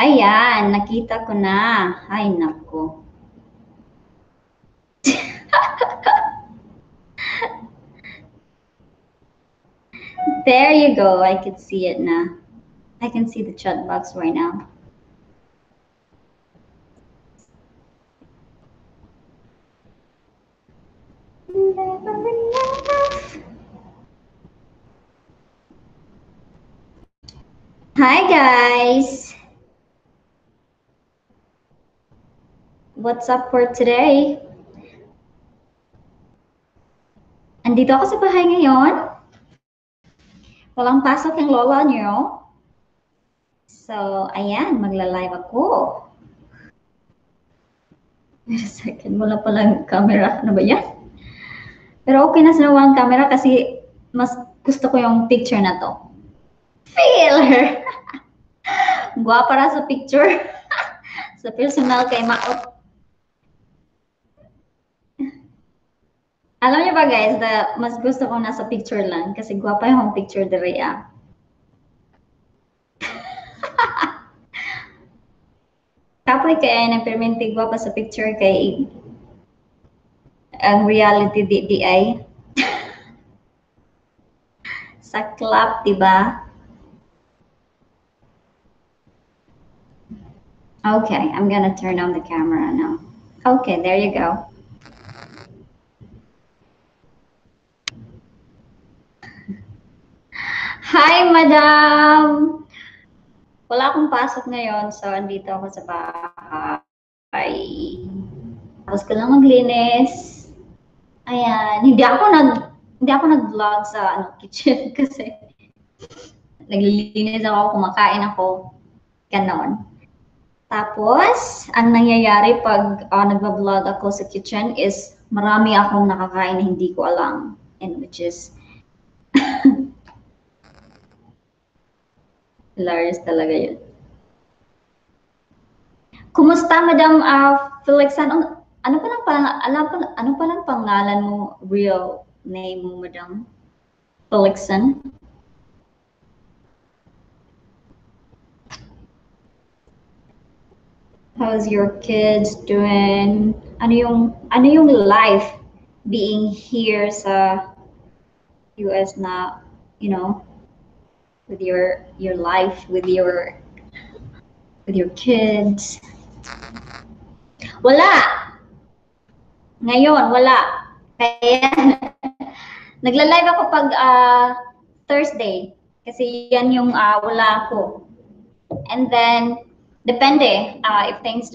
Ayan, nakita ko na. Ay, nako. There you go. I can see it now. I can see the chat box right now. Never enough. Hi, guys. What's up for today? Andito ako sa bahay ngayon. Walang pasok yung lola niyo. So, ayan, magla-live ako. Wait a second, wala palang camera. Ano ba yan? Pero okay na sa walang camera kasi mas gusto ko yung picture na to. Filler! Guwapa para sa picture. Sa personal kay Maot. Alam niyo ba guys, mas gusto ko nasa picture lang kasi guwapa yung picture de Rhea. Kapoy kaya nagpermente guwapa sa picture kay ang reality di ay saklap, diba? Okay, I'm gonna turn on the camera now. Okay, there you go. Hi, madam! Wala akong pasok ngayon, so andito ako sa bahay. Tapos ko lang maglinis. Ayan, hindi ako nag-vlog sa kitchen kasi naglilinis ako, kumakain ako, ganon. Tapos, ang nangyayari pag nagba-vlog ako sa kitchen is marami akong nakakain na hindi ko alam, and which is hilarious talaga yun. Kumusta, Madam Philexan? Ano palang pangalan mo, real name mo, Madam Philexan? How's your kids doing? Ano yung life being here sa US na, you know, with your life with your kids? Wala. Ngayon, wala. Kaya nagla-live ako pag Thursday kasi yan yung wala ako. And then depende if things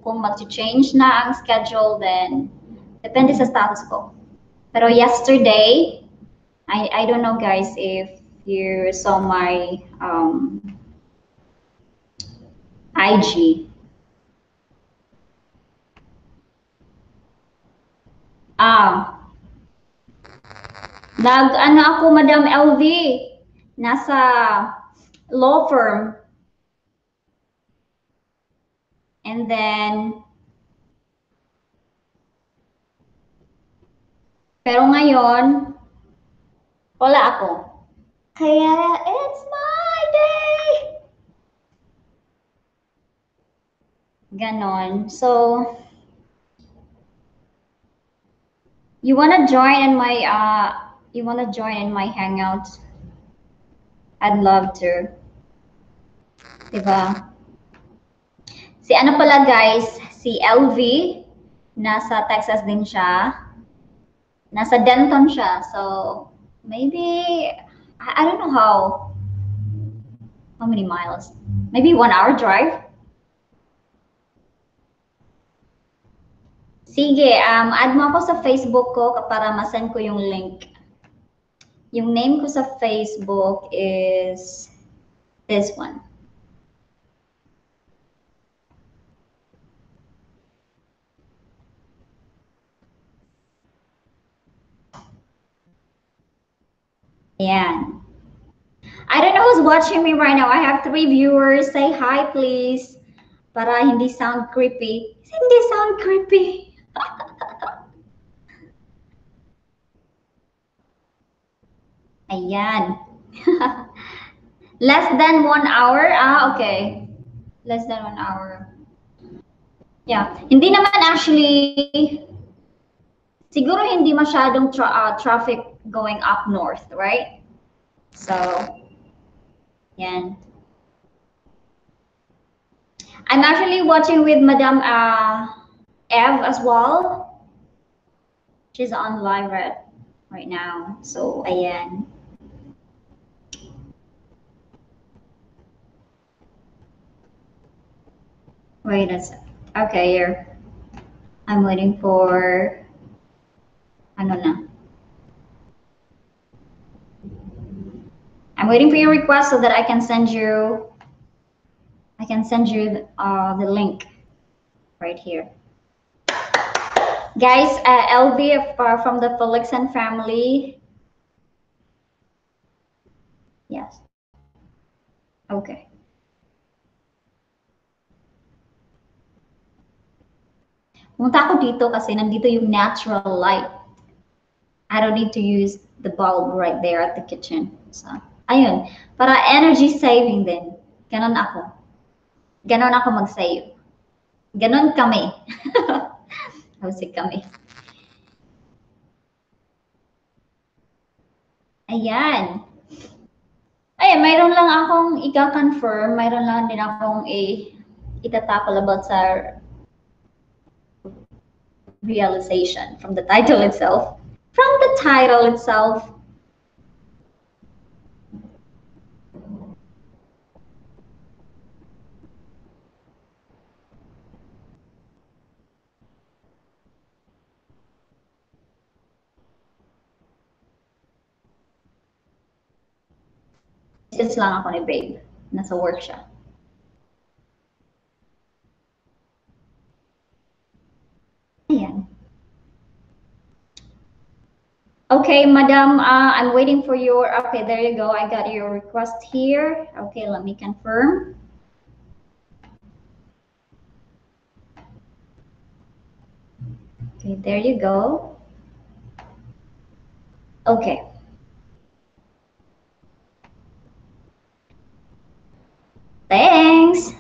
kung mag-change na ang schedule, then depende sa status ko. Pero yesterday, I don't know guys if you saw my IG. Nag-ano ako, Madam LV, nasa law firm. And then, pero ngayon, wala ako. Kaya, it's my day! Ganon. So, you wanna join in my hangout? I'd love to. Diba? Si ano pala guys, si LV, nasa Texas din siya. Nasa Denton siya. So, maybe, I don't know how many miles. Maybe 1 hour drive. Sige, add mo ako sa Facebook ko para ma-send ko yung link. Yung name ko sa Facebook is this one. Ayan. I don't know who's watching me right now. I have 3 viewers. Say hi, please. Para hindi sound creepy. Hindi sound creepy. Ayan. Less than 1 hour? Okay. Less than 1 hour. Yeah. Hindi naman actually, siguro hindi masyadong traffic going up north, right? So, yan. I'm actually watching with Madam Ev as well. She's on live right now. So, ayan. Wait a sec. Okay, here. I'm waiting for, ano na. I'm waiting for your request so that I can send you the link right here. Guys, LB from the Philexan family. Yes. Okay. Punta ako dito kasi nandito yung natural light. I don't need to use the bulb right there at the kitchen. So, ayun. Para energy saving din. Ganon ako. Ganon ako mag-save. Ganon kami. Howsik kami. Ayan. Ayan, mayroon lang akong ika-confirm. Mayroon lang din akong itatakol about sa realization from the title itself. From the title itself, is lang ako ni Babe. Nasa work siya. Ayan. Okay, Madam, I'm waiting for your, okay, there you go. I got your request here. Okay, let me confirm. Okay, there you go. Okay. Thanks.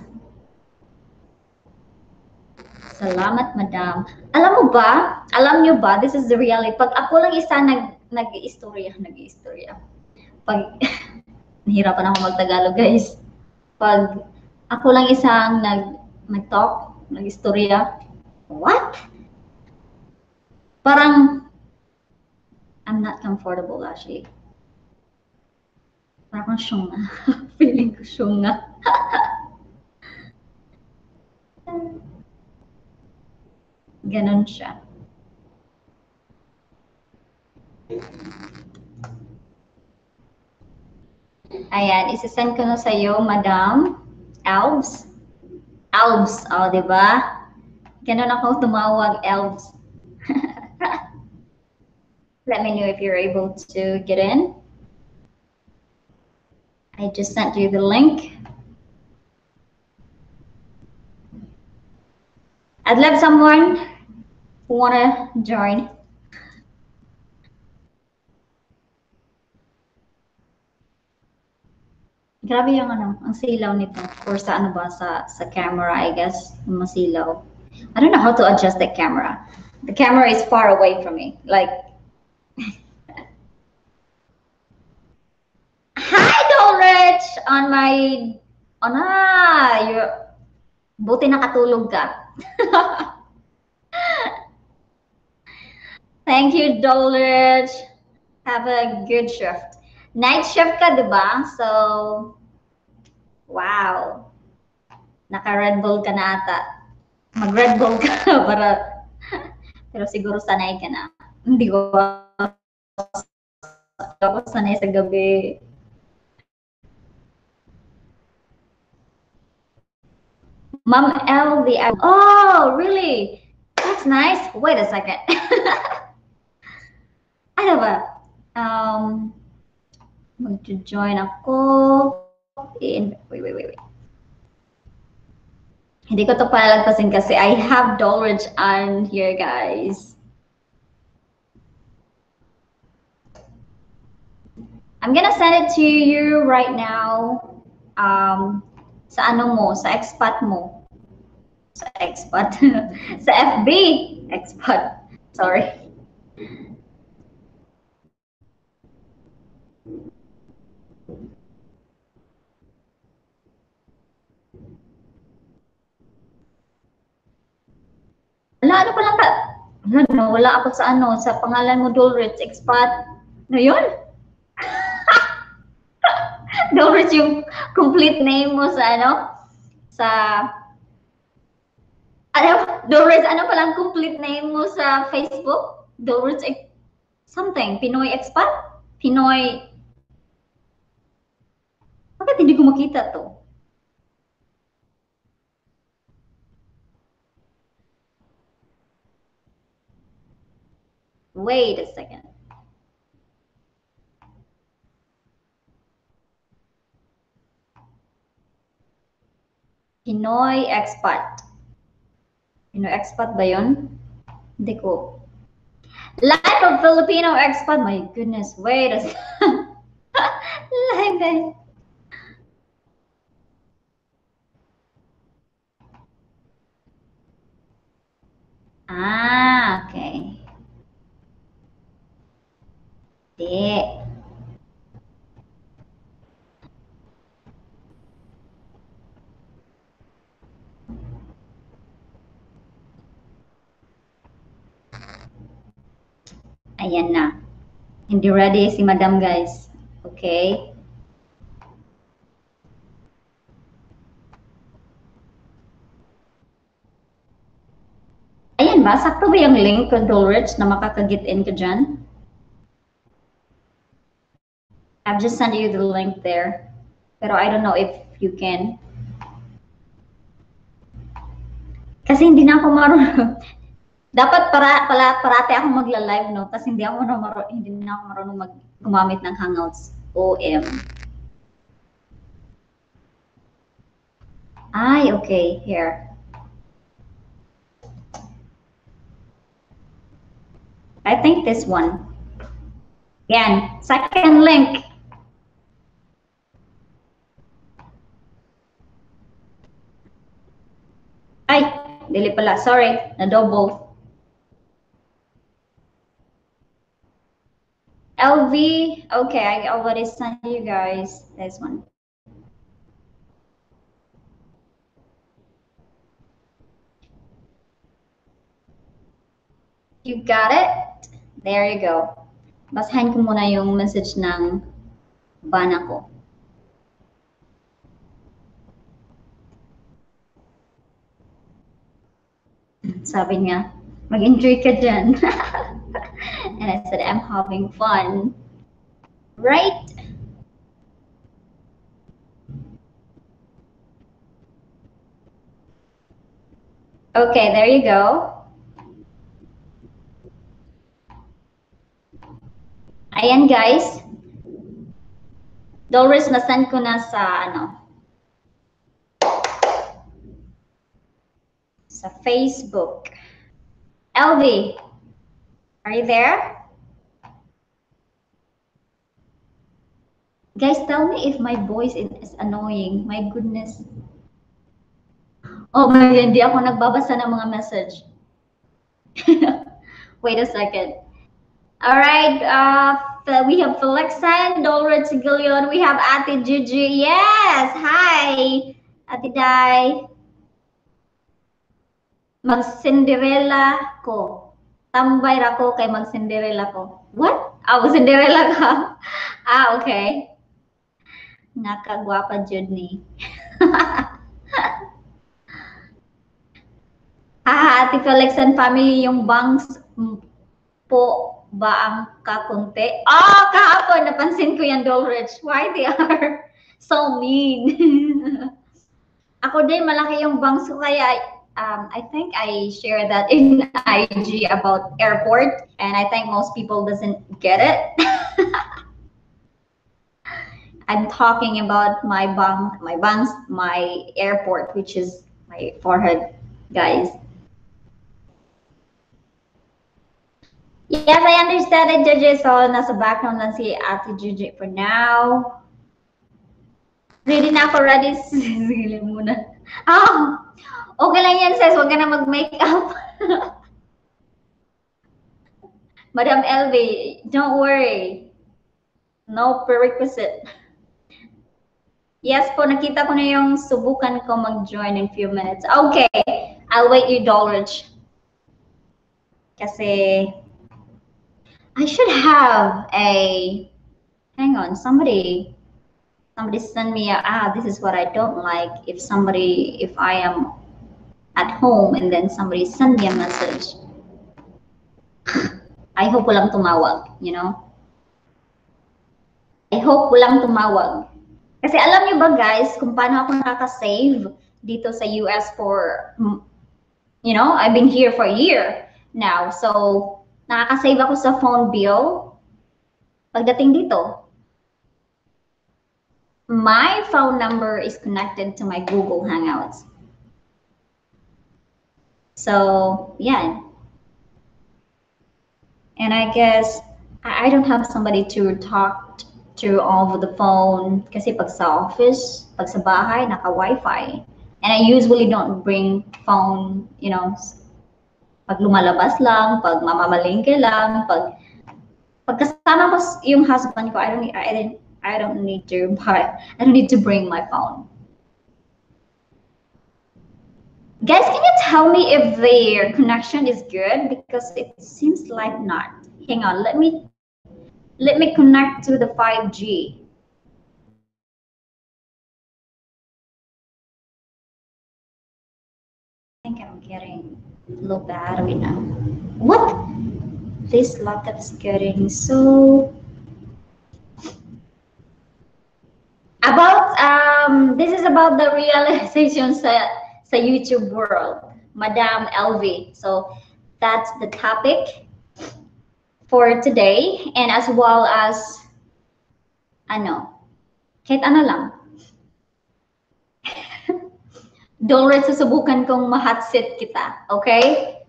Salamat, Madam. Alam nyo ba, this is the reality. Pag ako lang isa nag-istorya. Pag, nahirapan ako mag-Tagalog, guys. Pag ako lang isang nag-talk, nag-istorya, what? Parang, I'm not comfortable actually. Parang syunga. Feeling ko syunga. Ganon siya. Ayan, isasend ko na sa'yo, Madam. Elves. Elves, oh, di ba? Ganon ako tumawag, elves. Let me know if you're able to get in. I just sent you the link. I'd love someone who wanna join. Grabe yung ang silaw nito. Or sa ano ba, sa camera, I guess, yung masilaw. I don't know how to adjust the camera. The camera is far away from me. Like, hi, Dolrich! Buti nakatulog ka. Thank you, Dolrich. Have a good shift. Night shift ka, di ba? So, wow. Naka-Red Bull ka na ata. Mag-Red Bull ka para, pero siguro sanay ka na. Hindi ko ako sanay sa gabi. Ma'am L, oh, really? That's nice. Wait a second. Ano ba? Mag-join ako. Wait. Hindi ko to palagpasin kasi I have Dolrich on here, guys. I'm gonna send it to you right now. Sa ano mo, sa expat mo. Sa expat. Sa FB. Expat. Sorry. Wala, ano pa lang ka? Wala ako sa ano, sa pangalan mo, Dolrich, expat. Ano yun? Dolrich yung complete name mo sa ano? Sa, ano, Dolrich, ano palang complete name mo sa Facebook? Dolrich, something, Pinoy expat? Pinoy, bakit hindi ko makita to? Wait a second. Pinoy expat. Pinoy expat ba yun? Hindi ko. Life of Filipino expat. My goodness, wait a second. Life. Ah, okay. Di. Ayan na. Hindi ready si Madam, guys. Okay. Ayan ba? Sakto ba yung link ko, Dolrich, na makaka-get in ka dyan? I've just sent you the link there. Pero I don't know if you can. Kasi hindi na ako marunong. Dapat parati ako magla-live, no? Kasi hindi na ako marunong gumamit ng Hangouts. OM. Ay, okay. Here. I think this one. Yan. Second link. Ay, dili pala. Sorry. Na-double. LV. Okay, I already sent you guys this one. You got it? There you go. Basahin ko muna yung message ng bana ko. Sabi niya, mag-enjoy ka dyan. And I said, I'm having fun. Right? Okay, there you go. Ayan, guys. Dolores, na-send ko na sa, sa Facebook. LV, are you there? Guys, tell me if my voice is annoying. My goodness. Oh my God, hindi ako nagbabasa ng mga message. Wait a second. All right, we have Philexan, Dolrich Gillion. We have Ate Gigi. Yes, hi, Ate Dai. Mag-Cinderella ko. Tambay ra ko kay mag-Cinderella ko. What? Ah, mag-Cinderella ka? Ah, okay. Nakagwapa jud ni. Ate Philexan Family, yung bangs po ba ang kakunti? Oh, kahapon, napansin ko yan, Dolrich. Why they are so mean? Ako din, malaki yung bangs ko, kaya I think I share that in IG about airport, and I think most people doesn't get it. I'm talking about my bangs, my airport, which is my forehead, guys. Yes, I understand it, Gigi. So, nasa background lang si Ate Gigi for now. Ready na ako, ready. Sige muna. Ah, okay lang yan, sis. Huwag ka na mag-makeup. Madam LV, don't worry. No prerequisite. Yes po, nakita ko na yung subukan ko mag-join in few minutes. Okay, I'll wait you, Dolrich. Kasi I should have a, hang on, somebody send me this is what I don't like. If I am at home and then somebody send me a message. I hope walang tumawag, you know? I hope walang tumawag. Kasi alam niyo ba guys, kung paano ako nakaka-save dito sa US for, you know, I've been here for a year now. So, nakaka-save ako sa phone bill. Pagdating dito, my phone number is connected to my Google Hangouts. So, yeah. And I guess I don't have somebody to talk to over the phone kasi pag sa office, pag sa bahay, naka-Wi-Fi. And I usually don't bring phone, you know, pag lumalabas lang, pag mamamalingke lang, pag kasama ko yung husband ko, I don't need to bring my phone. Guys, can you tell me if their connection is good? Because it seems like not. Hang on, let me connect to the 5G. I think I'm getting low battery now. What? This laptop is getting so. This is about the realizations sa YouTube world, Madam LV. So that's the topic for today, and as well as kahit ano lang. Don't susubukan kong ma-hotseat kita, okay?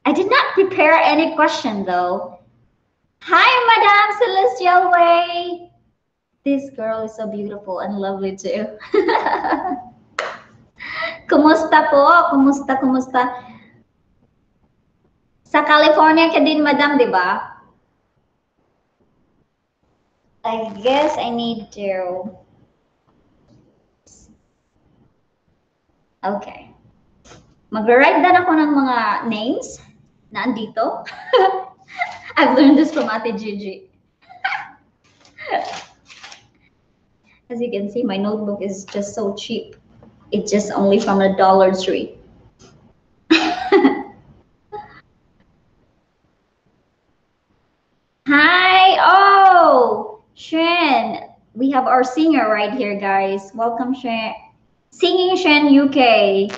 I did not prepare any question though. Hi, Madam Celestial Way. This girl is so beautiful and lovely too. Kumusta po? Kumusta? Sa California ka din, Madam, di ba? I guess I need to. Okay. Mag-write down ako ng mga names na andito. I've learned this from Ate Gigi. As you can see, my notebook is just so cheap. It's just only from a Dollar Tree. Hi! Oh! Shen! We have our singer right here, guys. Welcome, Shen. Singing Shen UK.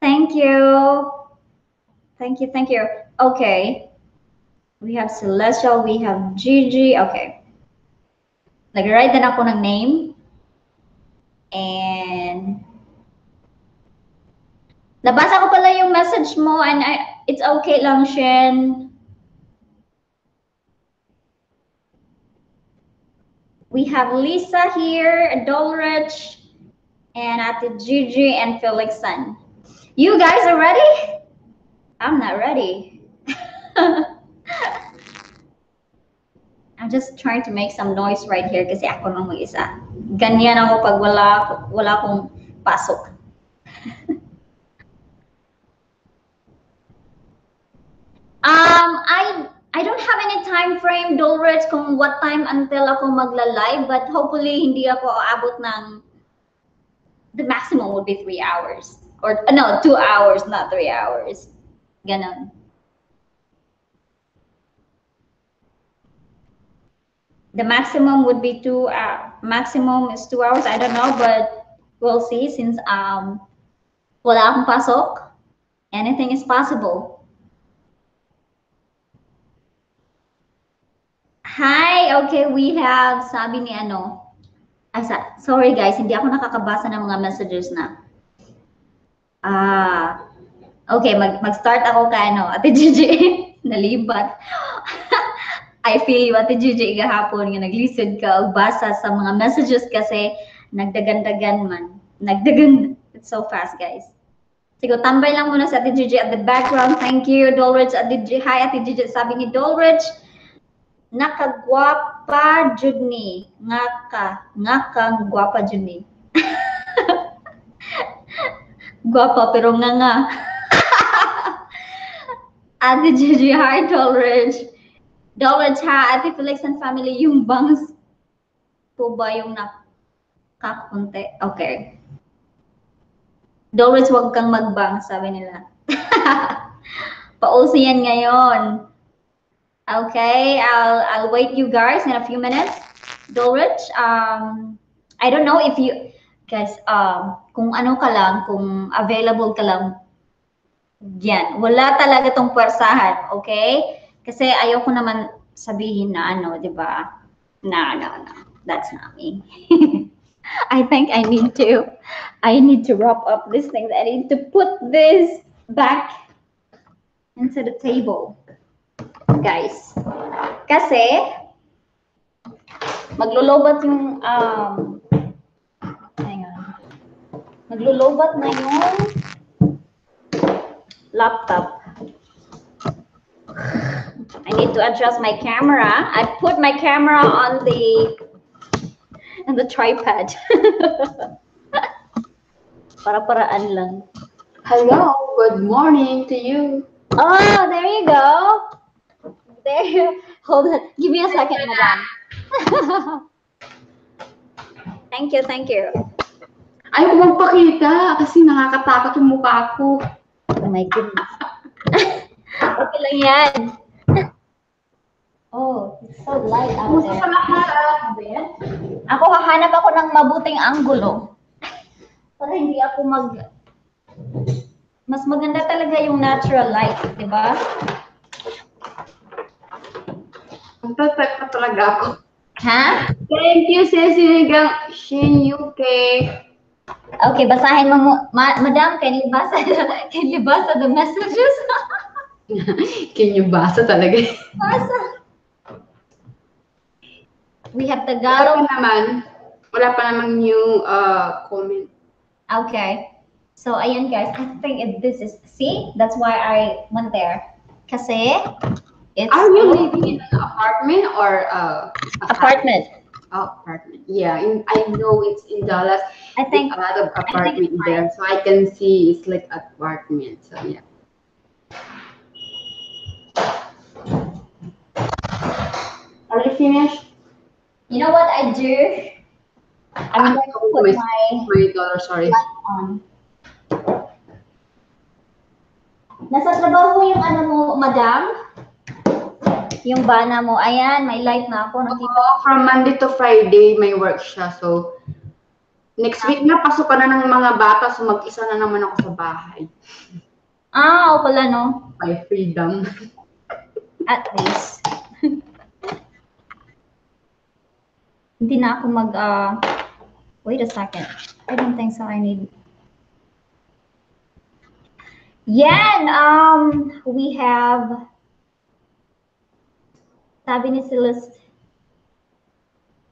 Thank you. Thank you. Okay. We have Celestial, we have Gigi. Okay. Nag-write na ako ng name. And nabasa ko pala yung message mo and it's okay lang, Shen. We have Lisa here, Dolrich, and Ate Gigi and Philexan. You guys are ready? I'm not ready. I'm just trying to make some noise right here kasi ako nang mag-isa. Ganyan ako pag wala akong pasok. I don't have any time frame, Dolrich, kung what time until ako magla-live, but hopefully hindi ako aabot ng the maximum would be 3 hours. Or no, 2 hours, not 3 hours. Ganon. The maximum would be maximum is 2 hours. I don't know, but we'll see since wala akong pasok. Anything is possible. Hi, okay, we have sabi ni ano. Sorry guys, hindi ako nakakabasa ng mga messages na. Okay, mag-start ako kay ano, Ate Gigi. Nalibat. I feel you, Ate Gigi, gahapon nga naglisod ka o basa sa mga messages kasi nagdagan-dagan man. Nagdagan. It's so fast, guys. Sige, tambay lang muna sa Ate Gigi at the background. Thank you, Dolridge. Ate Gigi, hi, Ate Gigi. Sabi ni Dolridge, nakagwapa jud ni. Ngaka, gwapa jud ni. Gwapa pero nga. Ate Gigi, hi, Dolridge. Dolridge, ha, Ate Philexan Family, yung bangs po ba yung nakakunti? Okay. Dolridge, wag kang magbang, sabi nila. Pauso yan ngayon. Okay, I'll wait you guys in a few minutes. Dolridge, I don't know if you guys, kung ano ka lang, kung available ka lang, yan. Wala talaga tong pwersahan, okay? Kasi ayoko naman sabihin na ano, di ba? No. That's not me. I think I need to wrap up this thing. I need to put this back into the table. Guys. Kasi maglulubat yung hang on. Maglulubat na yung laptop. I need to adjust my camera. I put my camera on the tripod. Para-paraan lang. Hello, good morning to you. Oh, there you go. There. Hold on. Give me a second, madam. Thank you. Ayaw ko magpakita kasi nakakatakot yung mukha ko. Oh my goodness. Okay lang yan. Oh, it's so light out there. Ako hahanap ako ng mabuting anggulo. Para hindi ako mas maganda talaga yung natural light, di ba? Ang tatak na talaga ako. Ha? Thank you, Sinigang Shin UK. Okay, basahin mo. Madam, can you basa the messages? Can you basa talaga? Basa. We have Tagalog. Wala pa naman new comment. Okay. So, ayan guys, I think this is, see? That's why I went there. Kasi, it's... Are you living in an apartment or apartment? Oh, apartment. Yeah, I know it's in Dallas. I think a lot of apartment there, so I can see it's like apartment. So yeah. Are you finished? You know what I do? I'm going to put my dollar, sorry. Light on. Nasa trabaho yung ano mo, madam? Yung bana mo. Ayan, may light na ako. Nakita. From Monday to Friday, may work siya. So, next week na, pasok ka na ng mga bata. So, mag-isa na naman ako sa bahay. Ah, o pala, no? By freedom. At least. Hindi na ako wait a second. I don't think so. I need... Yan! We have... Sabi ni Celeste.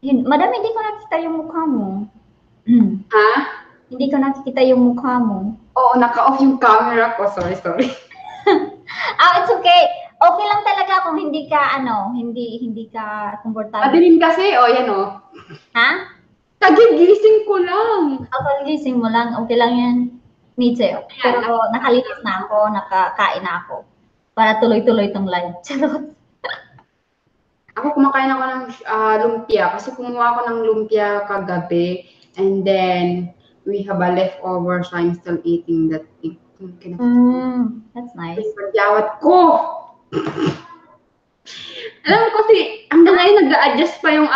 Madam, hindi ko nakikita yung mukha mo. Ha? Hindi ko nakikita yung mukha mo. Oo, naka-off yung camera ko. Sorry. It's okay. Okay lang talaga kung hindi ka, hindi ka komportable. Madilim kasi, yan o. Ha? Kagigising ko lang. Kagigising mo lang, okay lang yan. Me too. Pero nakalinis na ako, nakakain na ako. Para tuloy-tuloy itong live. Charot. Ako kumakain ako ng lumpia kasi kumuha ako ng lumpia kagabi and then we have a leftover so I'm still eating that thing. That's nice. Pagyawat ko! Alam mo kasi hanggang ngayon nag-a-adjust pa yung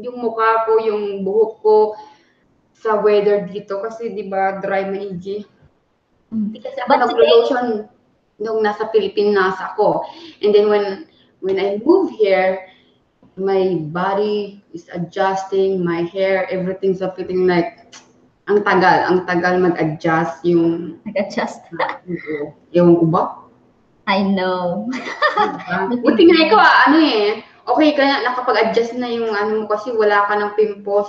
yung mukha ko, yung buhok ko sa weather dito kasi di ba dry manigi. Kasi ako nag-lotion nung nasa Pilipinas ako. And then when I move here, my body is adjusting, my hair, everything's fitting like ang tagal mag-adjust yung Nag-adjust. Ewan ko ba? I know. Buti nga ikaw, ano eh, okay ka na, nakapag-adjust na yung ano mo kasi wala ka ng pimples,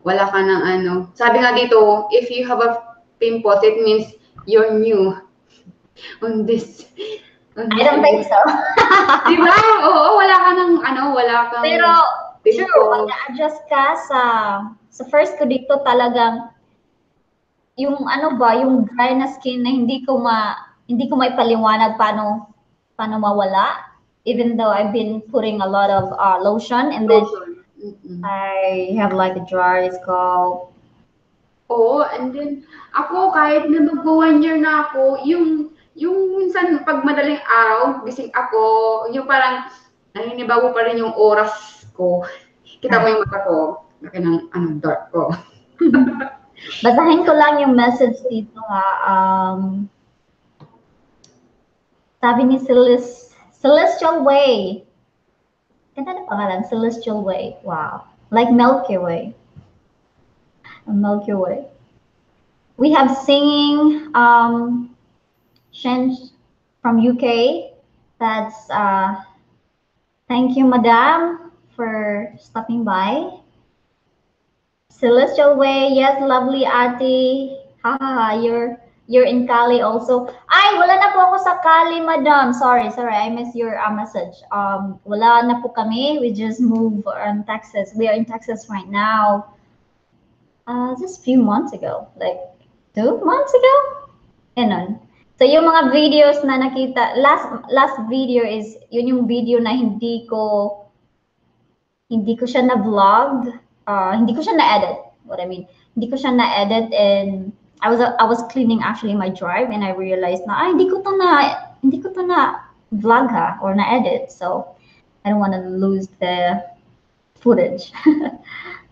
wala ka ng ano. Sabi nga dito, if you have a pimples, it means you're new on this. I don't think so. Diba? Oo, wala ka ng ano, wala kang Pero, true, pag pimples. na-adjust ka sa first ko dito talagang, yung ano ba, yung dry na skin na hindi ko maipaliwanag paano mawala. Even though I've been putting a lot of lotion and then Lotion. I have like a dry scalp. Oo, and then ako kahit na mag-1 year na ako, yung minsan pag madaling araw, gising ako, yung parang naninibago pa rin yung oras ko. Kita mo yung mata ko, laki ng ano, dark ko. Basahin ko lang yung message dito ha. Sabi ni Celestial Way. Ganda na pangalan, Celestial Way. Wow. Like Milky Way. A Milky Way. We have singing Shen from UK. That's thank you, Madam, for stopping by. Celestial Way, yes, lovely Ate. Haha, you're in Cali also. Ay, wala na po ako sa Cali, Madam. Sorry, I missed your message. Wala na po kami. We just moved on Texas. We are in Texas right now. Just a few months ago, like 2 months ago. Ganun. So yung mga videos na nakita, last video is yun yung video na hindi ko siya na vlog. Hindi ko siya na-edit. What I mean, hindi ko siya na-edit, and I was cleaning actually my drive and I realized na hindi ko to na vlog ha or na-edit. So I don't want to lose the footage.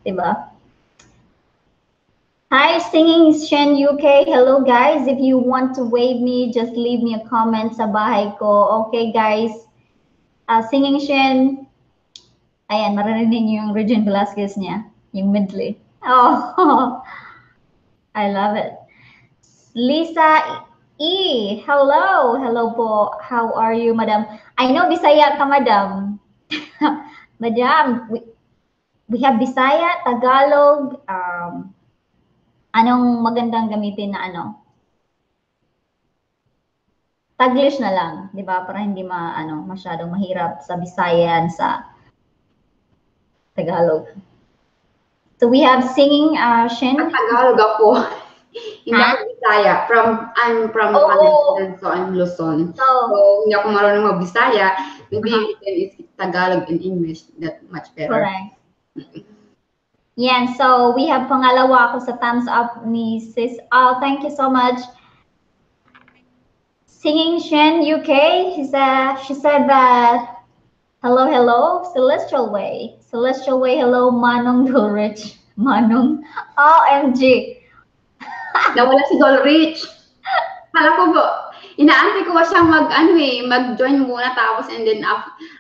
Diba? Hi, Singing Shen UK. Hello guys. If you want to wave me, just leave me a comment sa bahay ko. Okay guys. Singing Shen, ayan, maririnig niyo yung Regine Velasquez niya, yung medley. Oh, I love it. Lisa E, hello. Hello po. How are you, Madam? I know Bisaya ka, Madam. Madam, we have Bisaya, Tagalog. Anong magandang gamitin na ano? Taglish na lang, di ba? Para hindi masyadong mahirap sa Bisayan, sa Tagalog. So we have singing Shen. Tagalog ako. Hindi ako Bisaya. I'm from Pangasinan, so I'm Luzon. So hindi ako marunong mag-Bisaya. Maybe it's Tagalog and English that much better. Correct. Yeah, so we have pangalawa ako sa thumbs up ni Sis. Oh, thank you so much. Singing Shen UK, she said that hello, Celestial Way. Celestial Way, hello, Manong Dulrich. Manong, OMG. Nawala si Dolrich. Kala ko po, inaantay ko siyang mag-join muna tapos and then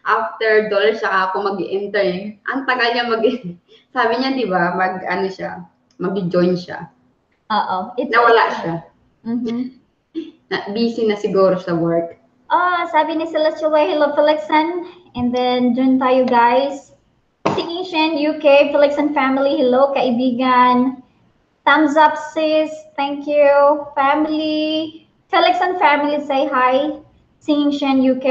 after Dolrich saka ako mag-enter. Ang tagal niya sabi niya, di ba, mag-join siya. Nawala siya. Busy na siguro sa work. Sabi ni Celestial Way, hello Philexan. And then, dun tayo guys. Singing Shen UK, Philexan Family, hello kaibigan. Thumbs up sis, thank you. Family, Philexan Family, say hi. Singing Shen UK.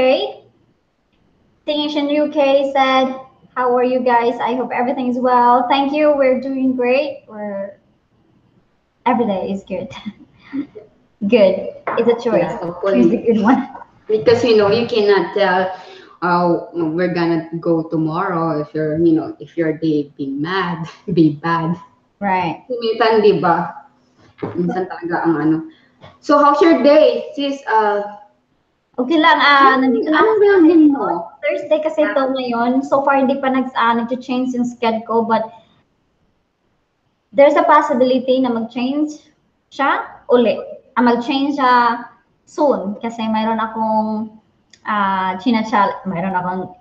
Singing Shen UK said, how are you guys? I hope everything is well. Thank you, we're doing great. Every day is good. Good. It's a choice. Yeah, choose the good one. Because you cannot tell we're gonna go tomorrow if your day be bad. Right. Minsan, di ba? Minsan talaga ang ano. So how's your day, sis? Okay lang, nandito na mo? Thursday kasi ito ngayon. So far, hindi pa nag-change yung schedule ko, but there's a possibility na mag-change siya uli. Mag-change siya soon kasi mayroon akong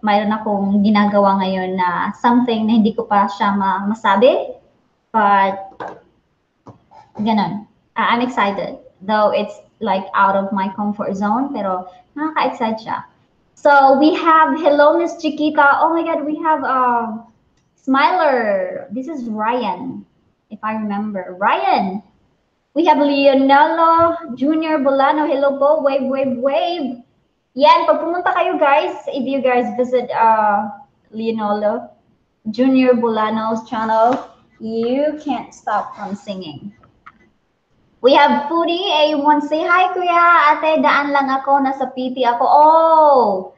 mayroon akong ginagawa ngayon na something na hindi ko pa siya masabi. But, ganun. I'm excited. Though it's like out of my comfort zone, pero nakaka-excite siya. So we have hello Miss Chiquita. Oh my God, we have Smiler. This is Ryan, if I remember. Ryan. We have Leonello Junior Bolano. Hello po. Wave, wave, wave. Yan, pag pumunta kayo guys, if you guys visit Leonello Junior Bolano's channel, you can't stop from singing. We have Foodie A1. Say hi, Kuya. Ate, daan lang ako. Nasa PT ako. Oh,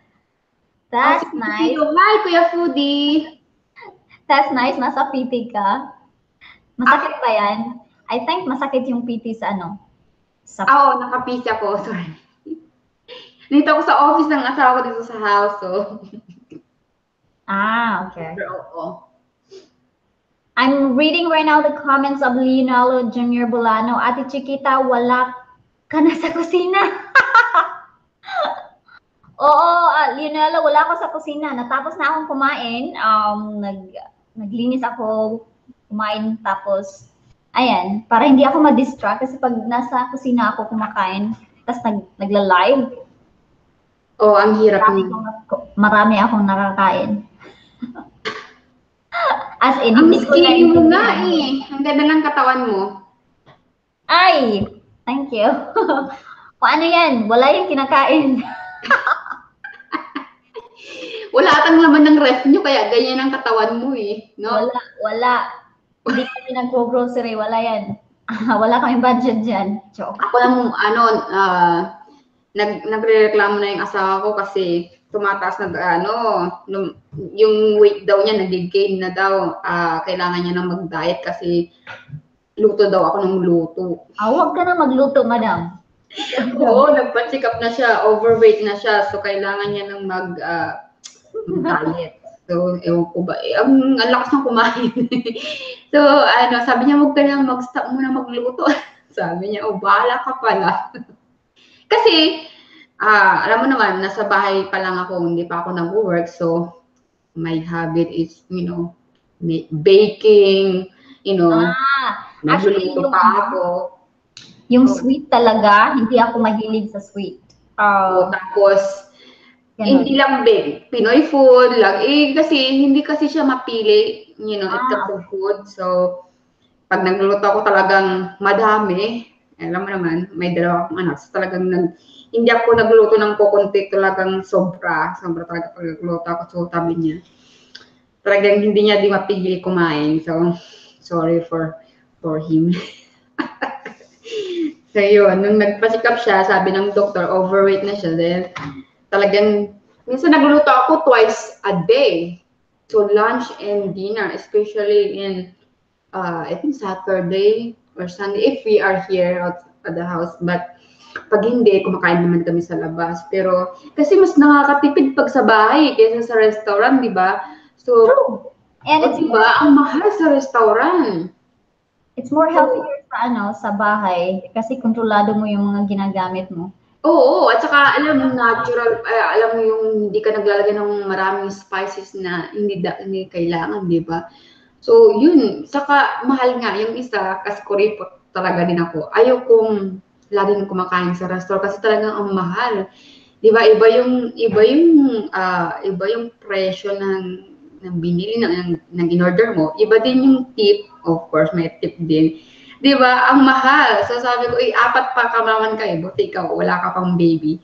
that's nice. Hi, Kuya Foodie. That's nice. Nasa PT ka. Masakit ba yan? I think masakit yung PT sa ano? Oo, naka-PC ako. Sorry. Dito ako sa office ng asawa ko dito sa house. So. Okay. Oo. I'm reading right now the comments of Leonardo Jr. Bolano. Ate Chiquita, wala ka na sa kusina. Oo, Leonardo, wala ako sa kusina. Natapos na akong kumain. Naglinis ako, kumain, tapos, ayan, para hindi ako ma-distract. Kasi pag nasa kusina ako kumakain, tapos nagla-live. Oh, ang hirap marami akong nakakain. As in, ang skinny mo nga eh. Ang ganda ng katawan mo. Ay, thank you. Kung ano yan, wala yung kinakain. Wala atang laman ng ref nyo, kaya ganyan ang katawan mo eh. No? Wala. Hindi kami nag-grocery, wala yan. Wala kaming budget dyan. Joke. Ako lang, nagre-reklamo na yung asawa ko kasi tumataas na yung weight daw niya nag-gain na daw. Kailangan niya nang mag-diet kasi luto daw ako ng luto. Huwag ka na magluto, madam. Oo, nagpa-check up na siya, overweight na siya, so kailangan niya nang mag-diet. So, ewan ko ba, ang lakas ng kumain. So, sabi niya, huwag ka na mag-stop muna magluto. Sabi niya, bahala ka pala. Kasi, alam mo naman, nasa bahay pa lang ako, hindi pa ako nag-work. So, my habit is, baking, nagluluto pa ako. Yung sweet talaga, hindi ako mahilig sa sweet. Tapos, hindi lang big, Pinoy food lang. Kasi, hindi kasi siya mapili, it comes to food. So, pag nagluluto ako talagang madami, alam mo naman, may dalawa akong anak. So, talagang hindi ako nagluto ng kukunti, talagang sobra talaga pag nagluto ako. So, tabi niya, talagang hindi niya di mapigil kumain. So, sorry for him. So, yun, nung nagpa-check up siya, sabi ng doktor, overweight na siya. Then, talagang, minsan nagluluto ako twice a day. So, lunch and dinner, especially in, I think Saturday or Sunday, if we are here at the house. But, pag hindi, kumakain naman kami sa labas. Pero, kasi mas nakakatipid pag sa bahay kaysa sa restaurant, di ba? So, diba, ang mahal sa restaurant. It's more healthier sa bahay kasi kontrolado mo yung mga ginagamit mo. Oo, at saka alam mo natural, alam mo yung hindi ka naglalagay ng maraming spices na hindi kailangan, di ba? So, yun, saka mahal nga yung isa kasi kuripot talaga din ako. Ayaw kong laging kumakain sa restaurant kasi talagang ang mahal. 'Di ba? Iba yung presyo ng binili ng in-order mo. Iba din yung tip, of course, may tip din. 'Di ba? Ang mahal. So sabi ko, apat pa kamaman kayo, buti ikaw, wala ka pang baby.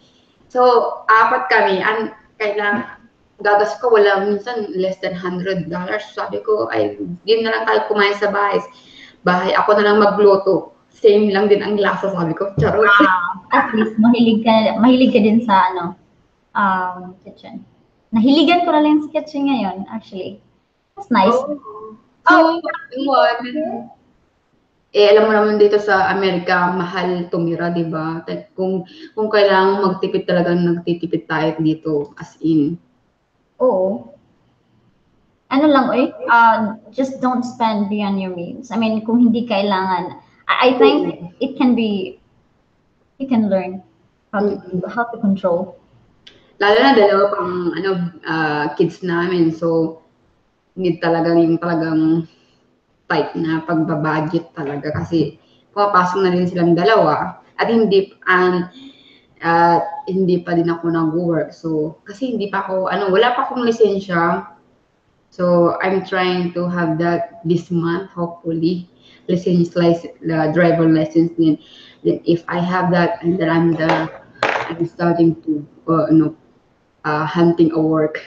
So, apat kami, kailangan gagas ko wala minsan less than $100. Sabi ko, di na lang tayo kumain sa bahay. Ako na lang magluto. Same lang din ang lasa, sabi ko. Charot. At least mahilig ka din sa kitchen. Nahiligan ko na lang sa kitchen ngayon, actually. That's nice. Alam mo naman dito sa Amerika, mahal tumira, di ba? Kung kailangan magtipid talaga, nagtitipid tayo dito, as in. Oo. Ano lang, just don't spend beyond your means. I mean, kung hindi kailangan, I think you can learn how to control. Lalo na dalawa pang kids namin, so need talaga yung talagang tight na pagbabudget talaga kasi pumapasok na rin silang dalawa. At hindi pa din ako nag-work. So, kasi hindi pa ako, wala pa akong lisensya. So, I'm trying to have that this month, hopefully. License, driver license din. Then, if I have that, and then I'm starting to, hunting a work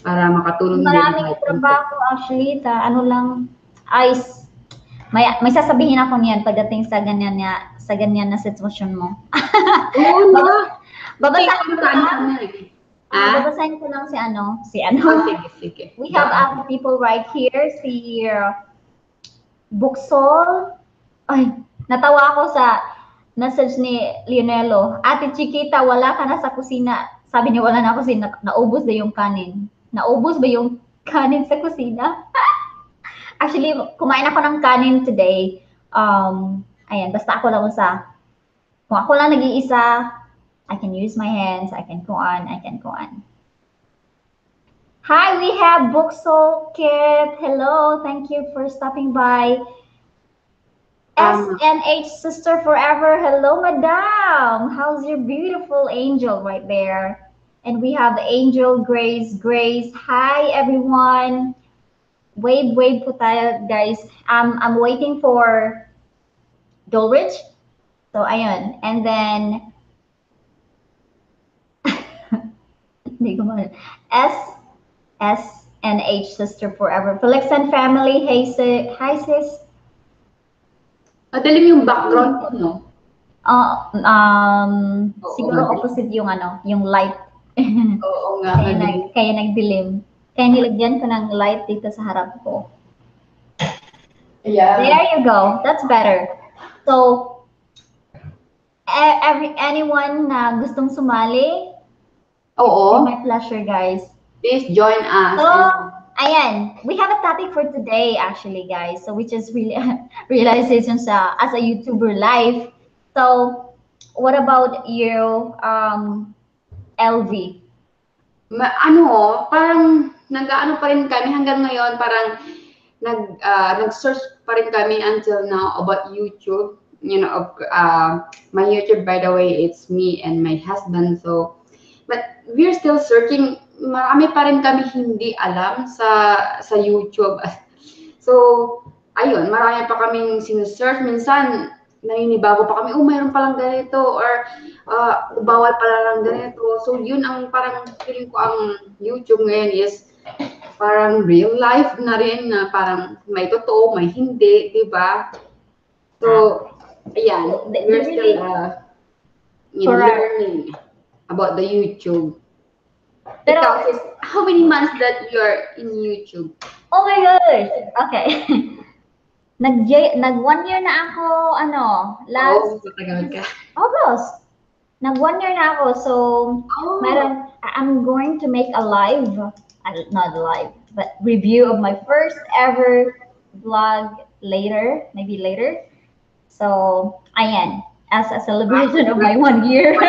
para makatulong din Maraming kahit konti. trabaho actually sa ano lang ay may sasabihin ako niyan pagdating sa ganyan na sitwasyon mo. Oo na. Babasahin ko lang. Babasahin ko lang si Sige. We have other people right here. Si Buksol. Ay, natawa ako sa message ni Leonelo. Ate Chickita, wala ka na sa kusina. Sabi niya, wala na ako kasi naubos ba yung kanin? Naubos ba yung kanin sa kusina? Actually, kumain ako ng kanin today. Ayan, basta ako lang kung ako lang nag-iisa, I can use my hands, I can go on. Hi, we have Buksol Kit. Hello, thank you for stopping by. SNH Sister Forever. Hello, Madam. How's your beautiful angel right there? And we have Angel Grace. Hi, everyone. Wave po tayo, guys. I'm waiting for Dulwich. So, ayun. And then, SNH Sister Forever. Philexan Family. Hi, sis. Madalim yung background ko, no? Siguro opposite yung yung light. Oo nga. Kaya nagdilim. Kaya nilagyan ko ng light dito sa harap ko. Yeah. There you go. That's better. So, anyone na gustong sumali, it's my pleasure, guys. Please join us. So, ayan, we have a topic for today, actually, guys. So, which is really realization as a YouTuber life. So, what about you, LV? Parang nag-ano pa rin kami hanggang ngayon, parang nag-search pa rin kami until now about YouTube. My YouTube, by the way, it's me and my husband. So, but we're still searching. Marami pa rin kami hindi alam sa YouTube. So, ayun, marami pa kaming sinesearch. Minsan, naninibago pa kami, mayroon palang ganito, or bawal pala lang ganito. So, yun ang parang feeling ko ang YouTube ngayon is parang real life na rin, na parang may totoo, may hindi, di ba? So, ayan, we're still learning about the YouTube. Pero, how many months that you're in YouTube? Oh my gosh! Okay. Nag 1 year na ako, last August. Nag 1 year na ako, so I'm going to make a live, not live, but review of my first ever vlog maybe later. So, ayan, as a celebration of my 1 year.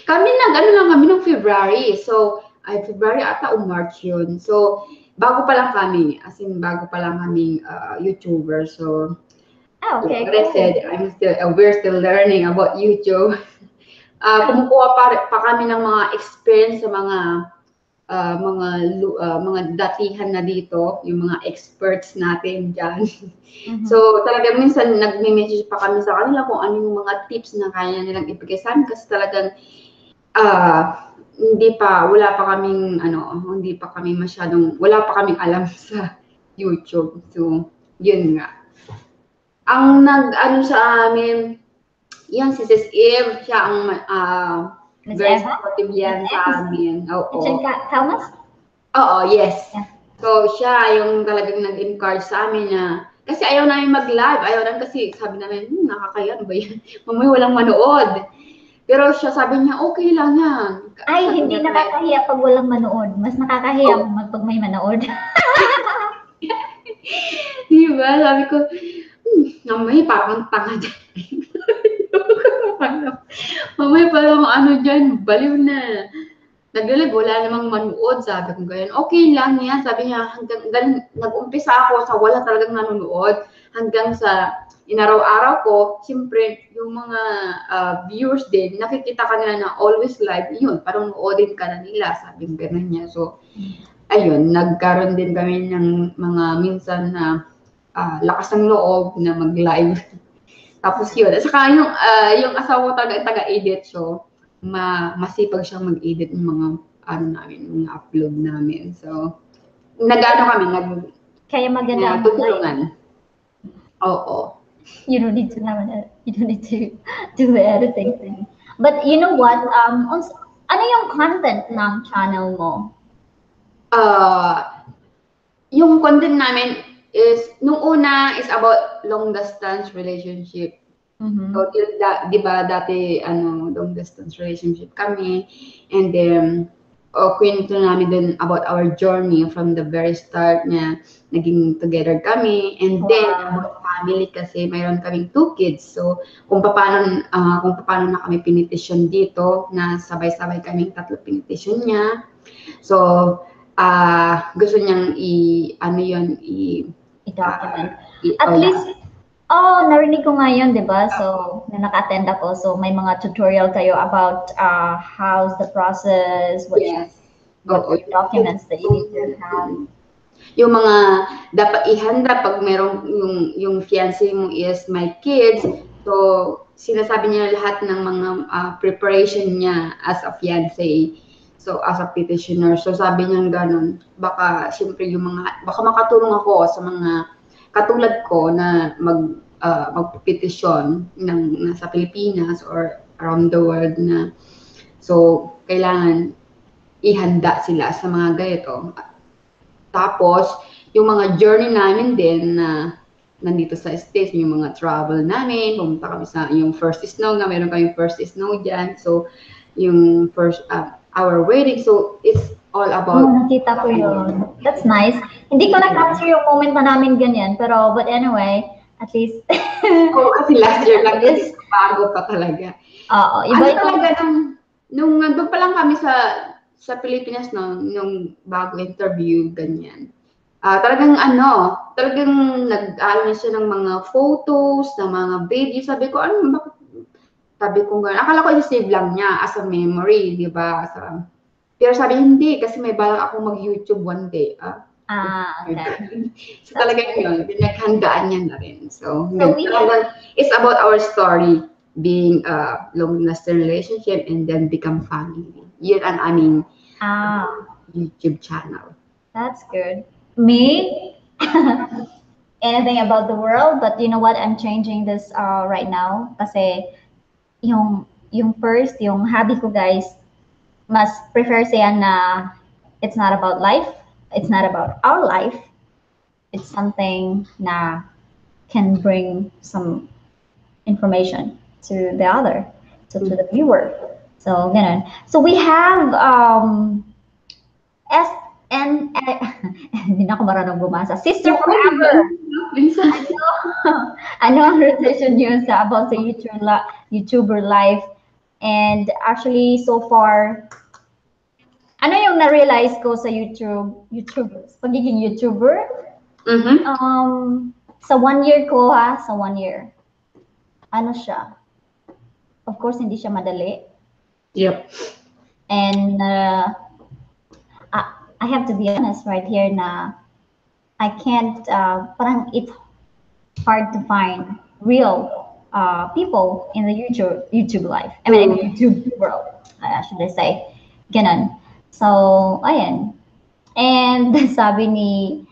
Kami lang kami ng February. So, February ata o March yun. So, bago pa lang kami. As in, bago pa lang kaming YouTuber. So, okay. Like I said, we're still learning about YouTube. Kumukuha pa kami ng mga experience sa mga datihan na dito, yung mga experts natin dyan. So, talaga minsan nag-message pa kami sa kanila kung ano yung mga tips na kaya nilang ibigay sa amin kasi talagang wala pa kaming alam sa YouTube. So, yun nga. Ang sa amin, yan si Sis Eve, siya ang very supportive yan sa amin. Chicka, Thomas? Oo, yes. Yeah. So, siya yung talagang nag-encourage sa amin na, kasi ayaw namin mag-live, kasi sabi namin, nakakaya, ano ba yan? Mamaya walang manood. Pero siya sabi niya, okay lang yan. Ay, hindi nakakahiya pag walang manood. Mas nakakahiya pag may manood. Diba? Sabi ko, mamaya parang tanga dyan. Mamaya parang dyan, baliw na. Nag-live, wala namang manood. Sabi ko ganyan, okay lang yan. Sabi niya, hanggang nag-umpisa ako sa wala talagang nanonood. hanggang sa inaraw-araw ko, siyempre, yung mga viewers din, nakikita ka nila na always live, yun, parang noodin ka na nila, sabi gano'n niya. So, ayun, nagkaroon din kami ng mga minsan na lakas ng loob na mag-live. Tapos yun, at saka yung asawa ko talaga taga-edit, so masipag siyang mag-edit ng mga namin, mga upload namin. So, nag-ano kami, Kaya maganda ang tutulungan. Oo. You don't need to you don't need to do the editing thing. But you know what? Ano yung content ng channel mo? Yung content namin is, nung una is about long distance relationship. So, di ba dati, long distance relationship kami. And then, kwento namin din about our journey from the very start na naging together kami. And then, about family kasi mayroon kaming 2 kids. So, kung paano na kami pinitisyon dito, na sabay-sabay kaming 3 pinitisyon niya. So, gusto niyang i-document. At least, narinig ko ngayon, di ba? So, na naka-attend ako. So, may mga tutorial kayo about how's the process, what documents that you need to have. Yung mga dapat ihanda pag merong yung fiancé mo is my kids. So, sinasabi niya lahat ng mga preparation niya as a fiancé. So, as a petitioner. So, sabi niya gano'n, baka siyempre baka makatulong ako sa mga katulad ko na magpetisyon nasa Pilipinas or around the world na. So, kailangan ihanda sila sa mga ganito. Tapos, yung mga journey namin din na nandito sa States, yung mga travel namin, pumunta kami sa yung first snow na meron kami first snow dyan. So, yung first, our wedding. So, it's all about... nakita ko yun. That's nice. Hindi ko na-capture yung moment na namin ganyan. Pero, but anyway, at least... kasi last year lang, kasi bago pa talaga. Iba talaga, nung nandun pa lang kami sa Pilipinas, nung bago interview, ganyan. Talagang nag-aaral siya ng mga photos, ng mga video. Sabi ko, bakit? Sabi ko gano'n. Akala ko i-save lang niya as a memory, di ba? Pero sabi hindi, kasi may balak ako mag-YouTube one day. Okay. So talagang yun, pinaghandaan niya na rin. So it's about our story, being a long-lasting relationship and then become family. Yun ang aming YouTube channel. That's good. Me? Anything about the world, but you know what? I'm changing this right now kasi yung first, yung hobby ko, guys, mas prefer siya na it's not about life, it's not about our life, it's something na can bring some information to the other, to the viewer. So, ganun. So, we have hindi na ako marunong bumasa. Sister Forever. Ano ang rotation niyo about sa YouTuber life? And actually, so far, ano yung na-realize ko sa pagiging YouTuber? Sa 1 year ko, sa 1 year. Ano siya? Of course, hindi siya madali. Yep. And I have to be honest right here na I can't, parang it's hard to find real people in the YouTube life. I mean, in the YouTube world, should I say. Ganon. So, ayan. And sabi ni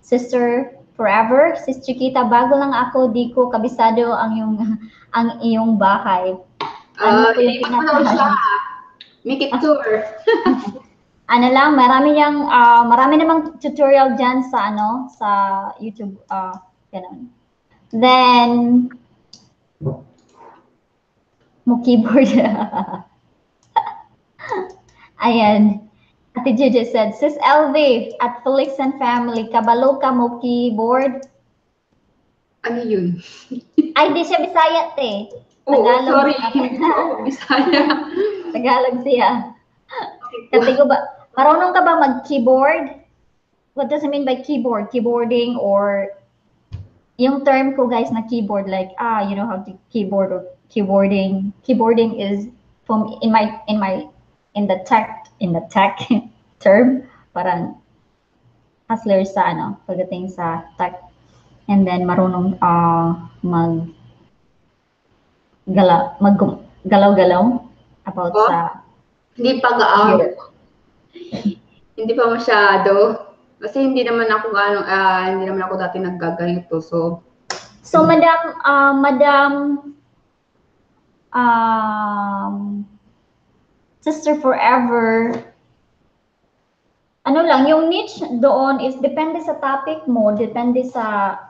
Sister Forever, Sis Chickita, bago lang ako, di ko kabisado ang iyong bahay. Ano po yung pinaka- Make it tour. Ano lang, marami namang tutorial dyan sa sa YouTube, ganun. Then, mo keyboard. Ayan. Ate Gigi said, Sis LV, at Philexan Family, kabalo ka mo keyboard? Ano yun? Ay, di siya Bisaya, te. Tagalog. Sorry. Bisaya. Tagalog siya. Kasi ko ba, marunong ka ba mag-keyboard? What does it mean by keyboard? Keyboarding or yung term ko guys na keyboard, like, you know how to keyboard or keyboarding. Keyboarding is from in the tech term, parang hustler sa pagdating sa tech. And then marunong maggalaw-galaw about Oh, sa hindi pa computer. Hindi pa masyado. Kasi hindi naman ako dati naggaganito. So Madam Sister Forever, ano lang, yung niche doon is depende sa topic mo, depende sa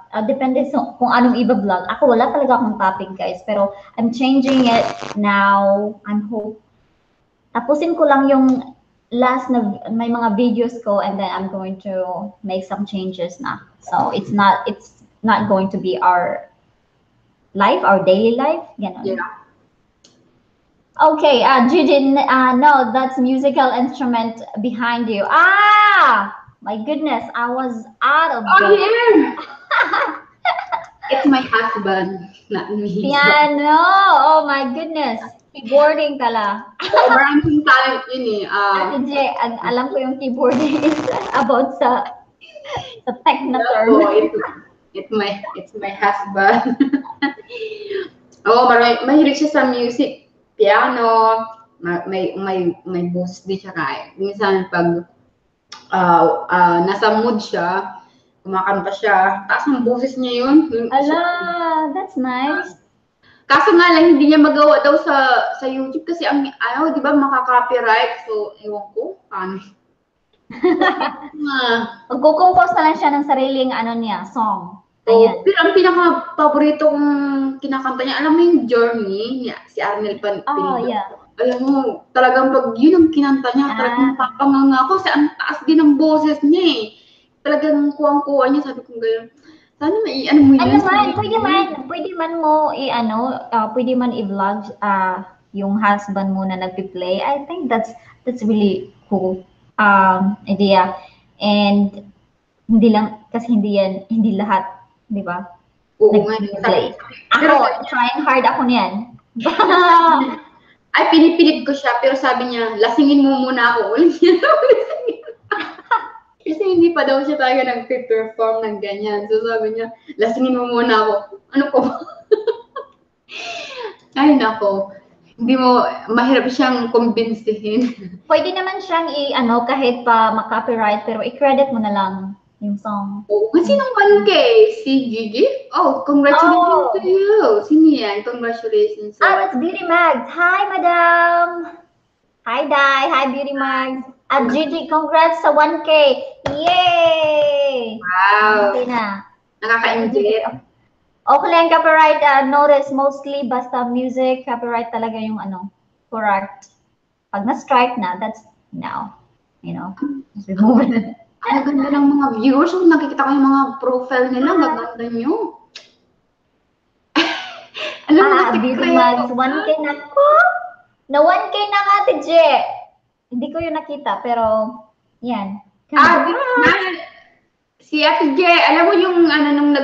kung anong i-vlog. Ako wala talaga akong topic guys, pero I'm changing it now. Tapusin ko lang yung last na may mga videos ko, and then I'm going to make some changes na. So it's not going to be our daily life, ganun. Yeah. Okay, Gigi, no, that's musical instrument behind you. My goodness, I was out of here! It's my husband, not me. Piano! Oh my goodness. Keyboarding pala. Maraming talent yun eh. Gigi, alam ko yung keyboarding is about sa techno term. It's my husband. Mahilig siya sa music. Piano, may boses din siya kaya. Minsan pag nasa mood siya, kumakanta siya, taas ng boses niya yun. Ala, that's nice. Kaso nga lang, hindi niya magawa daw sa YouTube kasi di ba makaka-copyright, so ewan ko, paano. Magkukompose na lang siya ng sariling song. Ayan. Pero ang pinaka-paborito kong kinakanta niya, alam mo yung Journey, si Arnel Oh, yeah. Alam mo, talagang pag yun ang kinanta niya, talagang papanganga ako kasi ang taas din ng boses niya eh. Talagang kuwang-kuwa niya, sabi ko gano'n. Sana ano mo yun? Pwede man i-vlog yung husband mo na nagpi-play. I think that's really cool idea. And hindi lahat, di ba? Oo nga. Ako, trying hard ako niyan. Ay, pinipilit ko siya, pero sabi niya, lasingin mo muna ako. Kasi hindi pa daw siya talaga nag-perform ng ganyan. So sabi niya, lasingin mo muna ako. Ano ko ba? Ay, nako. Mahirap siyang kumbinsihin. Pwede naman siyang kahit pa ma-copyright, pero i-credit mo na lang yung song. Oo, sinong 1K? Si Gigi? Oh, congratulations to you. Sino yan? Congratulations. That's Beauty Mags. Hi, madam. Hi, Dai. Hi, Beauty Mags. At Gigi, congrats sa 1K. Yay! Wow. Okay na. Nakaka-enjoy. Okay lang copyright notice mostly basta music, copyright talaga yung correct. Pag na-strike na, that's now. Remove it. Ang ganda ng mga viewers. Kung nakikita ko yung mga profile nila, gaganda nyo. Alam mo, Beauty Mags, 1K na ko. Na 1K na ka, J. Hindi ko yung nakita, pero yan. Si Ate J, alam mo yung nung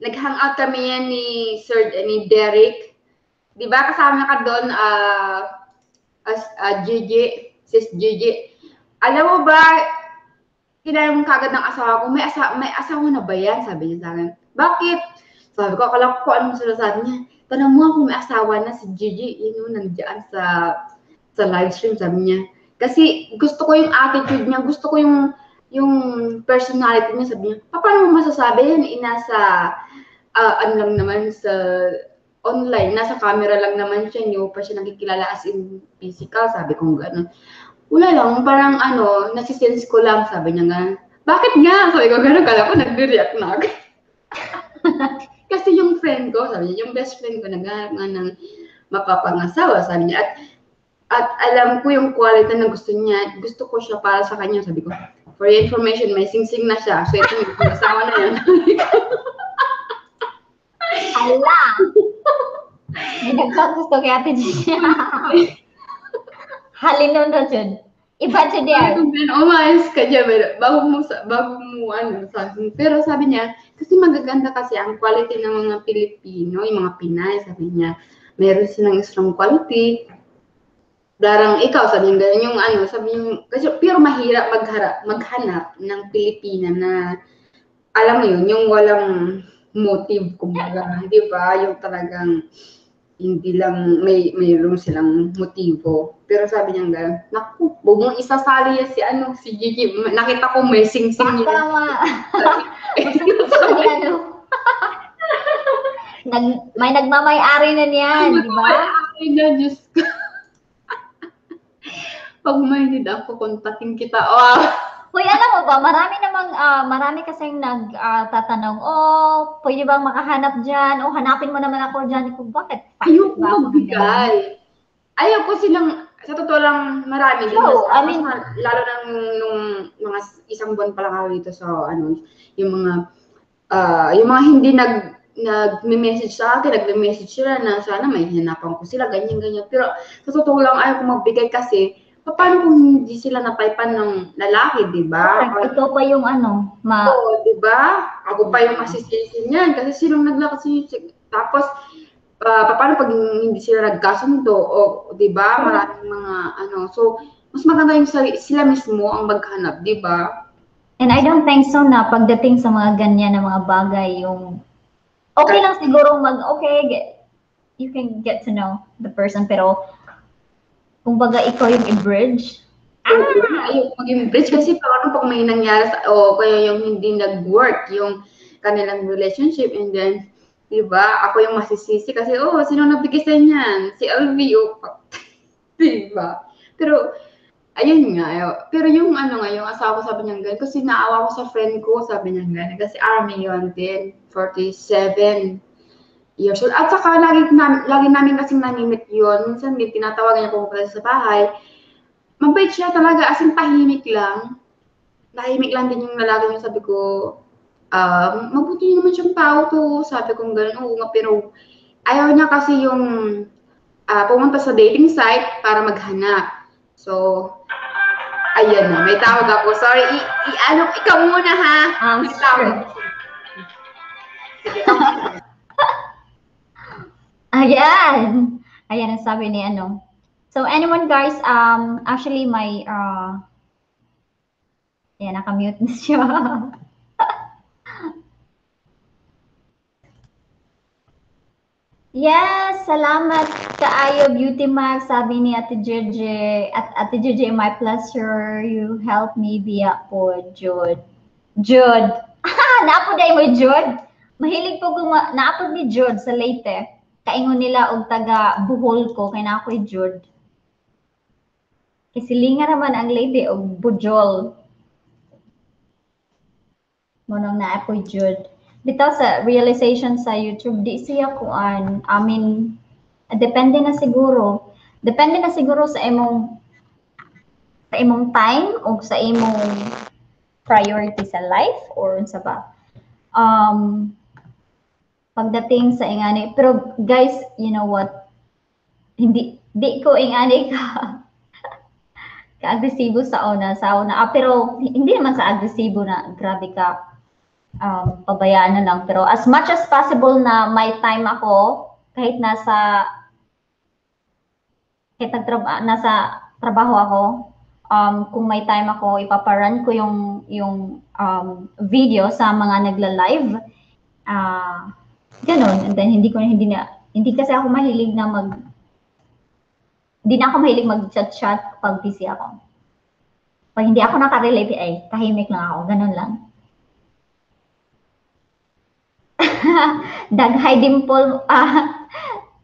nag-hangout kami yan ni Derek. Di ba kasama ka doon sis Gigi. Alam mo ba, tinanong kagad ng asawa ko, may asawa na ba yan? Sabi niya sa akin. Bakit? Sabi ko, akala ko anong sinasabi niya. Tanong mo kung may asawa na si Gigi, nandiyan sa live stream, sabi niya. Kasi gusto ko yung attitude niya, gusto ko yung personality niya, sabi niya. Paano mo masasabi yan? Nasa, lang naman sa online, nasa camera lang naman siya, hindi mo pa siya nakikilala as in physical, sabi ko gano'n. Wala lang, parang nasisense ko lang, sabi niya nga. Bakit nga? Sabi ko gano'n, kala ko nag-react na ako. Kasi yung friend ko, sabi niya, yung best friend ko, naghanap nga ng mapapangasawa, sabi niya. At alam ko yung quality na gusto niya, gusto ko siya para sa kanya, sabi ko. For your information, may sing-sing na siya. So ito, may asawa na yan. Ala! May nagkagusto kay Ate Gigi. Halinon na dyan. Iba to Sabi ko, there. Ben, umayos ka dyan, Ben. Bago mo, ano, sabi. Pero sabi niya, kasi magaganda kasi ang quality ng mga Pilipino, yung mga Pinay, sabi niya, meron silang strong quality. Darang ikaw, sabi niya, ganyan yung ano, sabi niya, kasi, pero mahirap maghanap ng Pilipina na, alam mo yun, yung walang motive, kumbaga, di ba? Yung talagang, hindi lang mayroon silang motibo. Pero sabi niya gano'n, naku, huwag mong isasali yan si ano, si Gigi. Nakita ko may sing-sing Baka niya. gusto niya, ano, may nagmamay-ari na niyan, di ba? Ay, na, Diyos ko. Pag may need ako, kontakin kita. Wow. Uy, alam mo ba, marami kasing nagtatanong, oh, pwede bang makahanap dyan? O hanapin mo naman ako dyan. Kung bakit? Ayoko Ba ako ng ganun? magbigay. Ayoko silang, sa totoo lang, marami din. No, I mean, lalo na nung mga isang buwan pa lang ako dito sa, ano, yung mga hindi nag-message sa akin, nag-message sila na sana may hinapan ko sila, ganyan-ganyan. Pero sa totoo lang, ayaw ko magbigay kasi, paano kung hindi sila napaypan ng lalaki, di ba? correct. Ikaw pa yung ano, Oo, di ba? Ako pa yung masisisi niyan kasi silang naglakas tapos paano pag hindi sila nagkasundo o di ba? Maraming mga ano. So, mas maganda yung sila mismo ang maghanap, di ba? and I don't think so na pagdating sa mga ganyan na mga bagay, yung okay lang siguro you can get to know the person, pero kung baga ikaw yung i-bridge, Ayoko maging bridge kasi paano pag may nangyari o kaya yung hindi nag-work yung kanilang relationship and then, di ba, ako yung masisisi kasi, sino nabigay sa niyan? Si LV, di ba? Pero, ayun nga, pero yung ano nga, yung asawa ko sabi niya ganyan, kasi naawa ko sa friend ko, sabi niya ganyan, kasi army yun din, 47 years old. At saka, lagi namin kasing namimit yun. Minsan, tinatawagan niya pumunta sa bahay. Mabait siya talaga, as in tahimik lang. Tahimik lang din yung lalaki niya, sabi ko, mabuti naman siyang tao to. Sabi ko gano'n, oo nga, pero ayaw niya kasi yung pumunta sa dating site para maghanap. So, ayan na, may tawag ako. Sorry, ikaw muna ha. May tawag. Sige, ayan. Ayan ang sabi ni ano. So anyone guys, actually ayan, nakamute na siya. Yes, salamat kaayo Beauty Max, sabi ni Ate Jeje. At Ate Jeje, my pleasure. You help me via po, Jude. Jude. Naapod ay mo, Jude. Mahilig po naapod ni Jude sa Leyte. Kaingon nila og taga Bohol ko, kay na ako'y Jude. Kisilinga naman ang lady og Bujol. Monong na ako'y Jude. Bitaw sa realization sa YouTube, di siya kuan. I mean, depende na siguro. Depende na siguro sa imong time o sa imong priority sa life or unsa ba. Pagdating sa ingani, pero guys, you know what? Di ko ingani ka-agresibo sa una. Pero hindi naman sa agresibo na grabe ka pabayaan na lang. Pero as much as possible na may time ako, kahit nasa trabaho ako, kung may time ako, ipaparan ko yung video sa mga nagla-live. Ganun. And then hindi kasi ako mahilig na hindi na ako mahilig mag-chat pag busy ako. Pag hindi ako nakarelate, tahimik lang ako. Ganun lang. Daghay dimple,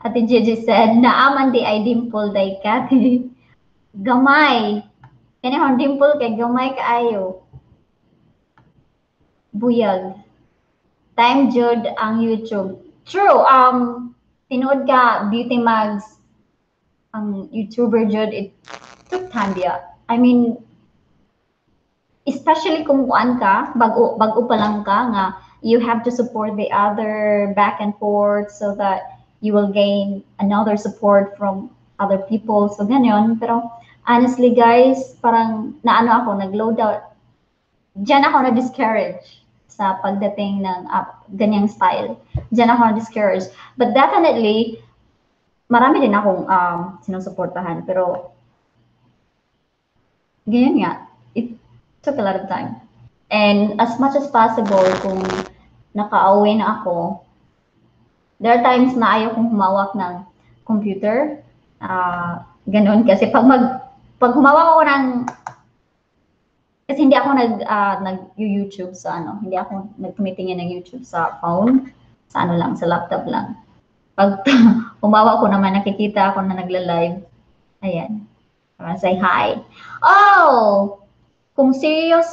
Ate Gigi said, naaman di ay dimple day ka. Gamay. Kani hon dimple kay gamay kaayo. Buyag. Time jud ang YouTube. True, tinood ka Beauty Mags ang YouTuber jud, it took time biya. I mean, especially kung kuan ka, bago pa lang ka nga, you have to support the other back and forth so that you will gain another support from other people. So ganyan. Pero Honestly guys, parang naano ako, nag-load out. Diyan ako na-discourage sa pagdating ng ganyang style. Diyan ako na-discourage. But definitely, marami din akong sinusuportahan. Pero, ganyan nga, it took a lot of time. And as much as possible, kung naka-away na ako, there are times na ayaw kong humawak ng computer. Ganun. Kasi pag humawak ako ng kasi hindi ako nag-YouTube sa ano, hindi ako nagtumitingin ng YouTube sa phone, sa ano lang, sa laptop lang. Pag humawa ko naman, nakikita ako na nagla-live. Ayan. Say hi. Oh! Kung serious,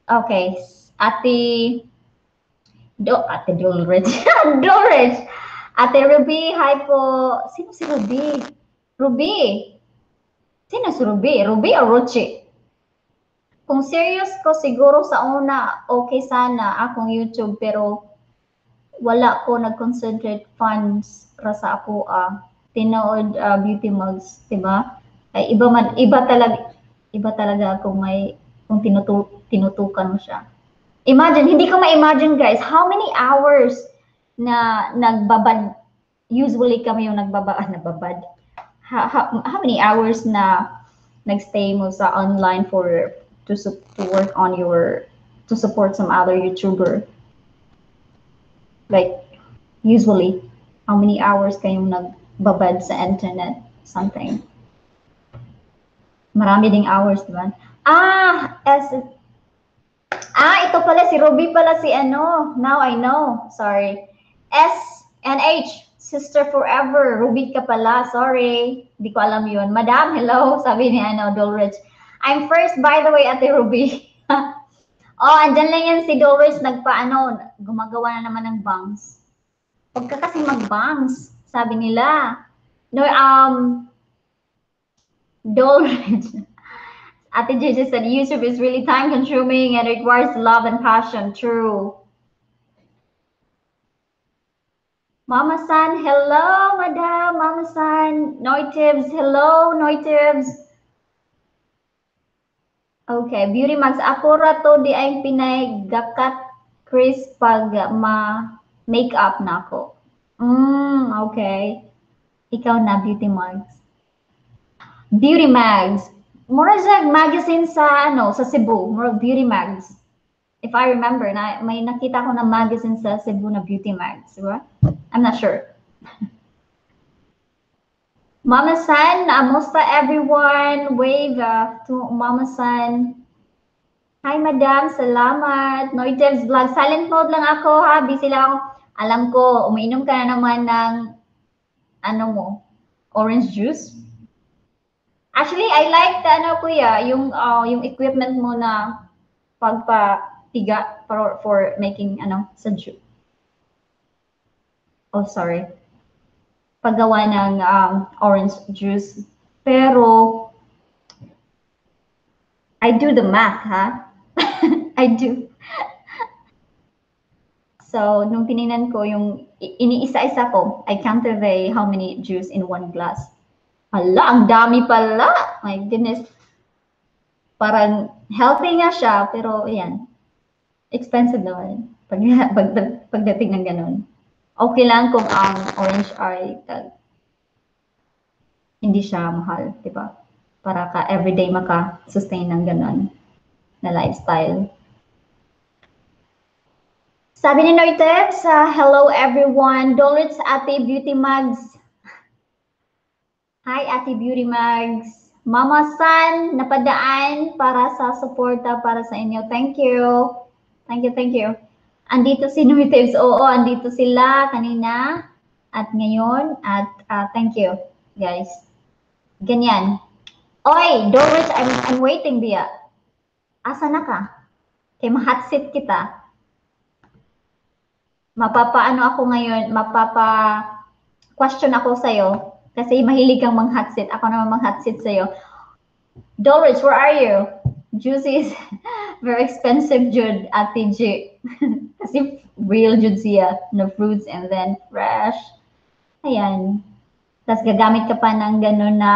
okay. Ate Dolrich. Dolrich. Ate Ruby, hi po. Sino si Ruby? Ruby. Sino si Ruby? Ruby o Ruchi? Kung serious ko, siguro sa una, okay sana akong YouTube, pero wala ko nag-concentrate funds para sa ako tinood beauty mugs, diba? Ay iba talaga kung kung tinutukan mo siya. Imagine, hindi ko ma-imagine guys, how many hours na nagbabad, usually kami yung nagbabad. How many hours na nagstay mo sa online to work on to support some other YouTuber? Like, usually, how many hours kayong nagbabad sa internet? Something. Marami ding hours, diba? Ito pala, si Ruby pala si ano. Now I know. Sorry. SNH, Sister Forever. Ruby ka pala. Sorry. Hindi ko alam yun. Madam, hello. Sabi ni Dolrich. I'm first, by the way, Ate Ruby. Andyan lang yan si Dolrich. Gumagawa na naman ng bangs. Huwag ka kasi mag-bangs. Sabi nila. No, Dolrich. Ate Gigi said, YouTube is really time-consuming and requires love and passion. True. Mama San, hello, Madam. Mama San. Noitibs, hello, Noitibs. Okay, beauty mags. Ako rato di ay pinagakat Chris pag ma-makeup na ako. Okay. Ikaw na, beauty mags. Beauty mags. Mura siya magazine sa Cebu, mura beauty mags. If I remember, may nakita ko na magazine sa Cebu na beauty mags, diba? I'm not sure. Mama San, musta everyone? Wave to Mama San. Hi Madam, salamat. Noitev's vlog. Silent mode lang ako ha, busy lang ako. Alam ko, umiinom ka na naman ng orange juice. Actually, I like kuya, yung equipment mo na pagpapiga for making sa juice. Oh, sorry. Paggawa ng orange juice. Pero I do the math, ha? I do. So, nung tinignan ko yung iniisa-isa ko, I counted how many juice in one glass. Hala, ang dami pala. My goodness. Parang healthy nga siya, pero ayan. Expensive naman. Pagdating ng ganun. Okay lang kung ang orange ay hindi siya mahal, di ba? Para ka everyday maka-sustain ng ganun na lifestyle. Sabi ni Noitebs, hello everyone. Dolrich Ate Beauty Mags. Hi, Ate Beauty Mags. Mama San, napadaan para sa suporta para sa inyo. Thank you. Thank you. Andito si Noitebs. Oo, andito sila kanina at ngayon. At thank you, guys. Ganyan. Oy, Doris, I'm waiting, Bia. Asa na ka? Kay ma-hot seat kita. Ako ngayon, question ako sa'yo. Kasi mahilig kang mang-hot seat. Ako naman mang-hot seat sa'yo. Doris, where are you? Juicy is very expensive, Jude, Ate G. Kasi real Jude siya. No fruits and then fresh. Ayan. Tapos gagamit ka pa ng gano'n na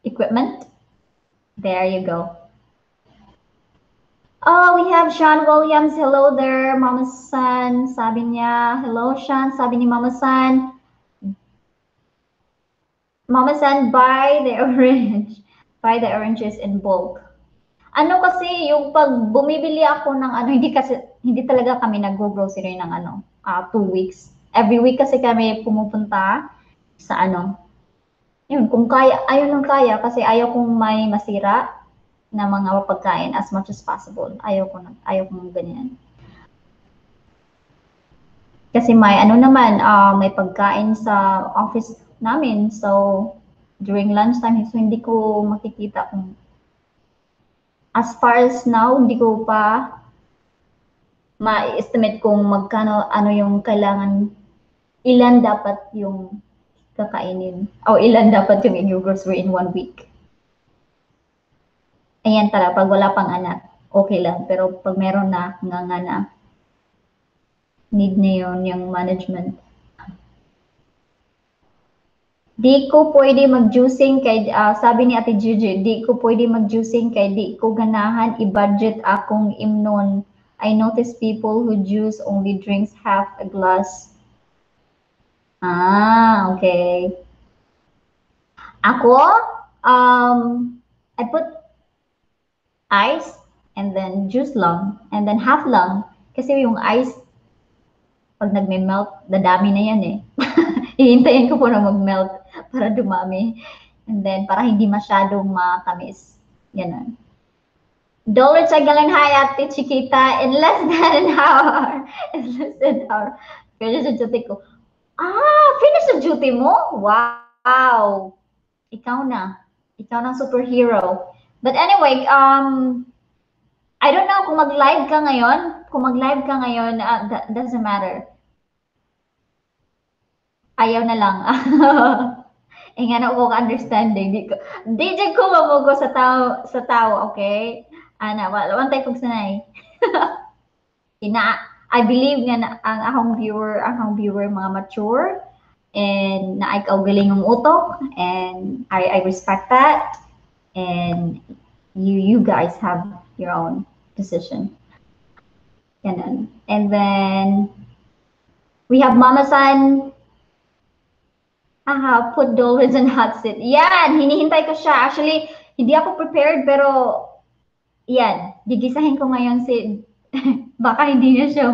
equipment. There you go. Oh, we have Sean Williams. Hello there, Mama San. Sabi niya, hello Sean. Sabi ni Mama San, Mama San, buy the orange. Buy the oranges in bulk. Ano kasi, yung pag bumibili ako ng ano, hindi talaga kami nag-grocery ng ano, 2 weeks. Every week kasi kami pumupunta sa ano. Yun, kung kaya, ayaw nang kaya kasi ayaw kong may masira na mga pagkain as much as possible. Ayaw kong ganyan. Kasi may ano naman, may pagkain sa office namin. So, during lunchtime, so hindi ko makikita kung as far as now, hindi ko pa ma-estimate kung magkano, ano yung kailangan, ilan dapat yung kakainin, o ilan dapat yung i-grocery in 1 week. Ayan talaga, pag wala pang anak, okay lang. Pero pag meron na, nga na, need na yun, yung management. Di ko pwede mag-juicing kay, sabi ni Ate Gigi, di ko pwede mag-juicing kay di ko ganahan i-budget akong imnon. I notice people who juice only drinks half a glass. Okay. Ako, I put ice and then juice lang and then half lang. Kasi yung ice, pag nagme-melt, dadami na yan eh. Hihintayin ko po na mag-melt para dumami. And then, para hindi masyadong matamis. Ganun. Dollar sa galing hi Ate Chickita in less than an hour. In less than an hour. Finish the duty ko. Finish the duty mo? Wow. Ikaw na. Ikaw na superhero. But anyway, I don't know kung mag-live ka ngayon. Kung mag-live ka ngayon, that doesn't matter. Ayaw na lang. Nga na ko understanding. DJ ko mamugo sa tao, okay? Ana, wala tayo kong sanay. I believe nga na ang akong viewer mga mature and na ikaw galing ng utok and I respect that and you guys have your own decision. Ganun. And then we have Mama San. Put dollars in hot seat. Yan, hinihintay ko siya. Actually, hindi ako prepared pero yan, gigisahin ko ngayon si baka hindi niya siya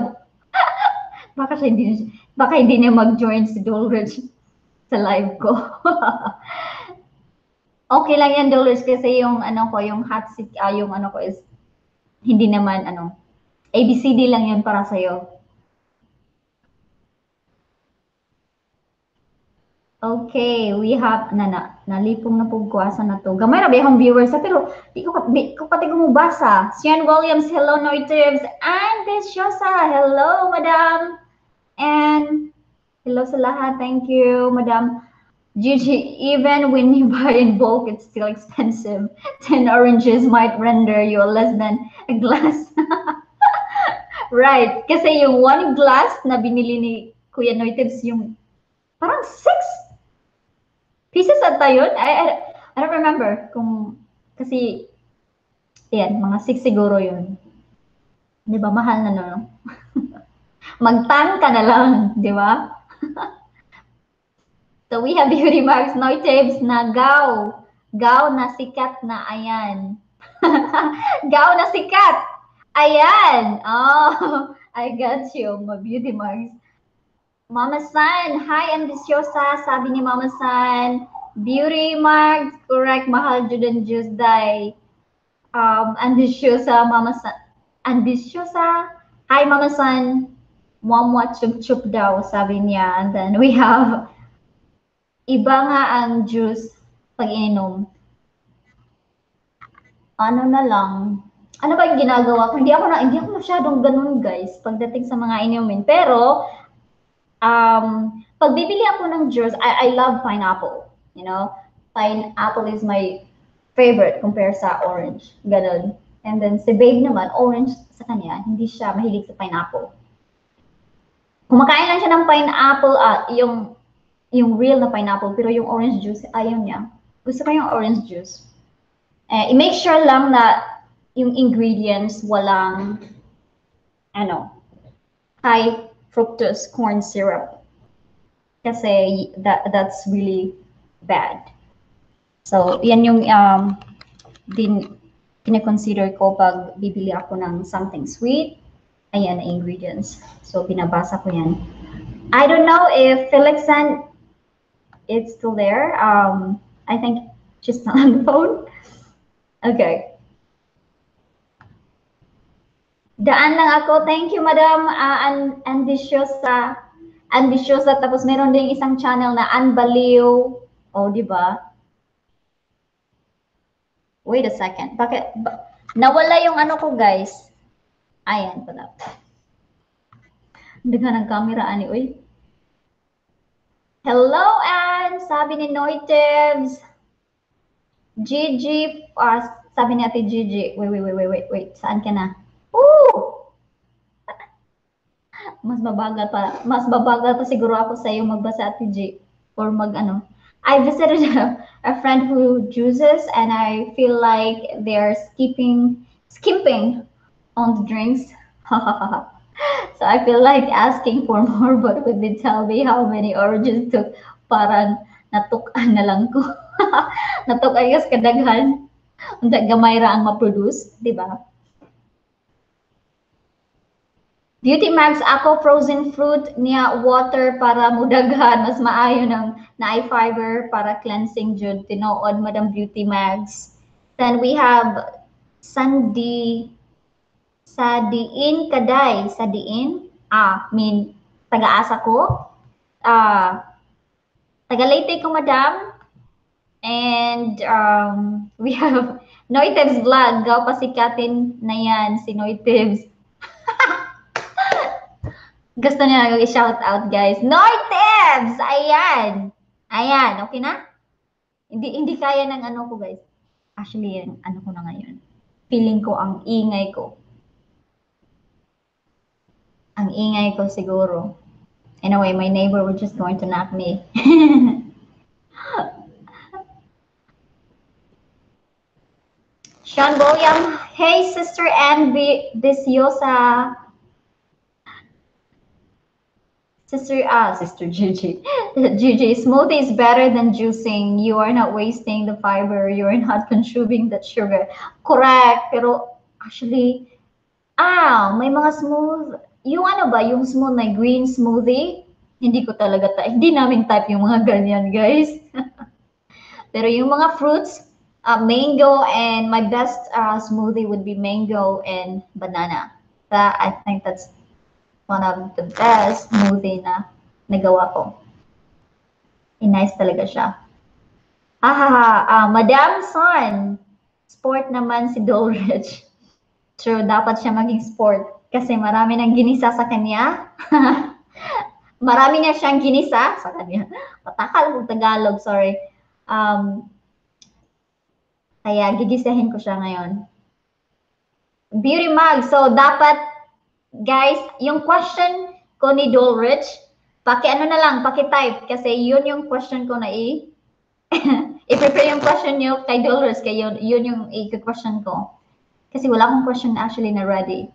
baka hindi niya mag-join si Dolridge sa live ko. Okay lang yan, Dolridge, kasi yung ano ko, yung hot seat, yung ano ko is hindi naman ano, ABCD lang yan para sa'yo. Okay, we have nalipong na pugkuasa na to. Gamay ra ba yung viewers pero di ko pati gumubasa. Sian Williams, hello Noitives, and Bisyosa, hello Madam. And hello sa lahat, thank you Madam. Gigi, even when you buy in bulk, it's still expensive. 10 oranges might render you less than a glass. Right, kasi yung 1 glass na binili ni Kuya Noitives yung parang 6 pieces at yun? I don't remember kung, kasi, yan, mga 6 siguro yun. Di ba, mahal na no? Magtang ka na lang, di ba? So, we have beauty marks, Noitives na gaw. Gaw na sikat na, ayan. Gaw na sikat. Ayan. Oh, I got you, my beauty marks. Mama San, hi, ambisyosa, sabi ni Mama San. Beauty marks, correct, mahal Judan Juice Day. Ambisyosa, Mama San. Ambisyosa, hi, Mama San. Mwamwa chup-chup daw, sabi niya. And then we have, iba nga ang juice pag ininom. Ano na lang. Ano ba yung ginagawa ko? Hindi ako masyadong ganun, guys, pagdating sa mga inumin. Pero, pag bibili ako ng juice, I love pineapple. You know, pineapple is my favorite compared sa orange. Ganun. And then si Babe naman, orange sa kanya, hindi siya mahilig sa pineapple. Kumakain lang siya ng pineapple, yung real na pineapple, pero yung orange juice, ayaw niya. Gusto ko yung orange juice. I-make sure lang na yung ingredients walang high fructose corn syrup. Kasi that's really bad. So, yan yung kine-consider ko pag bibili ako ng something sweet. Ayan, ingredients. So, binabasa ko yan. I don't know if Philexan is still there. I think she's not on the phone. Okay. Daan lang ako. Thank you, Madam Ambisyosa. Ambisyosa. Tapos meron din isang channel na Anbaliw. Oh, di ba? Wait a second. Bakit? Nawala yung ano ko, guys. Ayan pala. Hindi ka ng camera, ani. Uy. Hello, Ann! Sabi ni Noitebs. Gigi. Sabi ni Ate Gigi. Wait. Saan ka na? Ooh! Mas babagal pa siguro ako sa iyo magbasa, Ate G. Or I visited a friend who juices and I feel like they're skimping on the drinks. So I feel like asking for more, but when they tell me how many oranges took, parang natukan na lang ko. Natukan kas kadaghan. Unta gamay ra ang ma-produce, di ba? Beauty Mags ako frozen fruit niya water para mudaghan mas maayo ng naay fiber para cleansing jud tinuod Madam Beauty Mags. Then we have Sadiin Kaday, Sadiin. Taga-asa ko. Taga Leyte ko, Madam. And we have Noitebs Vlog. Gaw pasikatin na yan si Noitebs. Gusto niya i-shout out, guys. Noitebs! Ayan. Okay na? Hindi kaya ng ano ko, guys. Actually, ano ko na ngayon. Feeling ko ang ingay ko. Ang ingay ko siguro. Anyway, my neighbor was just going to knock me. Sean William, hey, Sister Ann Viciosa. Sister Gigi. Gigi, smoothie is better than juicing. You are not wasting the fiber. You are not consuming that sugar. Correct. Pero actually, may mga smooth. Yung yung smooth na green smoothie, hindi ko talaga hindi namin type yung mga ganyan, guys. Pero yung mga fruits, mango, and my best smoothie would be mango and banana. I think that's one of the best smoothie na nagawa ko. Nice talaga siya. Madam Son, sport naman si Dolrich. True, dapat siya maging sport kasi marami nang ginisa sa kanya. Marami na siyang ginisa sa kanya. Patakal kung Tagalog, sorry. Kaya gigisahin ko siya ngayon. Beauty Mag, so dapat guys, yung question ko ni Dolrich, paki-type kasi yun yung question ko na i-prepare yung question niyo kay Dolrich, kaya yun yung i-question ko. Kasi wala akong question actually na ready.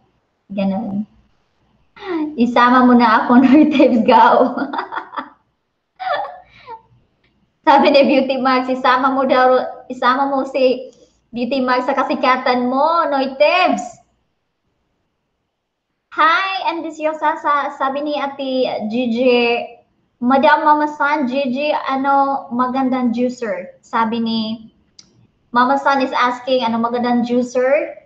Ganun. Isama mo na ako Noitebs Gao. Sabi ni Beauty Mag, isama mo si Beauty Mag sa kasikatan mo, Noitebs. Hi, Ambisyosa, sabi ni Ate Gigi, Madam Mama San, Gigi, magandang juicer? Sabi ni Mama San is asking, magandang juicer?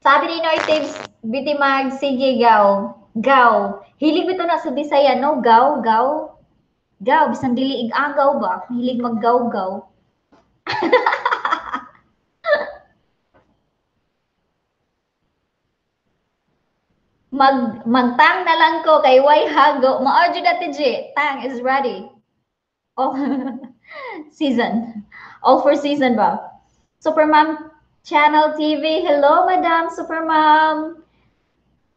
Sabi ni Noitebs, Beauty Mag, sige, gaw. Hilig ito na sa Bisaya, no? Gaw. Bisan dili ig-agaw ba? Hilig mag-gaw. Magtang na lang ko kay Way Hago. Ma-audio dati G. Tang is ready. Oh, season. All for season ba? Supermom Channel TV. Hello, Madam Supermom.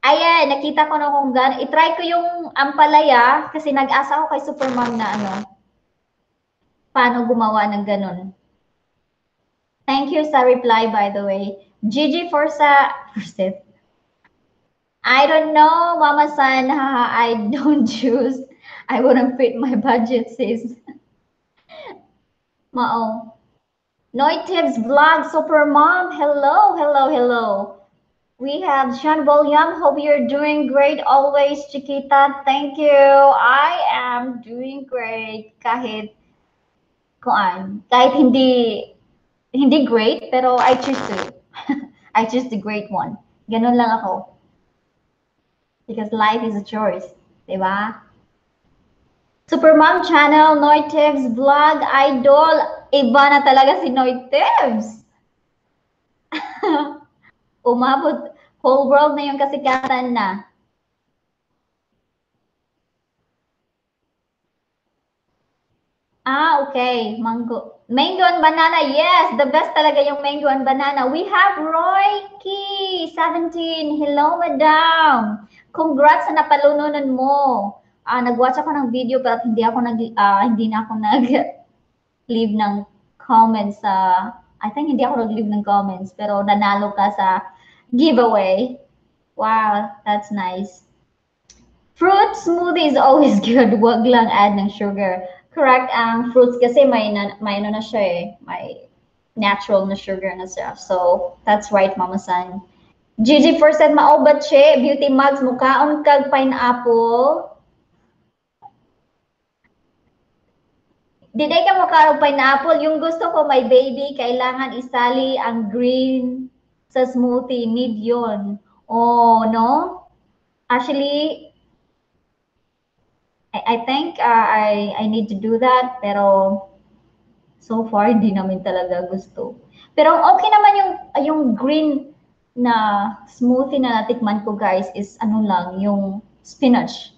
Ayan, nakita ko na kung gano'n. I-try ko yung ampalaya kasi nag-asa ako kay Supermom na paano gumawa ng ganun. Thank you sa reply, by the way. Gigi Forsa, I don't know, Mama San, I don't choose. I wouldn't fit my budget, sis. Mao. Noitives Vlog Super Mom. Hello, hello, hello. We have Sean William. Hope you're doing great always, Chiquita. Thank you. I am doing great. Kahit hindi great, pero I choose to. I choose the great one. Ganun lang ako. Because life is a choice. Diba? Supermom Channel, Noitives Vlog, Idol. Iba na talaga si Noitives. Umabot, whole world na yung kasikatan na. Okay. Mango and banana. Yes, the best talaga yung mango and banana. We have Royki, 17. Hello, madam. Congrats sa napalununan mo. Nag-watch ako ng video pero hindi na ako nag-leave ng comments I think hindi ako nag-leave ng comments pero nanalo ka sa giveaway. Wow, that's nice. Fruit smoothie is always good. Wag lang add ng sugar. Correct, ang fruits kasi may ano na siya eh, may natural na sugar na siya. So, that's right, Mama San. Gigi first said, maobat siya, beauty mugs, mukhaon kag pineapple. Diday ka mukha pineapple. Yung gusto ko, my baby, kailangan isali ang green sa smoothie. Need yun. Oh, no? Actually, I think I need to do that, pero so far hindi namin talaga gusto. Pero okay naman yung green na smoothie na natikman ko, guys, is ano lang, yung spinach.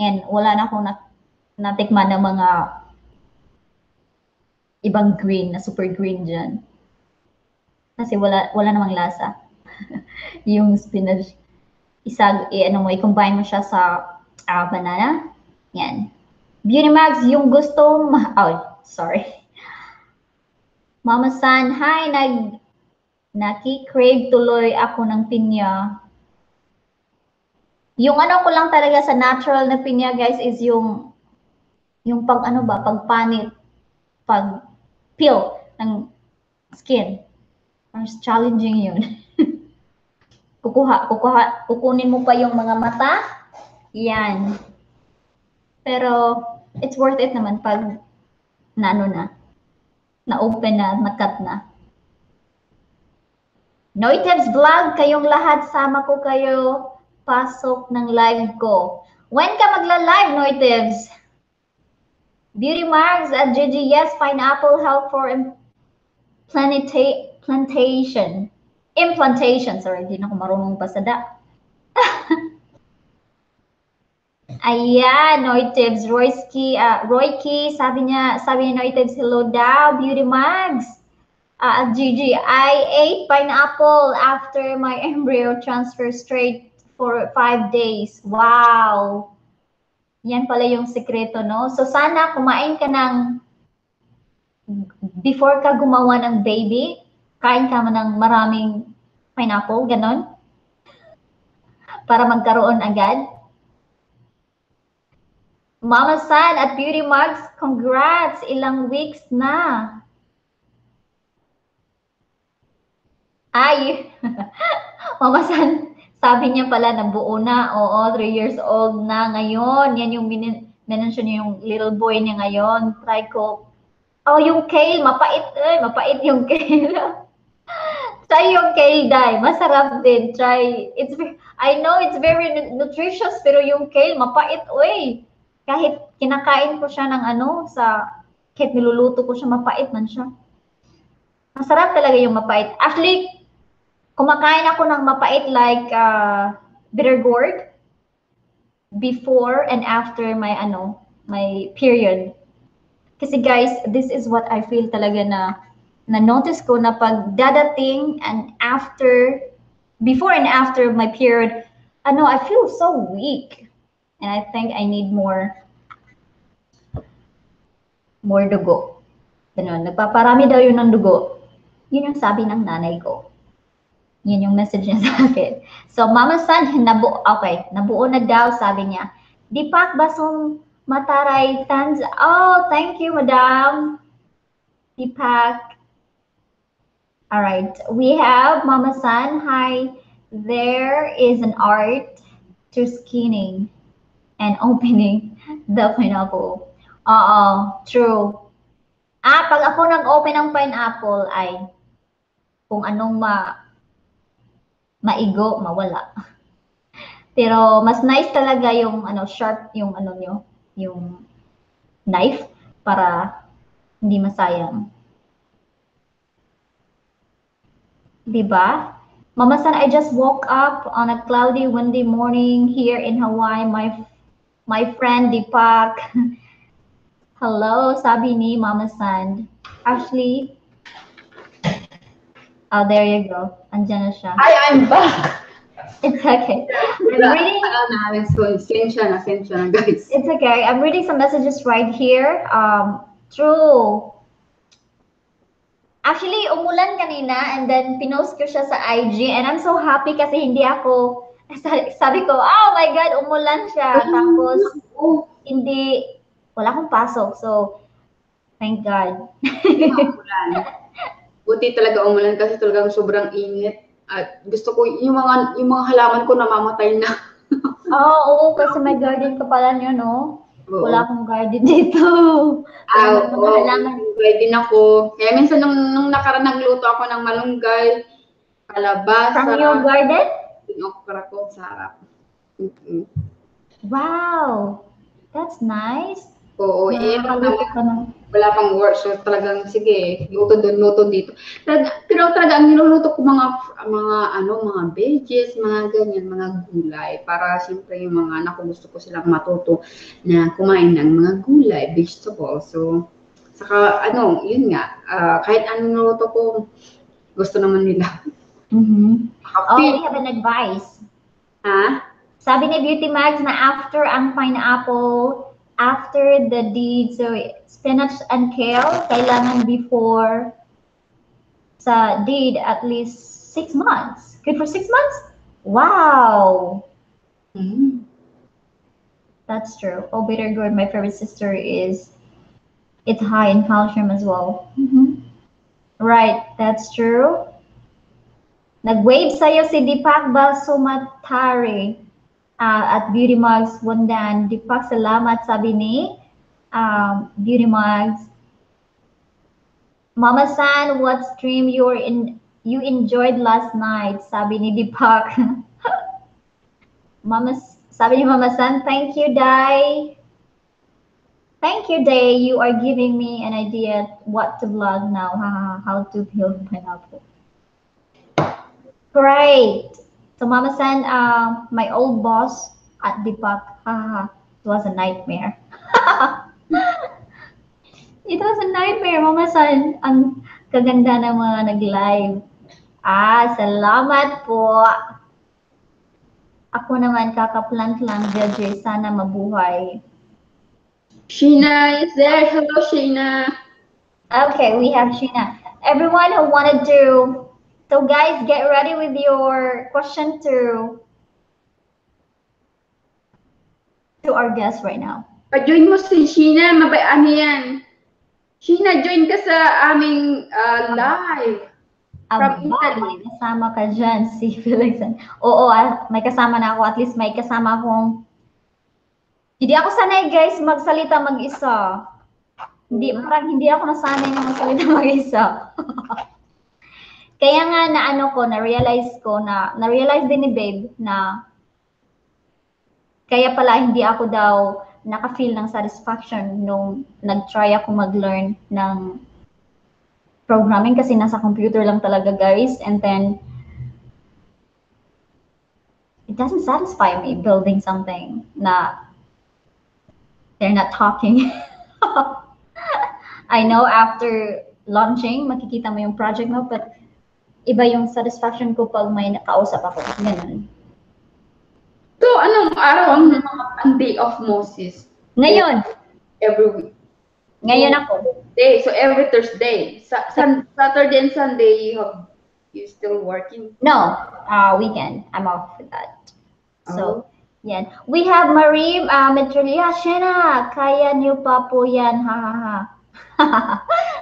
And wala na akong natikman ng mga ibang green na super green dyan. Kasi wala namang lasa. Yung spinach, i-combine mo siya sa banana. Yan. Beauty Mags, yung gusto, sorry. Mama San, hi, naki-crave tuloy ako ng pinya. Yung ano ko lang talaga sa natural na pinya, guys, is yung pagpanit, pag-peel ng skin. Mas challenging yun. Kukunin mo pa yung mga mata. Yan. Pero, it's worth it naman pag na-open na, na-cut na. Noitives Vlog, kayong lahat, sama ko kayo, pasok ng live ko. When ka magla-live, Noitives? Beauty Marks at Gigi, yes, pineapple help for implantation, sorry, hindi na ako marunong pasada. Ayan, Noitives, Royki, sabi niya Noitives, hello daw, Beauty Mags. Gigi, I ate pineapple after my embryo transfer straight for 5 days. Wow! Yan pala yung sekreto, no? So sana kumain ka ng, before ka gumawa ng baby, kain ka ng maraming pineapple, ganon? Para magkaroon agad. Mama San at Beauty Mugs, congrats! Ilang weeks na. Ay! Mama San, sabi niya pala na buo na. Oo, 3 years old na ngayon. Yan yung mention niya yung little boy niya ngayon. Try ko. Oh, yung kale, mapait. Mapait yung kale. Try yung kale, Day. Masarap din. Try. I know it's very nutritious, pero yung kale, mapait. Kahit kinakain ko siya ng kahit niluluto ko siya, mapait man siya. Masarap talaga yung mapait. Actually, kumakain ako ng mapait like bitter gourd before and after my period. Kasi guys, this is what I feel talaga na notice ko na pag dadating and before and after my period, I feel so weak. And I think I need more dugo. Ganun, nagpaparami daw yun ng dugo. Yun yung sabi ng nanay ko. Yun yung message niya sa akin. So, Mama San, nabuo na daw, sabi niya. Dipak basong mataray tans. Oh, thank you, Madam. Dipak. All right, we have Mama San. Hi, there is an art to skinning and opening the pineapple. True. Pag ako nag-open ng pineapple ay kung anong maigo, mawala. Pero mas nice talaga yung sharp yung nyo, yung knife para hindi masayang. Diba? Mama San, I just woke up on a cloudy, windy morning here in Hawaii. My friend Deepak. Hello, sabi ni Mama San. Ashley. Oh, there you go. Andiyan na siya. I'm back. It's okay. Sensya na, guys. It's okay. I'm reading some messages right here. True. Actually, umulan kanina and then pinost ko siya sa IG and I'm so happy kasi hindi ako, sabi ko, oh my God, umulan siya. Tapos, wala akong pasok. So, thank God. Buti talaga umulan kasi talagang sobrang init. At gusto ko, yung mga halaman ko namamatay na. Oo, kasi may garden ka pala nyo, no? Wala akong garden dito. Garden ako. Kaya minsan nung nakaraan nagluto ako ng malunggay, kalabasa. From your garden? Okra ko, sarap. Wow! That's nice. Oo, wala pang work. So talagang, sige, luto doon, luto dito. Pero talaga, ang niluluto ko mga veggies, mga ganyan, mga gulay. Para siyempre yung mga anak ko, gusto ko silang matuto na kumain ng mga gulay, vegetables. So, saka, yun nga, kahit anong niluluto ko, gusto naman nila. We have an advice. Sabi ni Beauty Mags na after ang pineapple, after the deed, so spinach and kale, kailangan before sa deed at least 6 months. Good for 6 months? Wow! That's true. Oh, bitter gourd, my favorite sister it's high in calcium as well. Right, that's true. Nag-wave sa'yo si Deepak Basumatari. At Beauty Mugs Wandan. Deepak, salamat, sabi ni Beauty Mugs. Mama San, what stream you enjoyed last night? Sabi ni Deepak. Sabi ni Mama San, thank you, Dai. Thank you, Day. You are giving me an idea what to vlog now. How to peel pineapple. Great. So Mama San, my old boss at Deepak, it was a nightmare. It was a nightmare, Mama San. Ang kaganda ng mga nag-live. Salamat po. Ako naman kakaplant lang, Judge. Sana mabuhay. Sheena is there. Hello, Sheena. Okay, we have Sheena. Everyone who wanted to. So guys, get ready with your question to our guest right now. Join mo si Sheena, yan. Sheena, join ka sa aming live. From Italy. May kasama ka dyan, si Philexan. Oo, may kasama na ako. At least may kasama akong... Hindi ako sanay, guys, magsalita mag-isa. Hindi ako nasanay na magsalita mag-isa. Kaya nga na-realize din ni Babe na kaya pala hindi ako daw naka-feel ng satisfaction nung nag-try ako mag-learn ng programming kasi nasa computer lang talaga, guys. And then, it doesn't satisfy me building something na they're not talking. I know after launching, makikita mo yung project mo, but iba yung satisfaction ko pag may nakausap ako. Ganun. So, anong araw ang day of Moses? Ngayon. Every week. Ngayon ako. Day. So every Thursday. Saturday and Sunday you still working? No, weekend. I'm off with that. Oh. So, yan. We have Marie Metrolia. Shena, kaya niyo pa po yan. Ha, ha, ha.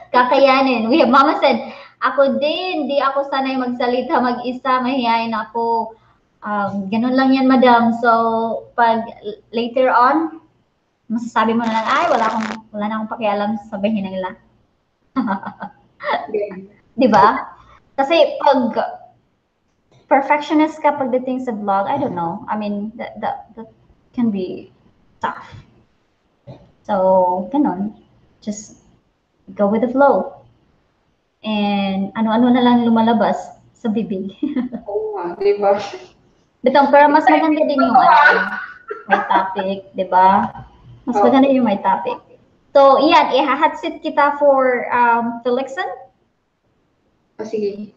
Kakayanin. We have Mama said, ako din, di ako sanay magsalita mag-isa, mahihayin ako. Ganun lang yan, madam. So, pag later on, masasabi mo na lang, ay, wala na akong pakialam, sabihin nila. Di ba? Kasi pag perfectionist ka pagdating sa vlog, I don't know. I mean, that can be tough. So, ganun. Just go with the flow. And ano-ano na lang lumalabas sa bibig. Oo nga, di ba? Pero mas maganda din yung may topic, di ba? Mas maganda yung may topic. So, yan, ihahatsit kita for Philexan. Sige.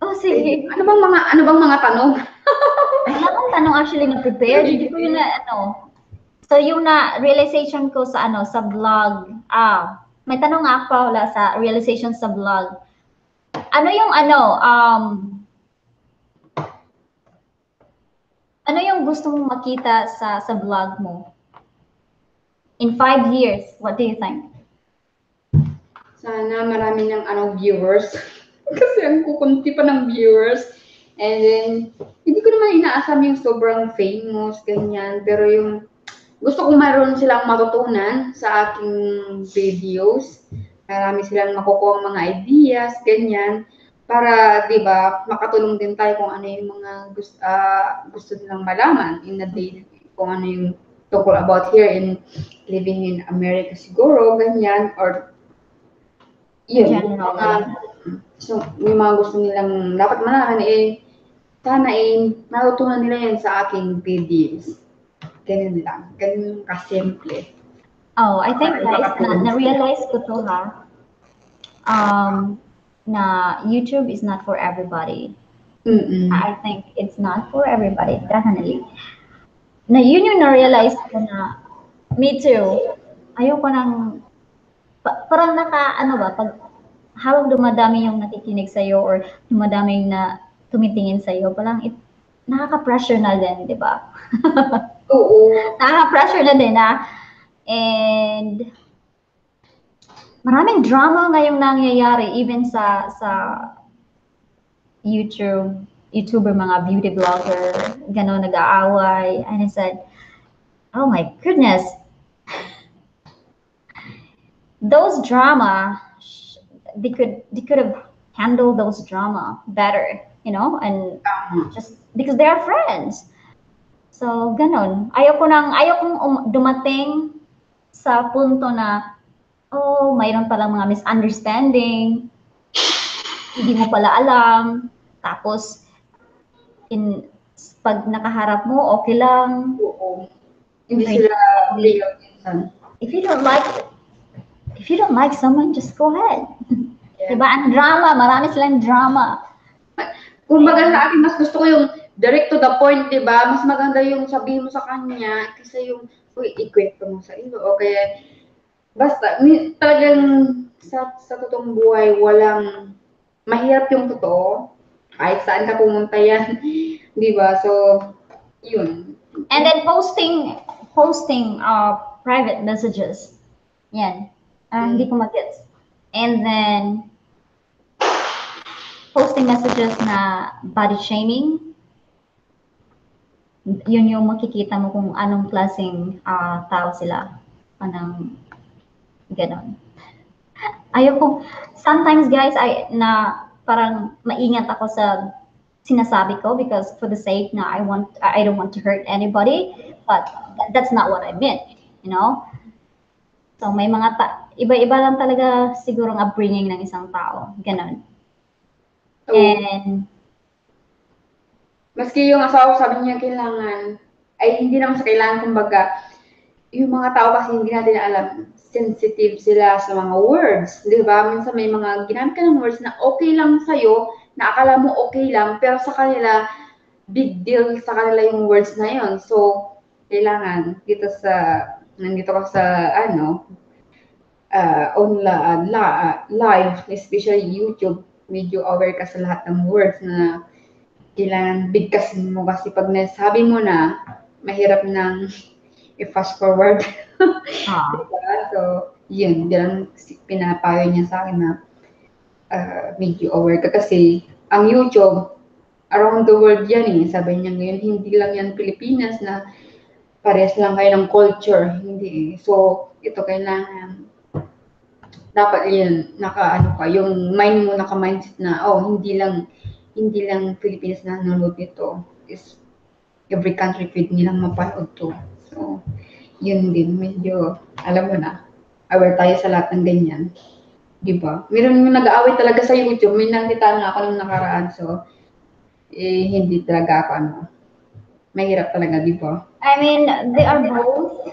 Oh, sige. Ano bang mga tanong? Wala akong tanong actually na prepared. Hindi ko yun na So, yung na realization ko sa sa vlog. May tanong nga ako wala sa realization sa vlog. Ano yung ano yung gusto mong makita sa vlog mo? In 5 years, what do you think? Sana marami ng viewers. Kasi ang kukunti pa ng viewers. And then, hindi ko naman inaasam yung sobrang famous, ganyan. Pero yung gusto kong mayroon silang matutunan sa aking videos. Marami silang makukuha mga ideas, ganyan. Para, di ba, makatulong din tayo kung ano yung mga gusto nilang malaman in the day, kung ano yung tungkol about here in living in America siguro, ganyan, or yun. So, may mga gusto nilang dapat malaman sana natutunan nila yan sa aking videos. Ganun lang. Ganun kasimple. Oh, I think guys, na-realize ko to na YouTube is not for everybody. I think it's not for everybody, definitely. Na yun yung na-realize ko na, me too, ayoko nang, parang pag habang dumadami yung nakikinig sa'yo or dumadami yung na tumitingin sa'yo, parang nakaka-pressure na din, di ba? Oo. Nakaka-pressure na din and maraming drama ngayong nangyayari even sa YouTuber, mga beauty vlogger, gano'n nag-aaway. And I said, oh my goodness, those drama, they could have handled those drama better, and just because they are friends. So, ganon. Ayokong dumating sa punto na, mayroon palang mga misunderstanding, hindi mo pala alam, tapos, pag nakaharap mo, okay lang. Oo. Hindi sila real minsan. If you don't like someone, just go ahead. Yeah. Diba? Ang drama, marami silang drama. Kumbaga sa akin, mas gusto ko yung direct to the point, di ba? Mas maganda yung sabihin mo sa kanya kasi yung, ikwento mo sa ilo. Okay. Basta, talagang sa totoong buhay, walang mahirap yung totoo. Kahit saan ka pumunta yan. Di ba? So, yun. And then posting private messages. Yan. Hindi ko mag-gets. And then, posting messages na body shaming. Yun yung makikita mo kung anong klaseng tao sila. Anong ganon. Ayoko. Sometimes guys, parang maingat ako sa sinasabi ko because for the sake na I don't want to hurt anybody, but that's not what I meant, So may mga iba-iba lang talaga siguro ang upbringing ng isang tao, ganon. And maski yung asawa ko sabi niya kailangan, ay hindi naman sa kailangan, kumbaga, yung mga tao kasi hindi natin alam, sensitive sila sa mga words, di ba? Minsan may mga ginamit ka ng words na okay lang sa'yo, na akala mo okay lang, pero sa kanila, big deal sa kanila yung words na yun. So, kailangan nandito ka sa, live, especially YouTube, medyo aware ka sa lahat ng words na kailangan bigkasin mo kasi pag nasabi mo na, mahirap nang i-fast forward. Ah. Diba? So, yun, yan pinapayo niya sa akin na medyo aware ka kasi ang YouTube, around the world yan eh. Sabi niya ngayon, hindi lang yan Pilipinas na parehas lang kayo ng culture. Hindi eh. So, ito kailangan dapat yun, naka-ano ka, yung mind mo naka-mindset na, oh, hindi lang Pilipinas na nanonood nito. Is every country pwede nilang mapanood to. So, yun din, medyo, alam mo na, aware tayo sa lahat ng ganyan. Di ba? Meron yung nag-aaway talaga sa YouTube, may nakita nga ako nung nakaraan, so, hindi talaga ako, mahirap talaga, di ba? I mean, they are both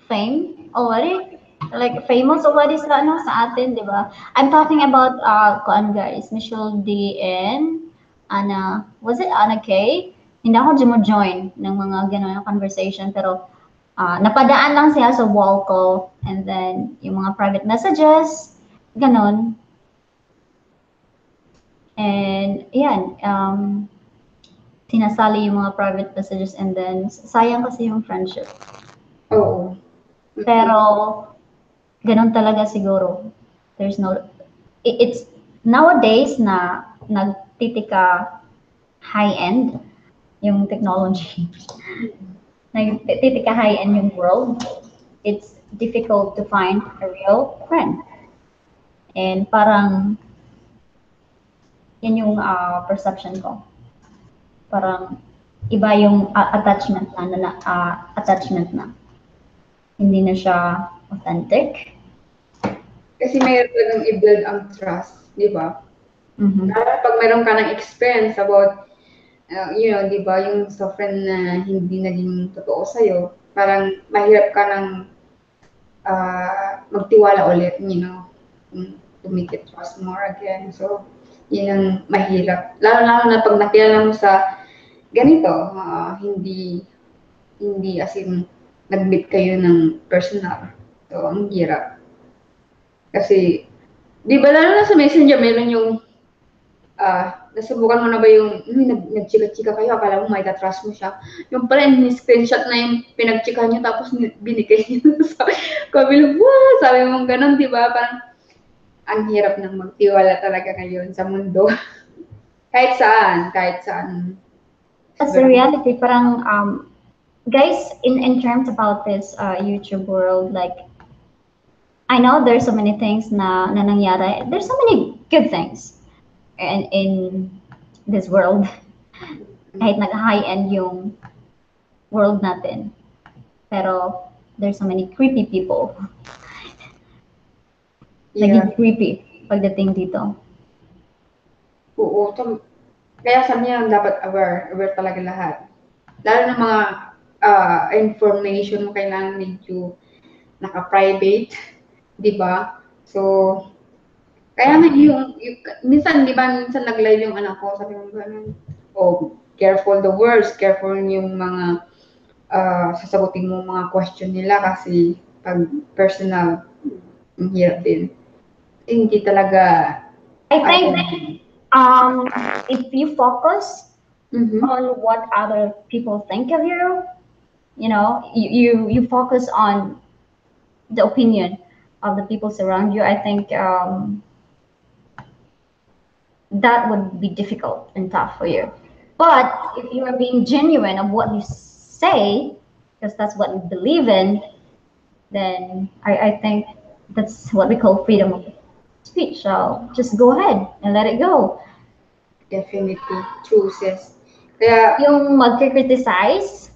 fame already. Like famous already sa ano sa atin, 'di ba? I'm talking about kuan guys, Michelle D and Anna. Was it Anna K? Hindi ako join ng mga ganun conversation pero napadaan lang siya sa wall ko and then yung mga private messages, ganun. And yan, sinasali yung mga private messages and then sayang kasi yung friendship. Oo. Pero ganun talaga siguro. There's no, it's nowadays na nagtitika high-end yung technology. Nagtitika high-end yung world. It's difficult to find a real friend. And parang yan yung perception ko. Parang iba yung attachment na. Hindi na siya authentic. Kasi mayroon talagang i-build ang trust, di ba? Mhm. Lalo pag meron ka ng experience about, di ba, yung sa friend na hindi naging totoo sa'yo, parang mahirap ka ng magtiwala ulit, to make it trust more again. So, yun ang mahirap. Lalo na pag nakilala mo sa ganito, hindi as in nag-meet kayo ng personal. So, ang hirap. Kasi, di ba lalo na sa messenger, meron yung, nasubukan mo na ba yung, nag-chika-chika kayo, akala mo may trust mo siya. Yung pala, screenshot na yung pinag-chika niyo, tapos binigay niyo sa kabilang, sabi mo ganun, di ba? Parang, ang hirap ng magtiwala talaga ngayon sa mundo. kahit saan. As a reality, parang guys, in terms about this YouTube world, like I know there's so many things na nangyari. There's so many good things in this world. Kahit nag-high-end yung world natin. Pero there's so many creepy people. Naging creepy pagdating dito. Oo. Kaya sabi niya dapat aware talaga lahat. Lalo na mga information mo kailangan medyo naka-private, di ba? So, kaya nga minsan, di ba, minsan nag-live yung anak ko, sabi mo gano'n, careful the words, careful yung mga sasagutin mo mga question nila kasi pag personal, ang hirap din. Hindi talaga, I think if you focus on what other people think of you, you focus on the opinion of the people around you, I think that would be difficult and tough for you. But if you are being genuine of what you say, because that's what you believe in, then I think that's what we call freedom of speech. So just go ahead and let it go. Definitely. True, sis. Kaya, yung mag-criticize,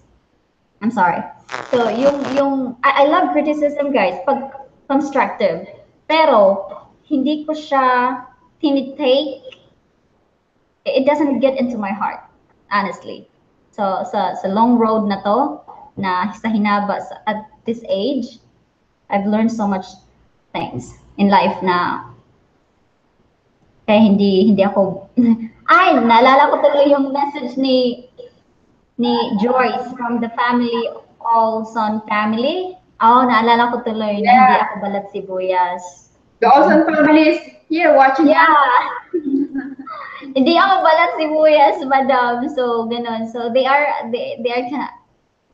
I'm sorry. So, I love criticism, guys, pag constructive. Pero, hindi ko siya tinitake, it doesn't get into my heart, honestly. So, sa long road na to, na sa hinaba at this age, I've learned so much things in life na kaya hindi ako ay naalala ko tuloy yung message ni Joyce from the family All Son family. Oh, naalala ko tuloy na hindi Yeah. ako balat sibuyas. The Olsen family is here watching us. Yeah. Hindi ako balat sibuyas, madam. So, ganun. So, they are kind of,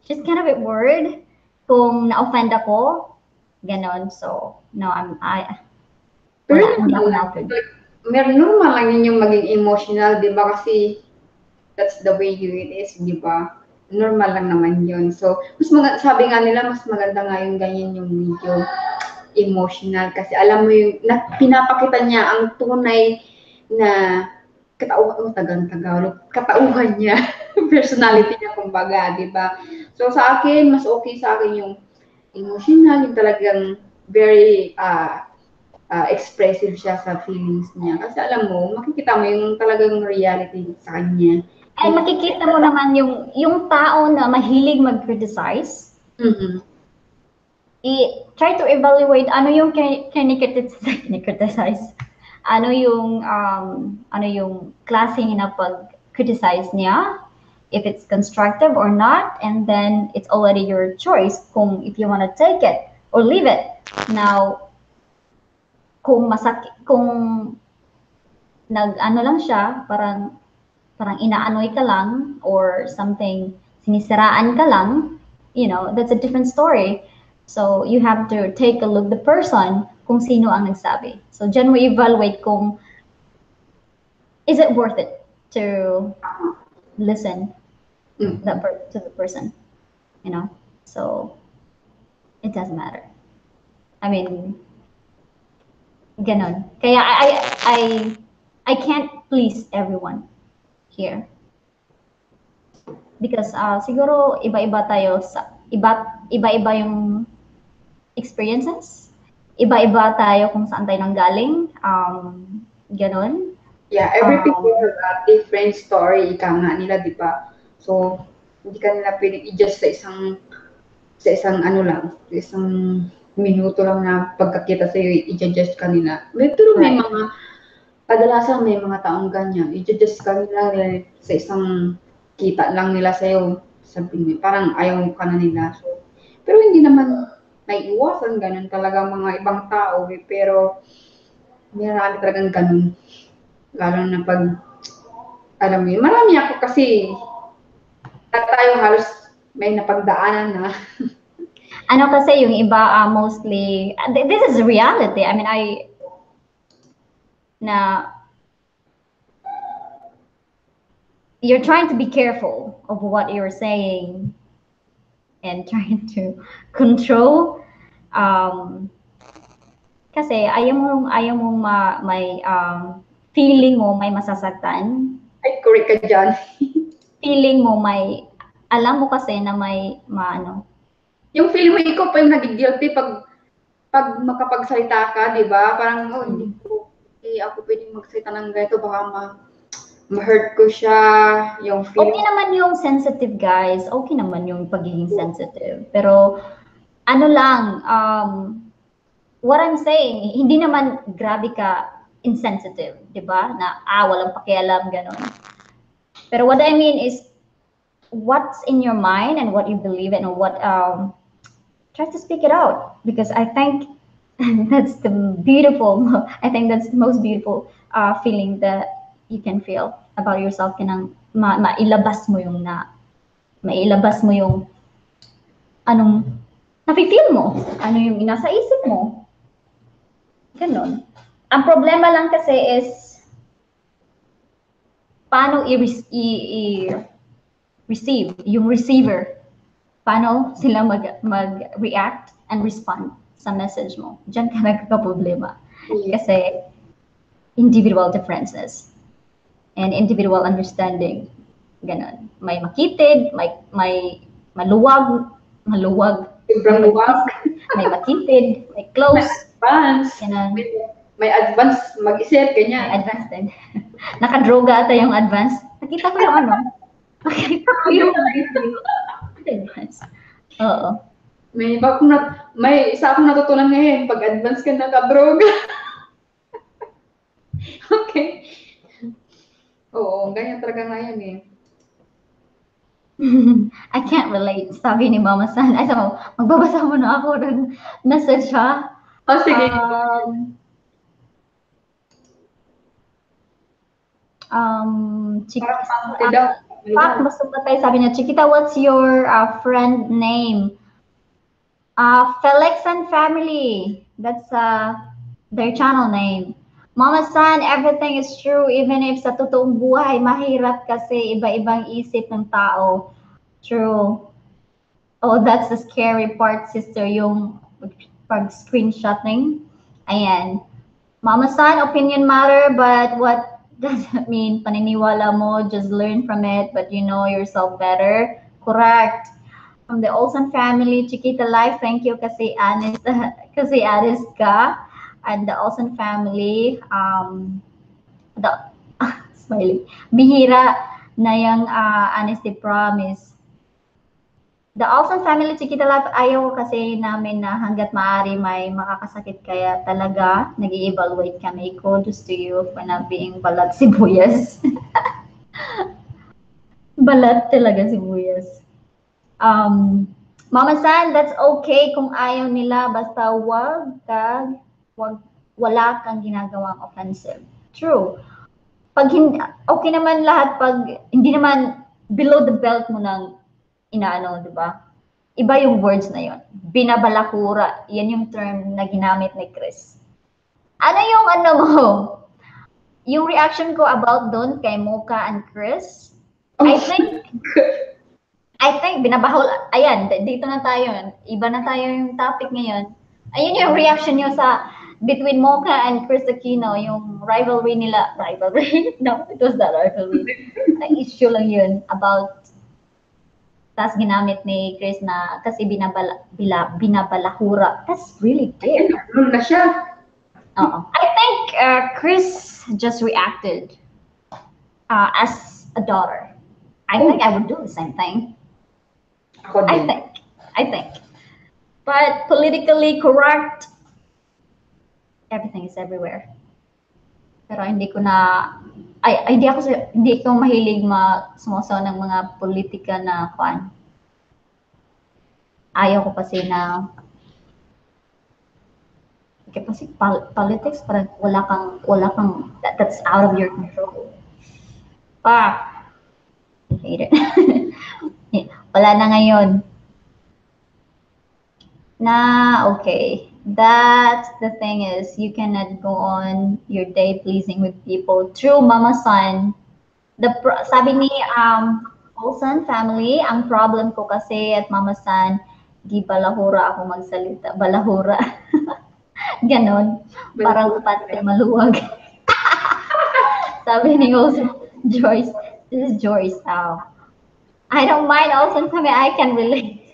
just kind of a word kung na-offend ako. Ganon. So, no, Pero wala, hindi ako normal lang. na-offend. Normal lang yun yung maging emotional, di ba? Kasi that's the way you it is, di ba? Normal lang naman yun. So, sabi nga nila, mas maganda nga yung ganyan yung medyo emotional. Kasi alam mo yung, pinapakita niya ang tunay na katauhan niya, personality niya, kumbaga, di ba? So, sa akin, mas okay sa akin yung emotional, yung talagang very expressive siya sa feelings niya. Kasi alam mo, makikita mo yung talagang reality sa kanya. Ay, makikita mo naman yung tao na mahilig mag-criticize. Mm-hmm. Try to evaluate ano yung kinikriticize. Ano yung klase na pag-criticize niya, if it's constructive or not, and then it's already your choice kung if you want to take it or leave it. Now, kung nag-ano lang siya, parang inaanoy ka lang or something, sinisiraan ka lang, that's a different story. So, you have to take a look the person kung sino ang nagsabi. So, dyan mo evaluate kung is it worth it to listen to the person, So, it doesn't matter. I mean, ganon. Kaya I can't please everyone here. Because siguro iba-iba tayo iba-iba yung experiences. Iba-iba tayo kung saan tayo nanggaling. Ganon. Yeah, every people have a different story, ika nga nila, di ba? So, hindi ka nila pwedeng i-just sa isang ano lang, sa isang minuto lang na pagkakita sa'yo, i-judge ka nila. Pero may mga, kadalasan may mga taong ganyan, i-judge ka nila sa isang kita lang nila sa'yo. Sabihin, parang ayaw ka na nila. So, pero hindi naman may iwasan ganun talaga mga ibang tao, pero marami talagang ganun. Lalo na pag, alam mo yun, marami ako kasi tayo halos may napagdaanan na. Ano kasi yung iba mostly, this is reality. I mean, you're trying to be careful of what you're saying and trying to control. Kasi ayaw mo may feeling mo may masasaktan. Ay, correct ka dyan. Feeling mo alam mo kasi na may maano. Yung feeling mo, ikaw pa yung nagigilty pag makapagsalita ka, di ba? Parang, hindi ako pwedeng magsalita ng ganito, baka ma-hurt ko siya, yung feeling. Okay naman yung sensitive, guys. Okay naman yung pagiging sensitive. Pero, ano lang, what I'm saying, hindi naman grabe ka insensitive, di ba? Na, walang pakialam, gano'n. Pero what I mean is, what's in your mind and what you believe in, and what, try to speak it out. Because I think that's the most beautiful feeling that you can feel about yourself. Kanang mailabas mo yung anong nafe-feel mo, ano yung nasa isip mo. Ganon. Ang problema lang kasi is paano receive yung receiver. Paano sila mag-react and respond sa message mo. Diyan ka nagkakaproblema. Kasi individual differences and individual understanding. Ganon. May makitid, may maluwag. Sobrang luwag. May makitid, may close. May advance. May advance mag-isip, ganyan. May advance din. Nakadroga ata yung advance. Nakita ko yung ano. Nakita ko yung advance. Oo. May isa akong natutunan ngayon, pag advance ka nakadroga. Okay. Oo, ganyan talaga ngayon eh. I can't relate. Sabi ni Mama San. Ay, so, magbabasa mo na ako ng message ha. Oh, sige. Chickita. Pangti daw. Pak, basta ba tayo sabi niya, Chickita, what's your friend name? Philexan Family. That's their channel name. Mama San, everything is true even if sa totoong buhay, mahirap kasi iba-ibang isip ng tao. True. Oh, that's the scary part, sister, yung pag-screenshotting. Ayan. Mama San, opinion matter, but what does it mean? Paniniwala mo, just learn from it, but you know yourself better. Correct. From the Olsen family, Chickita Life, thank you kasi honest ka. And the Olsen family, the smiley, bihira na yung honesty promise. The Olsen family, Chickita Life, ayaw kasi namin na hanggat maaari may makakasakit kaya talaga nag-i-evaluate kami. Kudos to you for not being balat sibuyas. Balat talaga sibuyas. Mama San, that's okay kung ayaw nila basta wala kang ginagawang offensive. True. Pag okay naman lahat pag hindi naman below the belt mo ng inaano, di ba? Iba yung words na yon. Binabalakura. Yan yung term na ginamit ni Chris. Ano yung ano mo? Yung reaction ko about doon kay Mocha and Chris, I think binabahol, ayan, dito na tayo. Iba na tayo yung topic ngayon. Ayun yung reaction nyo sa between Mocha and Chris Aquino, yung rivalry nila. Rivalry? No, it was not rivalry. Ang issue lang yun about tas ginamit ni Chris na kasi binabalahura. That's really deep. Ano na siya? I think Chris just reacted as a daughter. I think I would do the same thing. I think. But politically correct, everything is everywhere. Pero hindi ko mahilig sumusaw ng mga politika na kwan. Ayaw ko kasi na kasi politics parang wala kang that's out of your control. Hate it. Wala na ngayon. Okay. That's the thing is, you cannot go on your day pleasing with people. True, Mama San. Sabi ni Olsen family, ang problem ko kasi at Mama San, di balahura ako magsalita. Balahura. Ganon. Parang pati maluwag. Sabi ni Joyce, this is Joyce. I don't mind Olsen family, I can relate.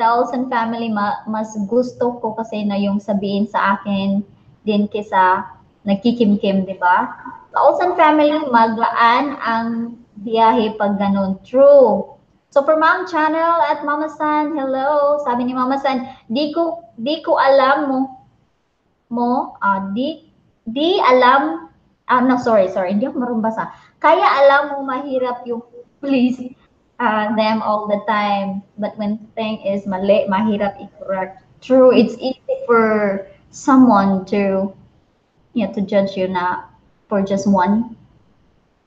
The Olsen family, mas gusto ko kasi na yung sabihin sa akin din kesa nagkikimkim, di ba? The Olsen family, maglaan ang biyahe pag ganun. True. Super Mom Channel at Mama San, hello. Sabi ni Mama San, di ko alam di alam, no, sorry, hindi ako marumbasa. Kaya alam mo mahirap yung please them all the time. But when thing is mali, mahirap i-correct. True, it's easy for someone to judge you na for just one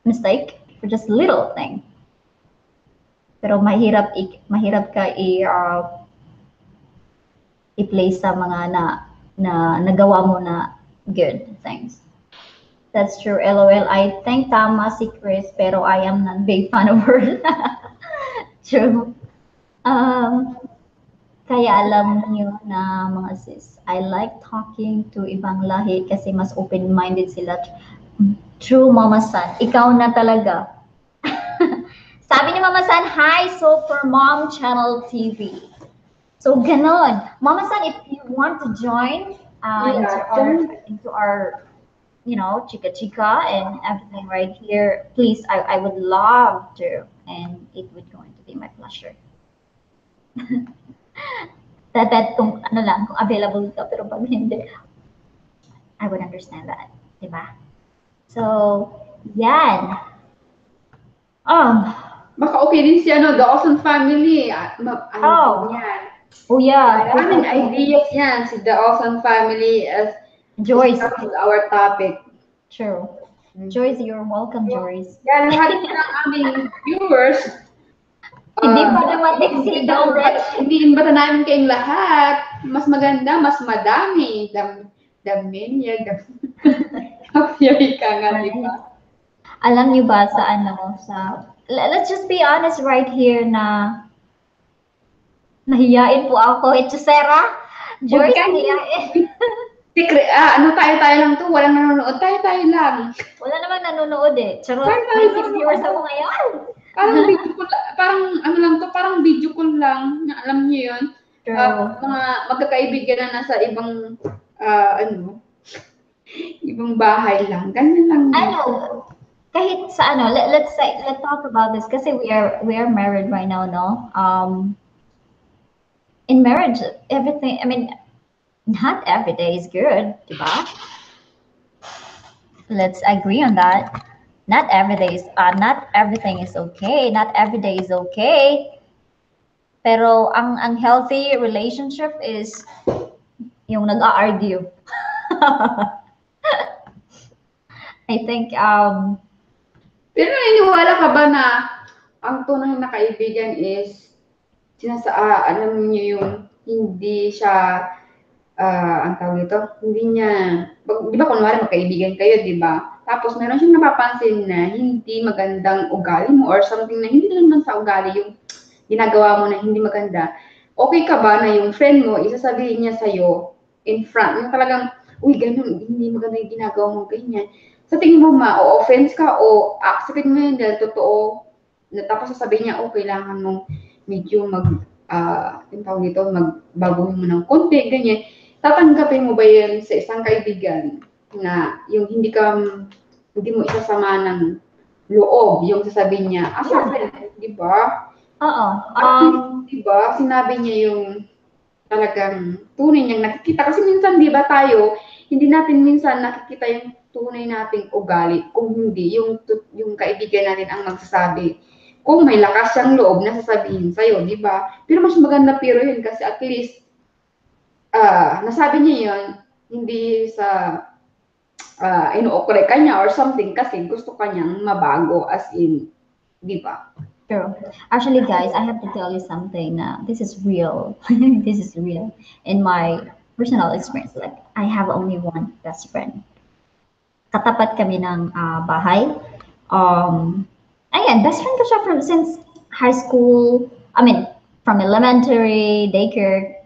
mistake, for just little thing. Pero mahirap ka i-place sa mga na nagawa mo na good things. That's true, LOL. I think tama si Chris, pero I am not big fan of her. True. Kaya alam niyo na mga sis, I like talking to ibang lahi kasi mas open-minded sila. True, Mama San. Ikaw na talaga. Sabi ni Mama San, hi, Super Mom Channel TV. So, ganon. Mama San, if you want to join into our Chicka and everything right here, please, I would love to, and it would going to be my pleasure. that kung ano lang, kung available ka, pero pag hindi, I would understand that, diba? So, yan. Baka okay din si ano, the Awesome Family. Ano Oh, din yan. oh yeah, Maraming ideas yan si the Awesome Family as Joyce. discuss with our topic. True. Joyce, you're welcome, Joyce. Yan, lahat ng aming viewers. Hindi pa dumating si Dorit. Hindi imbata namin kayong lahat. Mas maganda, mas madami. Damin niya. Kapyari ka nga, di ba? Alam niyo ba sa ano, let's just be honest right here na nahiyain po ako. Sarah, Joyce, nahiyain. Secret, ano tayo lang to, walang nanonood, tayo lang. Wala namang nanonood eh. Charot, Tayo may 6 viewers ako ngayon. Parang video call lang, alam niyo yun. Mga magkakaibigan na nasa ibang, ibang bahay lang, ganyan lang. Kahit sa let's talk about this kasi we are married right now, no? In marriage, everything, I mean, not every day is good, diba? Let's agree on that. Not everything is okay. Not every day is okay. Pero ang healthy relationship is yung nag-argue. I think pero naniniwala ka ba na ang tunay na kaibigan is alam niyo yung hindi siya ang tawag ito, hindi niya, di ba kunwari magkaibigan kayo, di ba? Tapos meron siyang napapansin na hindi magandang ugali mo or something na hindi naman sa ugali yung ginagawa mo na hindi maganda. Okay ka ba na yung friend mo, isasabihin niya sa'yo in front, yung talagang, uy, ganun, hindi maganda yung ginagawa mo, ganyan. Sa tingin mo o-offense ka o acceptin mo yun dahil totoo, na tapos sasabihin niya, oh, kailangan mong medyo yung tawag dito, magbaguhin mo ng konti, ganyan. Tatanggapin mo ba yan sa isang kaibigan na yung hindi mo isasama ng loob, yung sasabihin niya, di ba? Oo. Di ba? Sinabi niya yung talagang tunay niyang nakikita. Kasi minsan, di ba tayo, hindi natin minsan nakikita yung tunay nating ugali. Kung hindi, yung kaibigan natin ang magsasabi. Kung may lakas siyang loob na sasabihin sa'yo, di ba? Pero mas maganda pero yun kasi at least nasabi niya yun, hindi sa ino-okray ka niya or something kasi gusto ka niyang mabago as in, di ba? True. Actually, guys, I have to tell you something na this is real. This is real. In my personal experience, like, I have only one best friend. Katapat kami ng bahay. Ayan, best friend ko siya since high school. I mean, from elementary, daycare,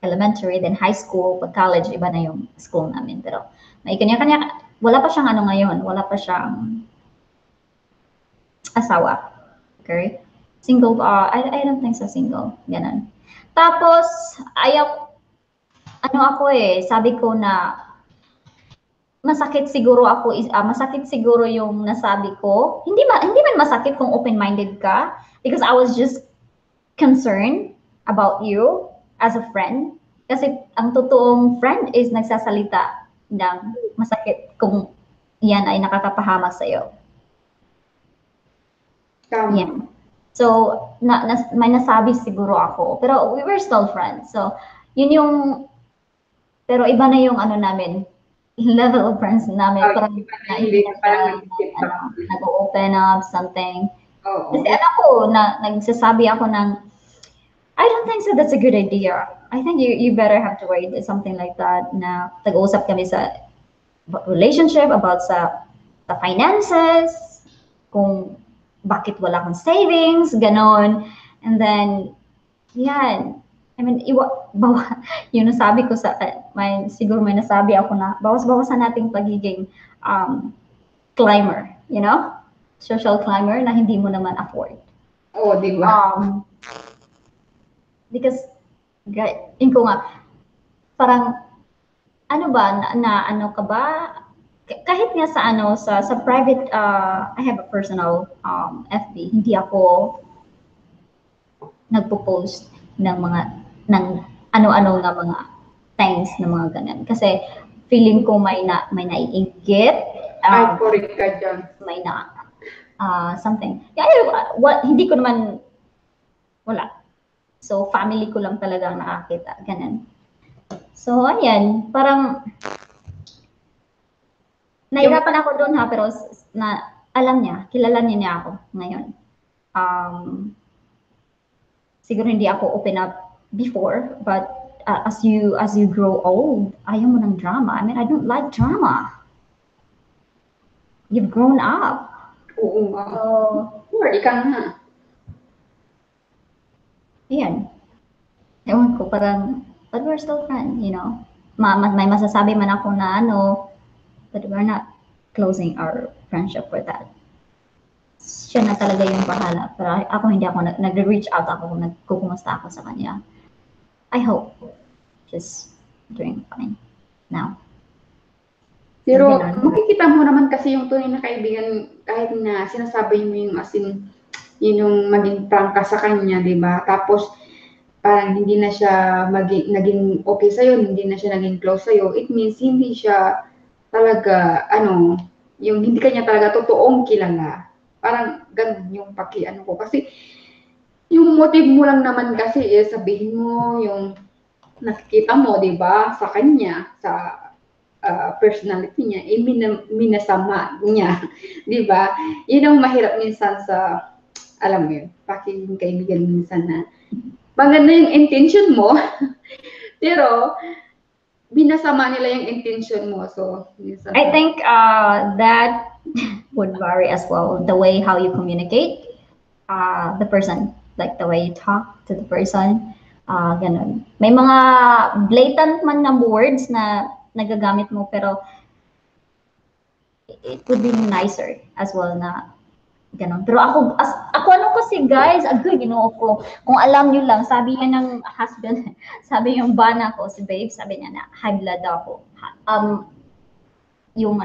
elementary, then high school, pag college, iba na yung school namin. Pero may kanya-kanya, wala pa siyang ngayon, wala pa siyang asawa. Okay? Single, I don't think so single. Ganun. Tapos, sabi ko na, masakit siguro yung nasabi ko. Hindi man masakit kung open-minded ka, because I was just concerned about you as a friend. Kasi ang totoong friend is nagsasalita ng masakit kung yan ay nakakapahamak sa'yo. Yan. So, may nasabi siguro ako. Pero we were still friends. So, pero iba na yung namin, level of friends namin. Nag-open up something. Kasi nagsasabi ako ng, I don't think so that's a good idea. I think you better have to wait something like that na tag-usap kami sa relationship about sa finances, kung bakit wala kang savings, ganon. And then, yan. I mean, yung nasabi ko siguro may nasabi ako na, bawas-bawasan nating pagiging climber, social climber na hindi mo naman afford. Oo, di ba? Because, ko nga, parang, ano ka ba, kahit nga sa private, I have a personal FB, hindi ako nagpo-post ng ano-ano na mga things na mga ganun. Kasi feeling ko may naiinggit. Ay, correct ka dyan. May something. Yeah, hindi ko naman, wala. So, family ko lang talaga ang nakakita. Ganun. So, ayan, parang, nahirapan ako doon ha, pero alam niya, kilala niya ako ngayon. Siguro hindi ako open up before, but as you grow old, ayaw mo ng drama. I mean, I don't like drama. You've grown up. Oo nga. Sure, ikaw nga. Ayan. Ewan ko, parang, but we're still friends, you know. May masasabi man ako na but we're not closing our friendship for that. Siya na talaga yung bahala. Pero ako hindi ako nag-reach out ako, nagkukumusta ako sa kanya. I hope she's doing fine now. Pero makikita mo naman kasi yung tunay na kaibigan kahit na sinasabi mo yung asin, yun yung maging prangka sa kanya, di ba? Tapos parang hindi na siya naging okay sa'yo, hindi na siya naging close sa'yo. It means hindi siya talaga, yung hindi kanya talaga totoong kilala. Parang ganun yung ko. Kasi yung motive mo lang naman kasi sabihin mo yung nakikita mo, di ba, sa kanya, sa personality niya, minasama niya, di ba? Yun ang mahirap minsan sa, alam mo yun, pakikaibigan minsan na maganda yung intention mo, pero binasama nila yung intention mo. So, minsan, I think that would vary as well, the way how you communicate, the person, like the way you talk to the person, ganun. May mga blatant man na words na nagagamit mo, pero it would be nicer as well na ganun. Pero ako kasi guys, ginoo ko. Kung alam niyo lang, sabi niya ng husband, sabi yung bana ko, si babe, sabi niya na high blood ako. Yung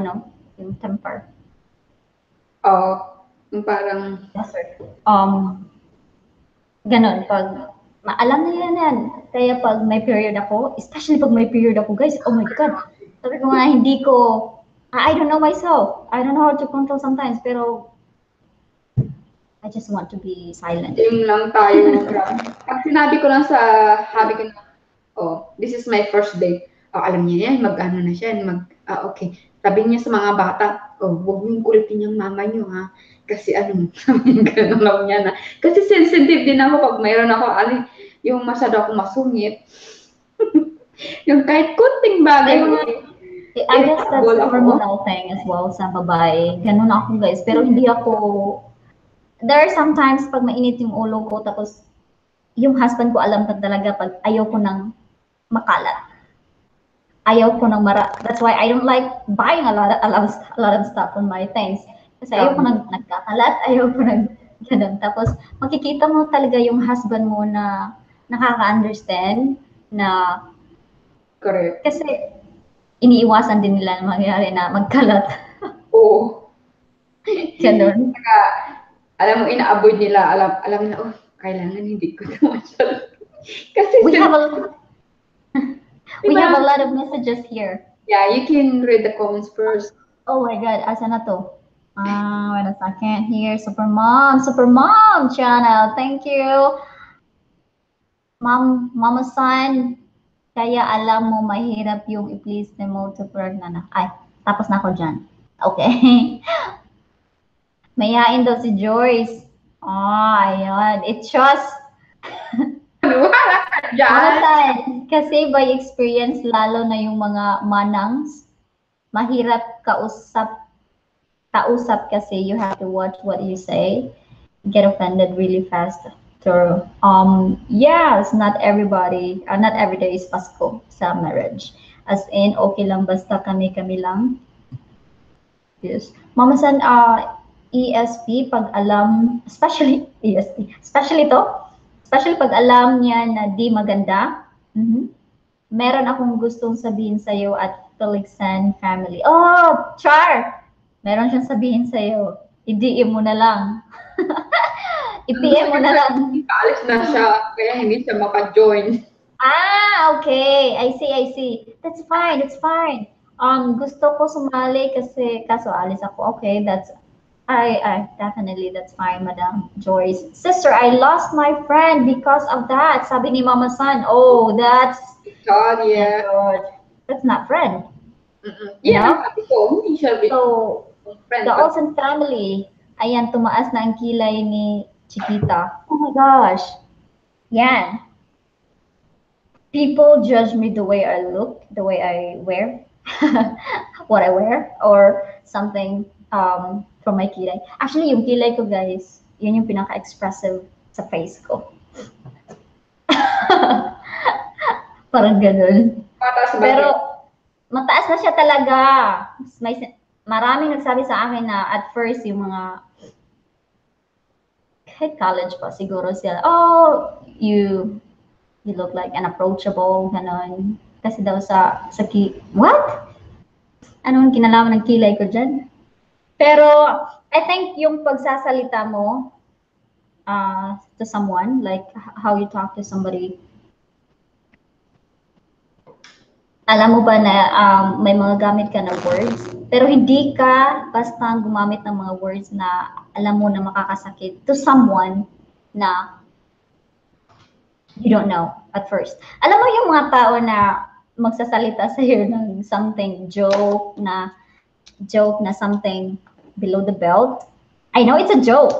temper. yung parang, Yes, sir. Ganun, pag alam nila yan. Kaya pag may period ako, especially pag may period ako, guys, oh my God. Sabi ko nga, hindi ko, I don't know myself. I don't know how to control sometimes, pero I just want to be silent. Yun lang tayo. Pag sinabi ko lang sa hobby ko na, this is my first day. Alam niya yan, mag-ano na siya, okay. Sabi niya sa mga bata, huwag mo yung kulitin yung mama niyo, ha? Kasi gano'n lang niya na. Kasi sensitive din ako pag mayroon ako, yung masyado ako masungit. Yung kahit kunting bagay. I guess that's a hormonal thing as well sa babae. Ganun ako, guys. Pero hindi ako, there are sometimes pag mainit yung ulo ko, tapos yung husband ko alam ka talaga pag ayaw ko ng makalat. Ayaw ko ng that's why I don't like buying a lot of stuff on my things. Kasi ayaw ko nagkakalat, ayaw ko ganun. Tapos makikita mo talaga yung husband mo na nakaka-understand na correct. Kasi iniiwasan din nila na mangyari na magkalat. Oo. Ganun. Alam mo, ina-avoid nila. Alam nila, kailangan hindi ko ito masyal. Kasi we have a lot of messages here. Yeah, you can read the comments first. Oh my God, asa na to? Wait a second here. Super Mom channel. Thank you. Mama San, kaya alam mo mahirap yung i-please ni mo to pregnant na. Ay, tapos na ako dyan. Okay. Mayain daw si Joyce. Ayan. It's just kasi by experience, lalo na yung mga manangs, mahirap kausap kasi you have to watch what you say, get offended really fast. So, yes, not everybody, not every day is Pasko sa marriage. As in, okay lang, basta kami lang. Yes. Mama San, ESP, pag alam, especially ESP, especially pag alam niya na di maganda, meron akong gustong sabihin sa'yo at Philexan Family. Oh, Char! Meron siyang sabihin sa'yo. I-DM mo na lang. I-PM mo na lang. Alis na siya, kaya hindi siya maka-join. Okay. I see. That's fine. Gusto ko sumali kasi kaso alis ako. Okay, Definitely, that's fine, Madam Joyce. Sister, I lost my friend because of that. Sabi ni Mama San, oh, that's, God, my yeah. God, that's not friend, you Yeah, know? sabi ko, hindi siya So, friend. the Olsen family, ayan, tumaas na ang kilay ni Chiquita. Oh my gosh. Yan. People judge me the way I look, the way I wear, what I wear, or something from my kilay. Actually, yung kilay ko, guys, yun yung pinaka-expressive sa face ko. Parang ganun. Patas ba? Pero, mataas na siya talaga. Maraming nagsabi sa akin na at first, yung mga kahit college pa, siguro sila, oh, you look like unapproachable, ganon. Kasi daw what? Anong kinalaman ng kilay ko dyan? Pero, I think yung pagsasalita mo to someone, like how you talk to somebody, alam mo ba na may mga gamit ka na words, pero hindi ka basta gumamit ng mga words na alam mo na makakasakit to someone na you don't know at first. Alam mo yung mga tao na magsasalita sa iyo ng something joke na something below the belt. I know it's a joke.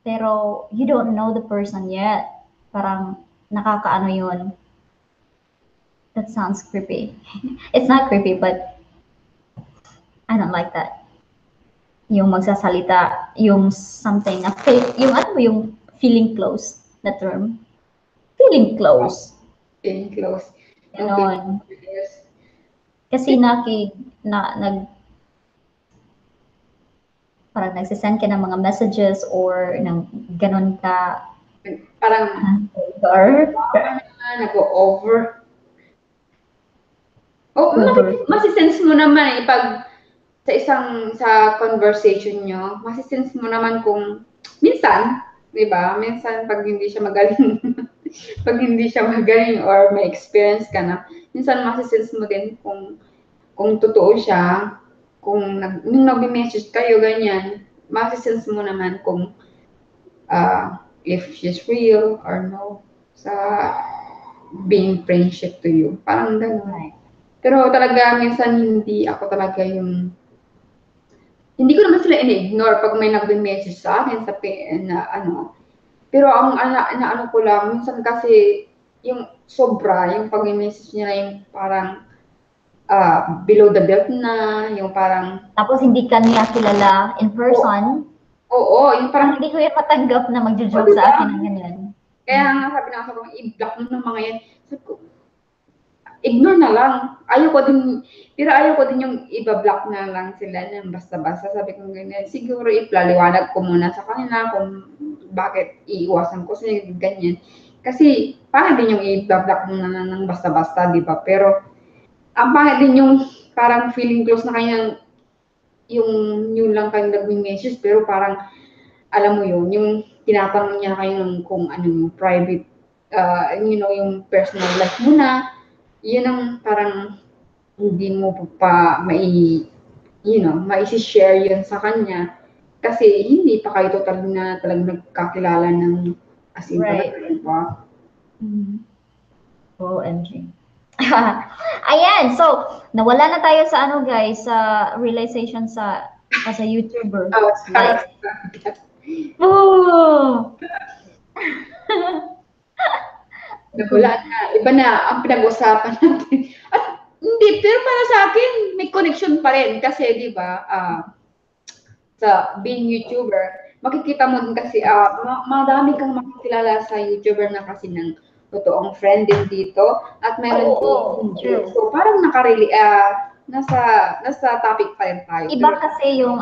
Pero you don't know the person yet. Parang nakakaano yun. That sounds creepy. It's not creepy, but I don't like that. Yung magsasalita, yung something na yung ano yung feeling close, na term. Feeling close. Feeling close. Ganon. Kasi parang nagsisend ka ng mga messages or ng ganon ka. Parang nag-over. Oh, masisense mo naman pag sa conversation nyo, masisense mo naman kung minsan, di ba? Minsan pag hindi siya magaling, pag hindi siya magaling or may experience ka na, minsan masisense mo din kung totoo siya, kung nung nag-message kayo, ganyan, masisense mo naman kung if she's real or no sa being friendship to you. Parang gano'n. Right. Pero talaga, minsan hindi ako talaga hindi ko naman sila in-ignore pag may nag-message sa akin na ano. Pero ang ano ko lang, minsan kasi yung sobra, yung pag-message nila yung parang below the belt na, yung parang... Tapos hindi ka niya kilala in person. Oo, yung parang... Hindi ko yung matanggap na magjo-joke sa akin ng ganyan. Kaya nga sabi na ako, i-block mo ng mga yan. Sabi ko, ignore na lang. Ayoko din yung iba-block na lang sila ng basta-basta. Sabi ko ganyan, siguro ipaliwanag ko muna sa kanila kung bakit iiwasan ko sila ganyan. Kasi parang din yung i-block mo na ng basta-basta, di ba? Pero ang pangit din yung parang feeling close na kanya yung yun lang kayong nag-message pero parang alam mo yun, yung tinatanong niya kayo ng kung ano yung private, yung personal life mo na, yun ang parang hindi mo pa mai-share yun sa kanya kasi hindi pa kayo total na talagang nagkakilala ng as in Right. talaga, diba? OMG. Ayan, so nawala na tayo sa ano guys, sa realization as a YouTuber. Like, Nawala na. Iba na ang pinag-usapan natin. At hindi, pero para sa akin, may connection pa rin. Kasi, di ba, sa being YouTuber, makikita mo din kasi, madami kang makikilala sa YouTuber na kasi ng totoong friend din dito. At meron din. So, parang nasa topic pa rin tayo. Iba kasi yung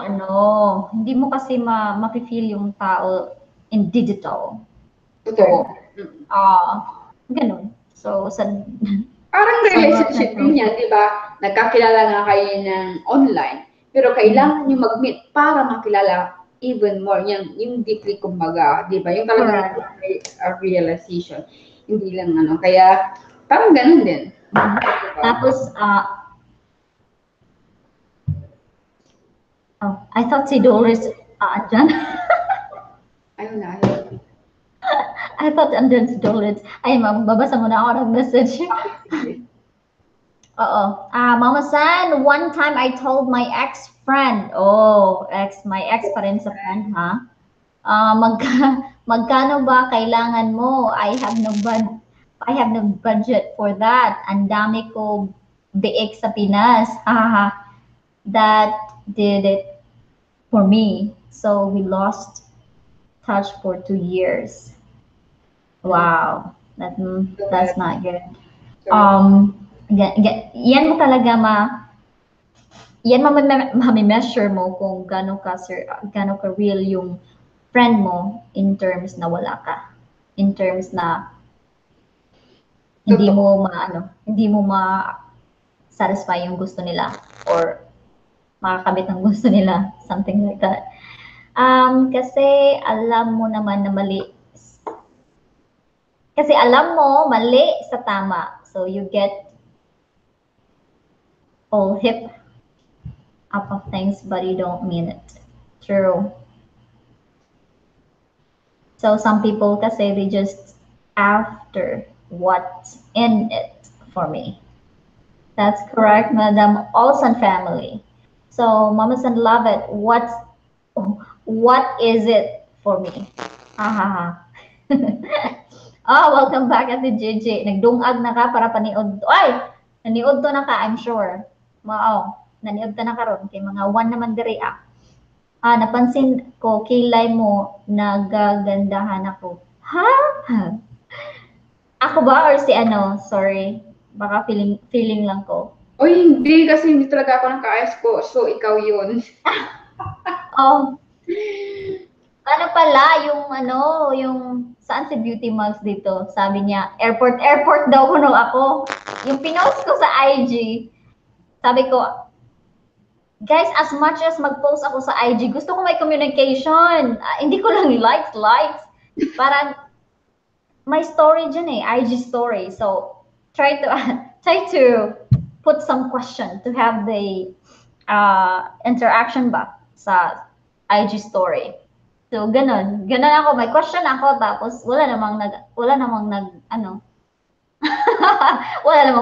hindi mo kasi ma-feel yung tao in digital. Totoo. Ganun. So, parang relationship din yan, di ba? Nagkakilala nga kayo ng online. Pero kailangan nyo mag-meet para makilala even more. Yung deeply, kumbaga, di ba? Yung talagang realization. Hindi lang Kaya, parang ganun din. Tapos, Oh, I thought si Doris andyan. Ayun na, ayun. I thought andyan si Doris. Ay, magbabasa muna ako ng message. Sige. Oo. Mama San, one time I told my ex-friend, my ex pa rin sa friend, ha? Magkano ba kailangan mo? I have no budget for that. Ang dami ko biik sa Pinas. Haha. That did it for me. So we lost touch for 2 years. Wow. That's not good. Yan mo talaga ma-measure mo kung gano'n ka real yung friend mo in terms na wala ka. In terms na hindi mo satisfy yung gusto nila or makakabit ang gusto nila, something like that. Kasi alam mo naman na mali. Kasi alam mo mali sa tama. So you get all hip up of things, but you don't mean it. True. So some people kasi they just after what's in it for me. That's correct, Madam Olsen family. So Mama San love it. What is it for me? Ha ha ha. Welcome back at the JJ. Nagdungag na ka para paniod. Ay, naniod to na ka, I'm sure. Naniod ta na karon kay mga one naman diri ah. Napansin ko kilay mo nagagandahan ako. Ha? Ako ba or si ano? Sorry. Baka feeling lang ko. Oy, hindi kasi hindi talaga ako nakaayos ko. So ikaw 'yun. Ano pala yung saan si Beauty Mugs dito? Sabi niya, airport daw kuno ako. Yung pinost ko sa IG. Sabi ko, guys, as much as mag-post ako sa IG, gusto ko may communication. Hindi ko lang likes. Parang my story dyan IG story. So, try to put some question to have the interaction ba sa IG story. So, ganun ako. May question ako, tapos wala namang wala namang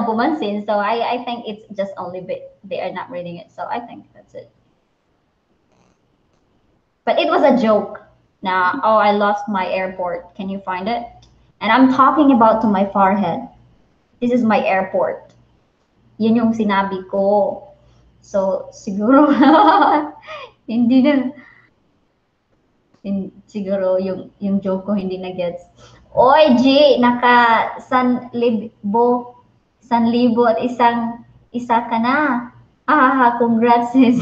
pumansin. So, I think it's just only they are not reading it. So, I think that's it. But it was a joke. Na, I lost my airport. Can you find it? And I'm talking about to my forehead. This is my airport. Yun yung sinabi ko. So, siguro, siguro yung joke ko hindi na gets. Oy, G, naka 1,000 at isa ka na. Congrats sis.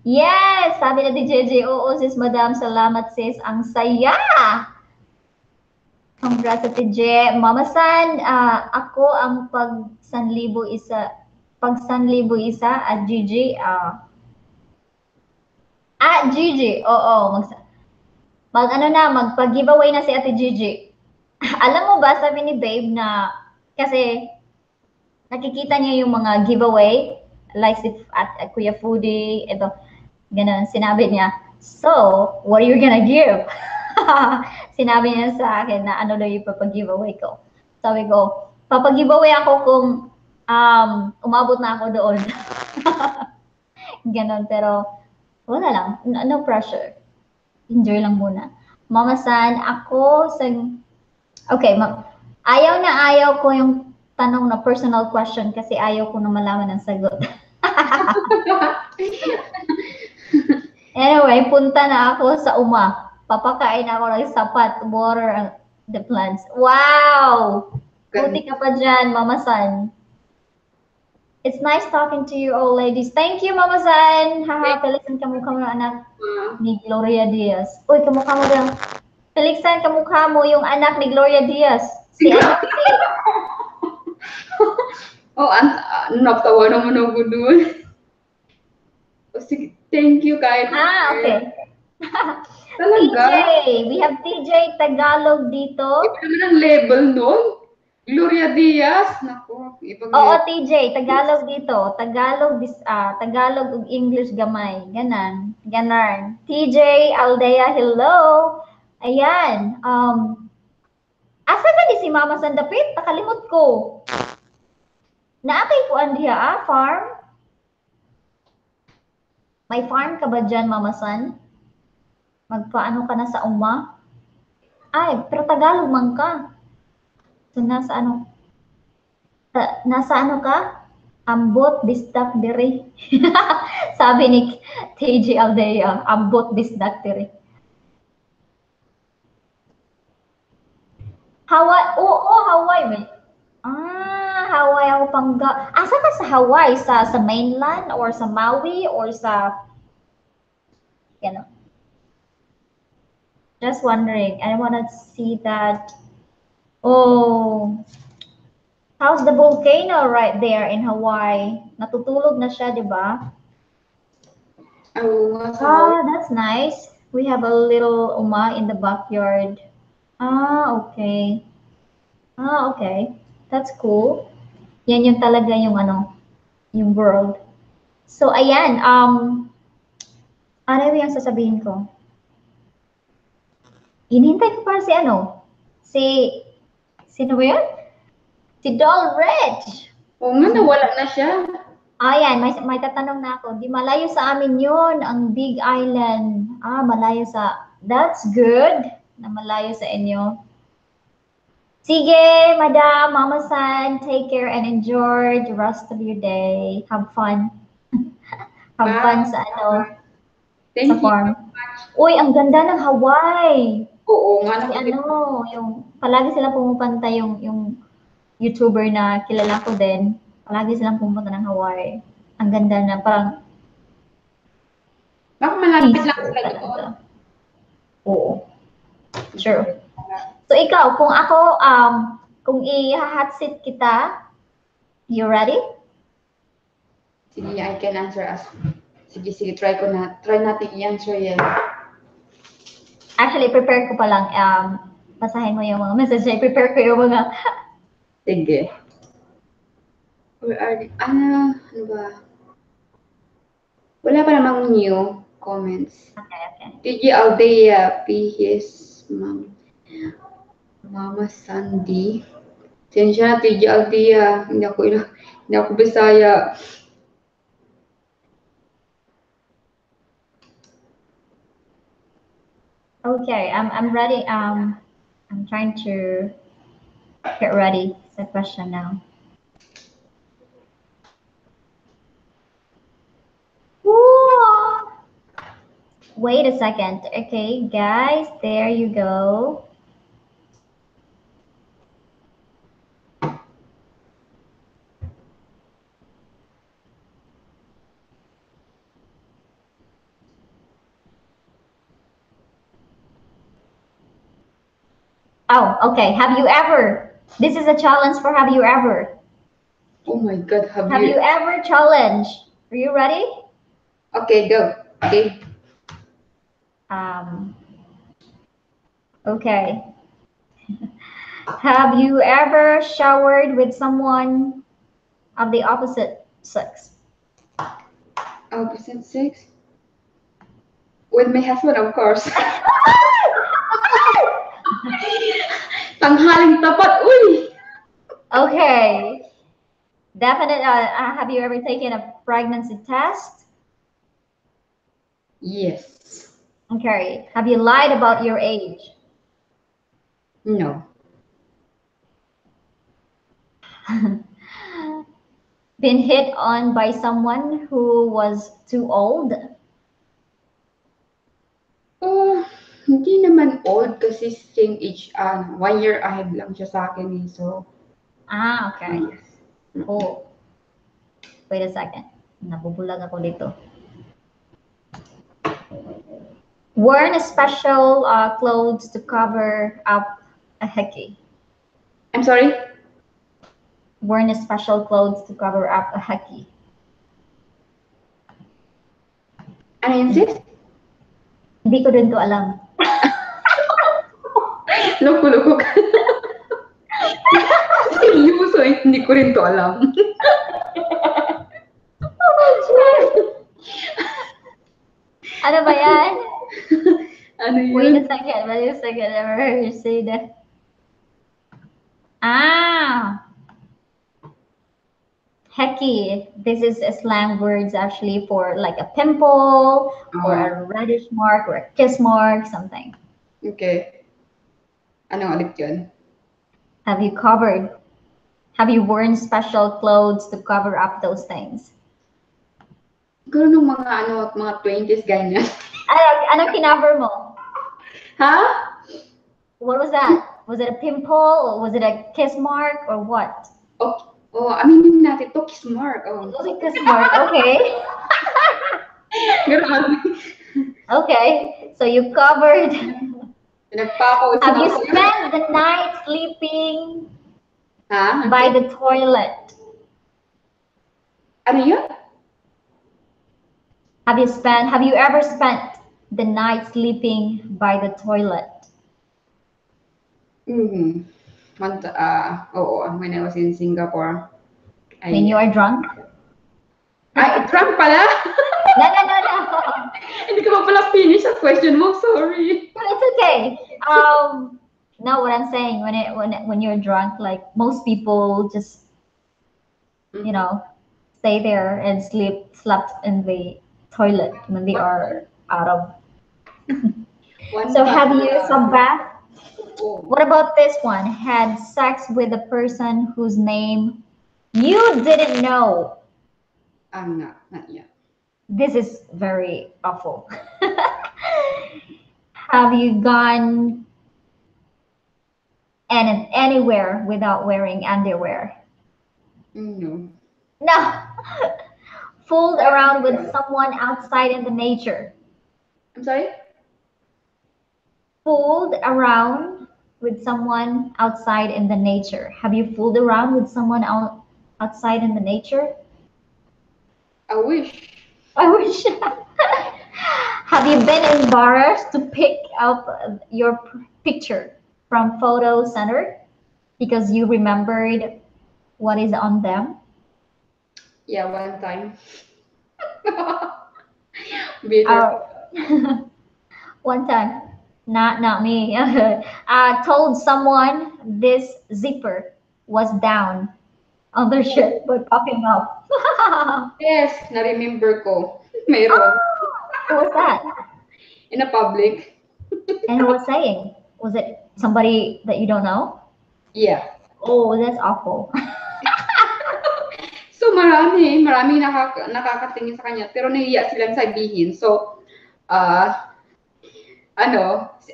Yes, sabi na ni JJ, oo sis madam, salamat sis, ang saya. Congrats at TJ. Mama San, ako ang pag 1,000 isa at Gigi, Gigi, oo, magpag-giveaway na si Ate Gigi. Alam mo ba, sabi ni Babe na, kasi nakikita niya yung mga giveaway, like si Kuya Foodie, ito, ganun, sinabi niya, so, what are you gonna give? Sinabi niya sa akin na ano daw yung papag-giveaway ko. Sabi ko, papag-giveaway ako kung umabot na ako doon. Ganun, pero wala lang, no pressure. Enjoy lang muna. Mama San, okay, ayaw ko yung tanong na personal question kasi ayaw ko na malaman ang sagot. Anyway, punta na ako sa papakain ako ng sapat, water the plants. Wow! Puti ka pa dyan, Mama San. It's nice talking to you all ladies. Thank you, Mama San. Philexan kamukha mo ng anak ni Gloria Diaz. Uy, kamukha mo lang. Philexan, kamukha mo yung anak ni Gloria Diaz. Si natawa naman ako doon. Sige, thank you kahit. Okay. Talaga? TJ, we have TJ Tagalog dito. Iba naman ang level nun. Gloria Diaz. Naku, ibang Oo, TJ, Tagalog dito. Tagalog ug English gamay. Ganan. TJ Aldea, hello. Ayan. Asa ka di si Mama Sandapit? Nakalimot ko. Naakay ko andiya farm. May farm ka ba dyan, Mama San? Magpaano ka na sa uma? Ay, pero Tagalog man ka. So, nasa ano ka? Ambot bisdak diri. Sabi ni TJ Aldea, ambot bisdak diri. Hawaii, oo, Hawaii. May. Hawaii ako pangga. Asa ka sa Hawaii? Sa mainland or sa Maui or sa, you know, just wondering. I want to see that. Oh, how's the volcano right there in Hawaii? Natutulog na siya, di ba? That's nice. We have a little uma in the backyard. Okay. Okay. That's cool. Yan yung talaga yung yung world. So, ayan, ano yung sasabihin ko? Inintay ko para sino ba yun? Si Doll Rich. Oo nga, nawala na siya. Ayan, may tatanong na ako. Di malayo sa amin yun, ang Big Island. Malayo that's good, na malayo sa inyo. Sige, Madam, Mama San, take care and enjoy the rest of your day. Have fun. Have fun sa sa farm. Uy, ang ganda ng Hawaii. Oo nga. Yung palagi silang pumupunta yung YouTuber na kilala ko din. Palagi silang pumunta ng Hawaii. Ang ganda na parang malapit lang sila doon. Oo. Sure. So ikaw, kung i-hot seat kita, you ready? Sige, I can answer as. Sige, try natin i-answer yan. Actually, prepare ko pa lang. Basahin mo yung mga message. Prepare ko yung mga. Sige. Where are ano ba? Wala pa namang new comments. Okay. TG Aldea, his mom. Mama Sandy. Sensya na, TG Aldea. Hindi ako Bisaya. Okay, I'm ready. I'm trying to get ready. It's a question now. Woo! Wait a second. Okay, guys, there you go. Oh, okay. Have you ever? This is a challenge for have you ever? Oh my God, have you ever challenged? Are you ready? Okay, go. Okay. Okay. Have you ever showered with someone of the opposite sex? Opposite sex? With my husband, of course. Tanghaling tapat, uy! Okay. Definitely. Have you ever taken a pregnancy test? Yes. Okay. Have you lied about your age? No. Been hit on by someone who was too old? Oh, hindi naman old kasi same age. 1 year ahead lang siya sa akin eh. So, okay. Yes. Oh. Wait a second. Nabubulag ako dito. Worn special clothes to cover up a hickey. I'm sorry? Worn special clothes to cover up a hickey. Ano yun, sis? Hindi ko din to alam. Loko-loko ka. Seryoso, hindi ko rin to alam. Ano ba yan? Ano Wait a yun? second. Wait a second. I never heard you say that. Ah, hecky. This is a slang words actually for like a pimple or a reddish mark or a kiss mark, something. Okay. Anong ulit yun? Have you covered? Have you worn special clothes to cover up those things? Siguro nung mga 20s ganyan. Anong kinaver mo? Ha? What was that? Was it a pimple or was it a kiss mark or what? Aminin natin to, kiss mark. It was a kiss mark. Okay. Grabe. Okay. So you covered. Nagpako. Have you spent the night sleeping Ha? by the toilet? Ano yun? Have you ever spent the night sleeping by the toilet? Mm-hmm. Oo, when I was in Singapore. When you are drunk? Ay, drunk pala? No. Hindi ka pa pala finish ang question mo, sorry. No, it's okay. No, what I'm saying, when you're drunk, like most people just, you know, stay there and slept in the toilet when they are out of. So have you some bath? What about this one? Had sex with a person whose name you didn't know. Not yet. This is very awful. Have you gone anywhere without wearing underwear? No. No. Fooled around with someone outside in the nature. I'm sorry? Fooled around with someone outside in the nature. Have you fooled around with someone outside in the nature? I wish. I wish. Have you been embarrassed to pick up your picture from photo center because you remembered what is on them? Yeah, one time. Bitter. One time. Not me. Told someone this zipper was down on their shirt by popping up. Yes, na-remember ko. Mayroon. Who was that? In a public. And who was saying? Was it somebody that you don't know? Yeah. Oh, that's awful. So maraming nakakatingin sa kanya pero nahiya silang sabihin. So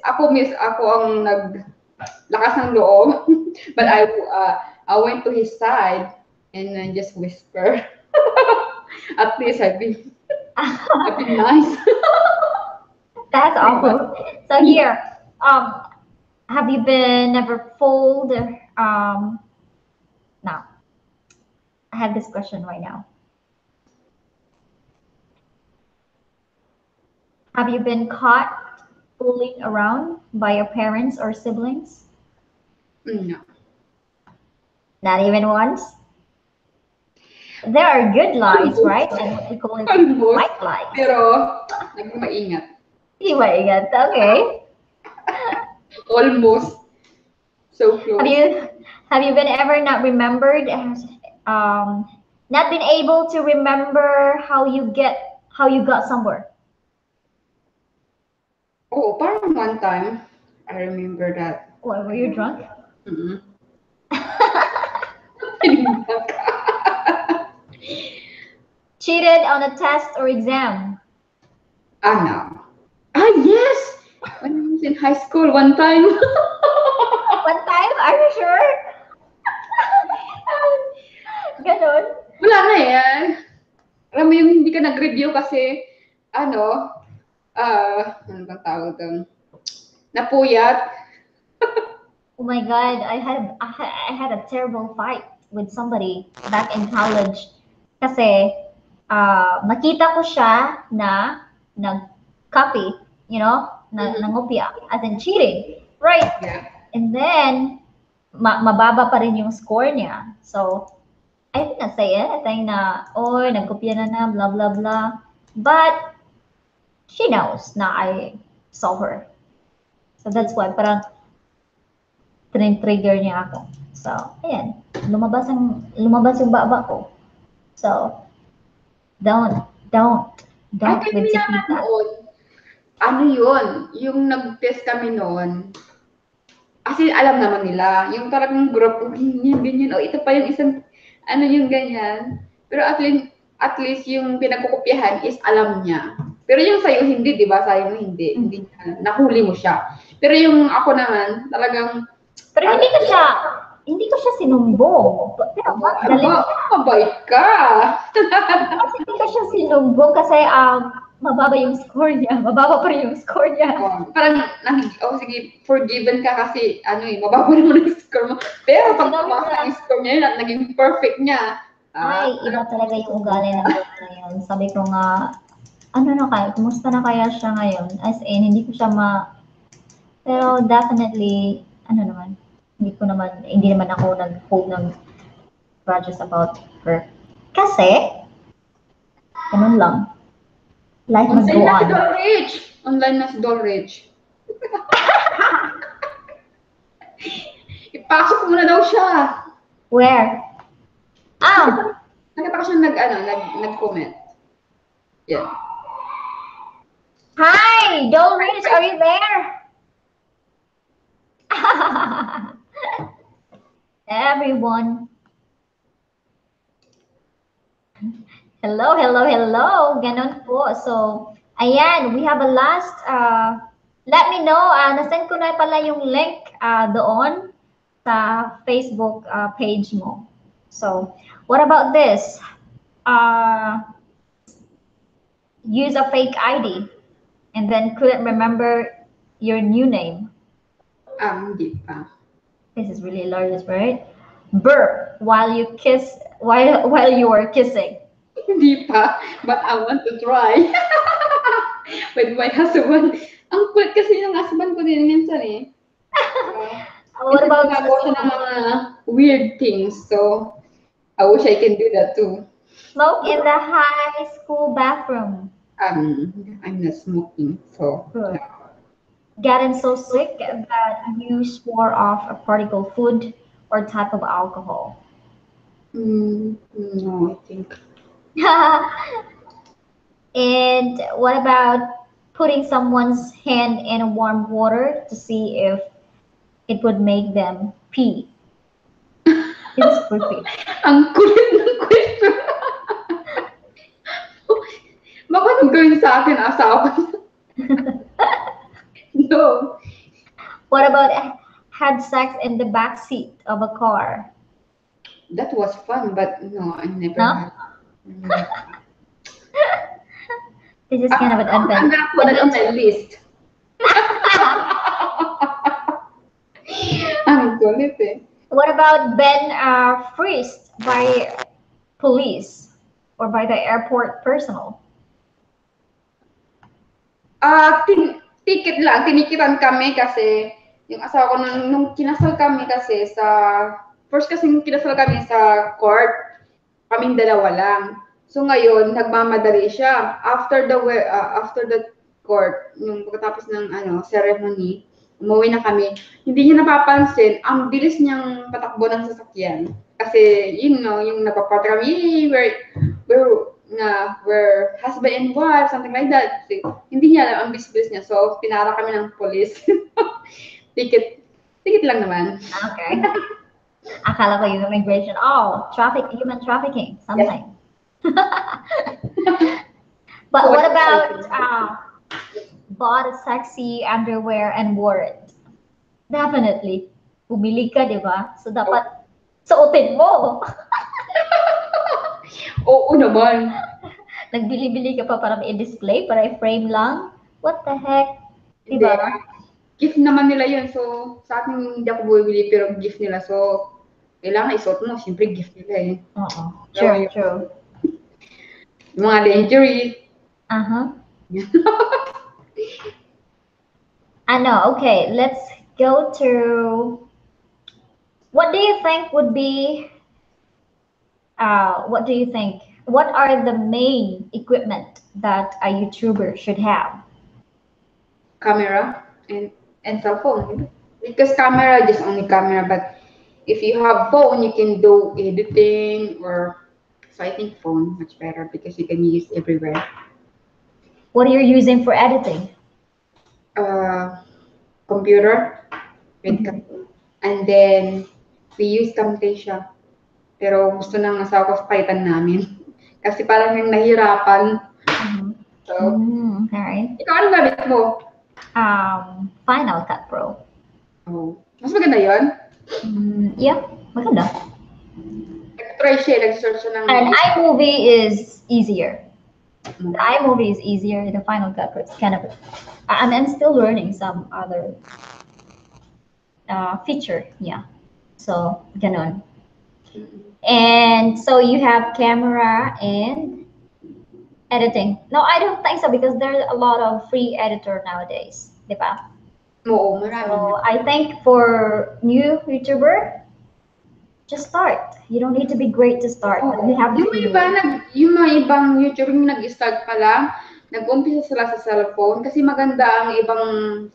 ako ang naglakas ng loob. But I went to his side and then just whisper. At least I've been nice. That's awful. So here, have you been never fooled? Now, I have this question right now. Have you been caught fooling around by your parents or siblings? No. Not even once? There are good lies, right? And what we call it white lies. Pero, naging maingat. Hindi maingat. Okay. Almost. So close. Have you been ever not remembered, not been able to remember how you got somewhere? Oh, parang one time, I remember that. What, were you drunk? Mm-hmm. Cheated on a test or exam? No. Yes! When I was in high school, one time. One time? Are you sure? Ganon? Wala na eh. Alam mo yung hindi ka nag-review kasi, ano bang tawag doon? Napuyat. Oh my God, I had a terrible fight with somebody back in college. Kasi, nakita ko siya na nag-copy, you know, nangopia, as in cheating, right? Yeah. And then, mababa pa rin yung score niya. So, I think I say it. I think na, oy, nagkopya na, blah, blah, blah. But, she knows na I saw her. So, that's why parang trigger niya ako. So, ayan. Lumabas yung baba ko. So, don't Ay, with kami naman Chickita. noon. Ano yun? Yung nag-test kami noon. Kasi alam naman nila. Yung talagang group, ganyan. O, ito pa yung isang, ano yung ganyan. Pero at least yung pinagkukopyahan is alam niya. Pero yung sa'yo, hindi, di ba? Sa'yo hindi. Hindi niya. Nahuli mo siya. Pero yung ako naman, talagang, Pero hindi ko siya sinumbong. Pero ano ba, mabait ka. kasi hindi ko siya sinumbong kasi mababa yung score niya. Mababa pa rin yung score niya. Parang, sige, forgiven ka kasi, mababa naman yung score mo. Pero pag tumaas na yung score niya yun at naging perfect niya, ay, iba talaga yung ugali ng girl na yun. Sabi ko nga, ano na kaya, kumusta na kaya siya ngayon? As in, hindi ko siya pero definitely, hindi naman ako nag-hold ng grudges about her. Kasi, ganun lang. Life must go on. Online na si Dolrich. Ipasok mo na daw siya. Where? Nakita ko siya nag-comment. Yeah. Hi, Dolrich, are you there? Everyone. Hello. Ganon po. So, ayan, we have a last, let me know, nasend ko na pala yung link doon sa Facebook page mo. So, what about this? Use a fake ID and then couldn't remember your new name. Hindi pa. This is really hilarious, right? Burp while you were kissing. Hindi pa, but I want to try. With my husband. Ang kulit kasi ng husband ko din minsan eh. What about siya ng mga weird things, so I wish I can do that too. Smoke in the high school bathroom. I'm not smoking, so. Good. Gotten so sick that you swore off a particle food or type of alcohol. No, I think. And what about putting someone's hand in warm water to see if it would make them pee? This is creepy. Ang kulit ng question. Bakit ang gawin sa akin, asawa? No. What about had sex in the back seat of a car? That was fun, but no, I never had. This is kind of an adventure. I'm gonna put it on my list. Ang kulit eh. What about been frisked by police or by the airport personnel? Ticket lang. Tinikitan kami kasi yung asawa ko nung kinasal kami kasi first kasi kinasal kami sa court, kaming dalawa lang. So ngayon, nagmamadali siya. After the court, yung pagkatapos ng ceremony, umuwi na kami. Hindi niya napapansin, ang bilis niyang patakbo ng sasakyan. Kasi, yung napaparte kami, we're husband and wife, something like that. So, hindi niya alam ang bilis niya. So, pinara kami ng police. Ticket lang naman. Okay. Akala ko yung immigration. Human trafficking, something. But what about bought a sexy underwear and wore it? Definitely. Bumili ka, di ba? So, dapat suotin mo. Oo naman. Nagbili-bili ka pa para i-display, para i-frame lang? What the heck? Di ba? Gift naman nila yun. So, sa akin hindi ako bumibili, pero gift nila. So, kailangan isuot mo. Siyempre, gift nila eh. Oo. True. Mga lingerie. Okay. Let's go to What do you think would be, what do you think? What are the main equipment that a YouTuber should have? Camera and cell phone. Because camera just only camera, but if you have phone, you can do editing or so I think phone much better because you can use everywhere. What are you using for editing? Uh, computer with Mhm. and then we use Camtasia. Pero gusto ng asawa ko palitan namin. Kasi parang yung nahirapan. Mhm. So, Alright. ikaw anong gamit mo? Final Cut Pro. Oh. Mas maganda yun? Yeah, maganda. Nag-try siya, nag-search siya ng And iMovie is easier. Mm. The iMovie is easier. The Final Cut Pro is kind of. I'm still learning some other feature. Yeah. So ganon. And so you have camera and editing. No, I don't think so because there's a lot of free editor nowadays, diba? Oo, marami na. So I think for new YouTuber, just start. You don't need to be great to start, but you have Yung iba, to. yung mga ibang YouTuber yung nag-start pa lang, nag-umpisa sila sa cellphone kasi maganda ang ibang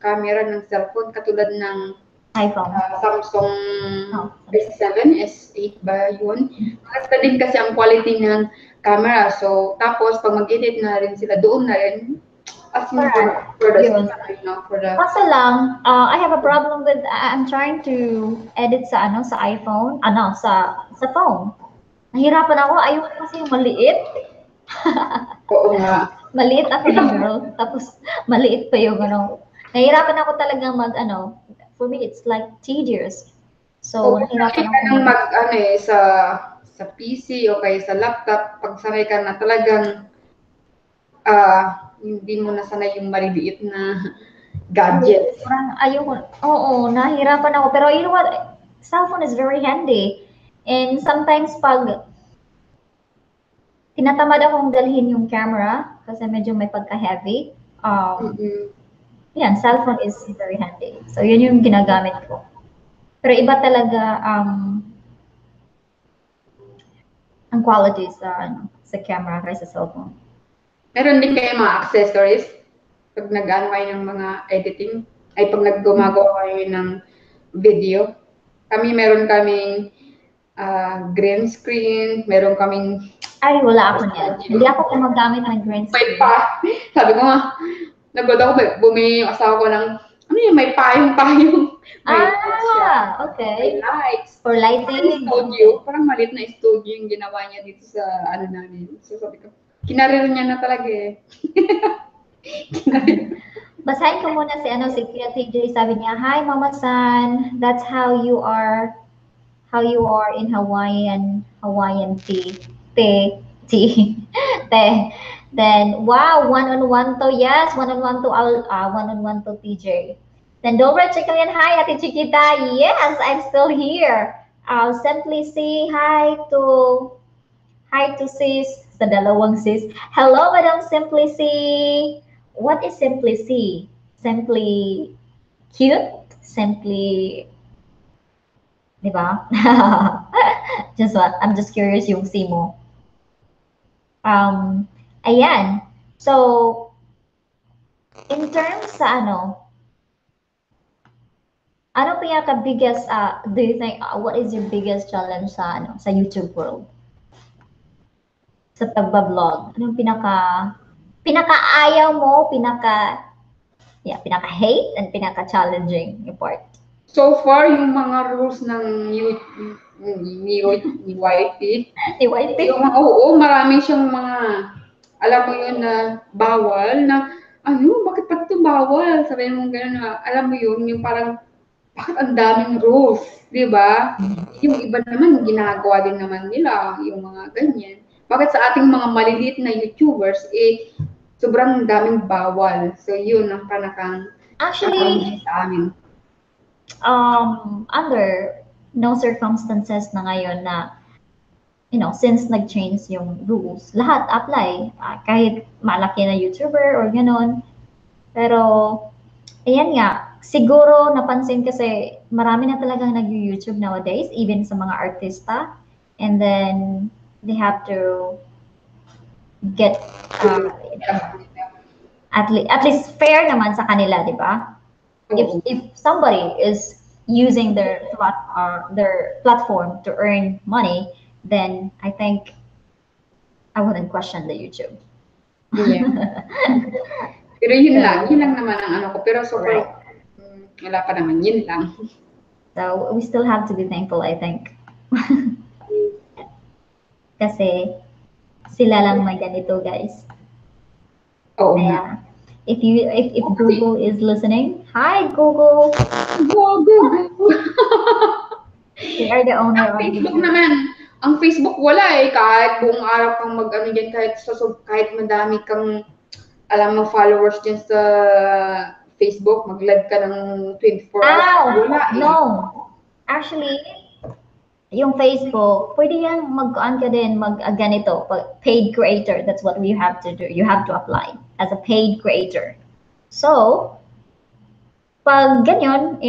camera ng cellphone katulad ng iPhone. Samsung Oh, S7, S8 ba yun? Maganda din kasi ang quality ng camera. So, tapos pag mag-edit na rin sila, doon na rin. As in correct. for the, Yun. for the, Kaso lang, I have a problem with, I'm trying to edit sa ano, sa iPhone, ano, sa phone. Nahirapan ako, ayoko kasi yung maliit. oo nga. Maliit ako na girl, tapos maliit pa yung ano. Nahirapan ako talagang mag, ano, for me, it's like tedious. So, So, kung sanay nahirapan ka ako nang mag, ano sa PC o kaya sa laptop, pag sanay ka na talagang hindi mo na sanay yung maliliit na gadgets. parang ayoko, oo, nahirapan ako. Pero you know what, cellphone is very handy. And sometimes pag tinatamad akong dalhin yung camera, kasi medyo may pagka-heavy, Mm-mm. yan, cellphone is very handy. So, yun yung ginagamit ko. Pero iba talaga ang quality sa ano, sa camera kaysa cellphone. Meron din kayo mga accessories pag nag-ano kayo ng mga editing, ay pag naggumagawa kayo ng video. Meron kaming green screen, meron kaming Ay, wala ako niyan. Hindi ako gumagamit ng green may screen. sabi ko nga, nagod ako, bumili yung asawa ko ng, ano yun, may payong-payong. May lights siya. May Okay. lights. For Parang lighting. studio, parang malit na studio yung ginawa niya dito sa ano namin. So sabi ko, kinarir niya na talaga eh. Basahin ko muna si ano si Kuya TJ, sabi niya, "Hi Mama San, that's how you are in Hawaiian tea. Tea. Te. Then wow, one-on-one to. Yes, one-on-one to one-on-one to TJ. Then Dobra Chickalian, hi Ate Chickita. Yes, I'm still here. I'll simply say hi to sis sa dalawang sis. Hello, Madam Simply C. What is Simply C? Simply cute? Simply, di ba? Just what? I'm just curious yung C mo. Ayan. So, in terms sa ano pinaka biggest, do you think, what is your biggest challenge sa YouTube world? Sa pagbablog? Anong pinaka-ayaw mo, pinaka-hate, and pinaka-challenging yung part? So far, yung mga rules ng ni YT, Ni YT? oo, marami siyang mga, alam mo yun na bawal na, bakit pa ito bawal? Sabi mo gano'n na, alam mo yun, yung parang, bakit ang daming rules, di ba? Yung iba naman, ginagawa din naman nila, yung mga ganyan. Bakit sa ating mga maliliit na YouTubers, sobrang daming bawal. So, yun ang panakang Actually, sa amin. Under no circumstances na ngayon na, since nag-change yung rules, lahat apply. Kahit malaki na YouTuber or gano'n. Pero, Ayan nga, siguro napansin kasi marami na talagang nag-YouTube nowadays, even sa mga artista. And then they have to get Yung you know, trabaho nila. at least fair naman sa kanila, di ba? Oo. If somebody is using their platform to earn money, then I think I wouldn't question the YouTube. Yeah. Pero yun lang naman ang ano ko. Pero super, Right. wala pa naman, yun lang. So we still have to be thankful, I think. Kasi sila lang may ganito, guys. Oo nga. Kaya if Google is listening, hi Google. Go, go, go. They are the owner Ang of Facebook YouTube. naman, ang Facebook wala eh. Kahit buong araw kang mag-ano dyan, kahit madami kang, alam mo, followers dyan sa Facebook, mag-live ka ng 24 hours, wala eh. No. Actually, yung Facebook, pwede yan mag-on ka din, ganito, paid creator. That's what you have to do. You have to apply as a paid creator. So, pag ganyan,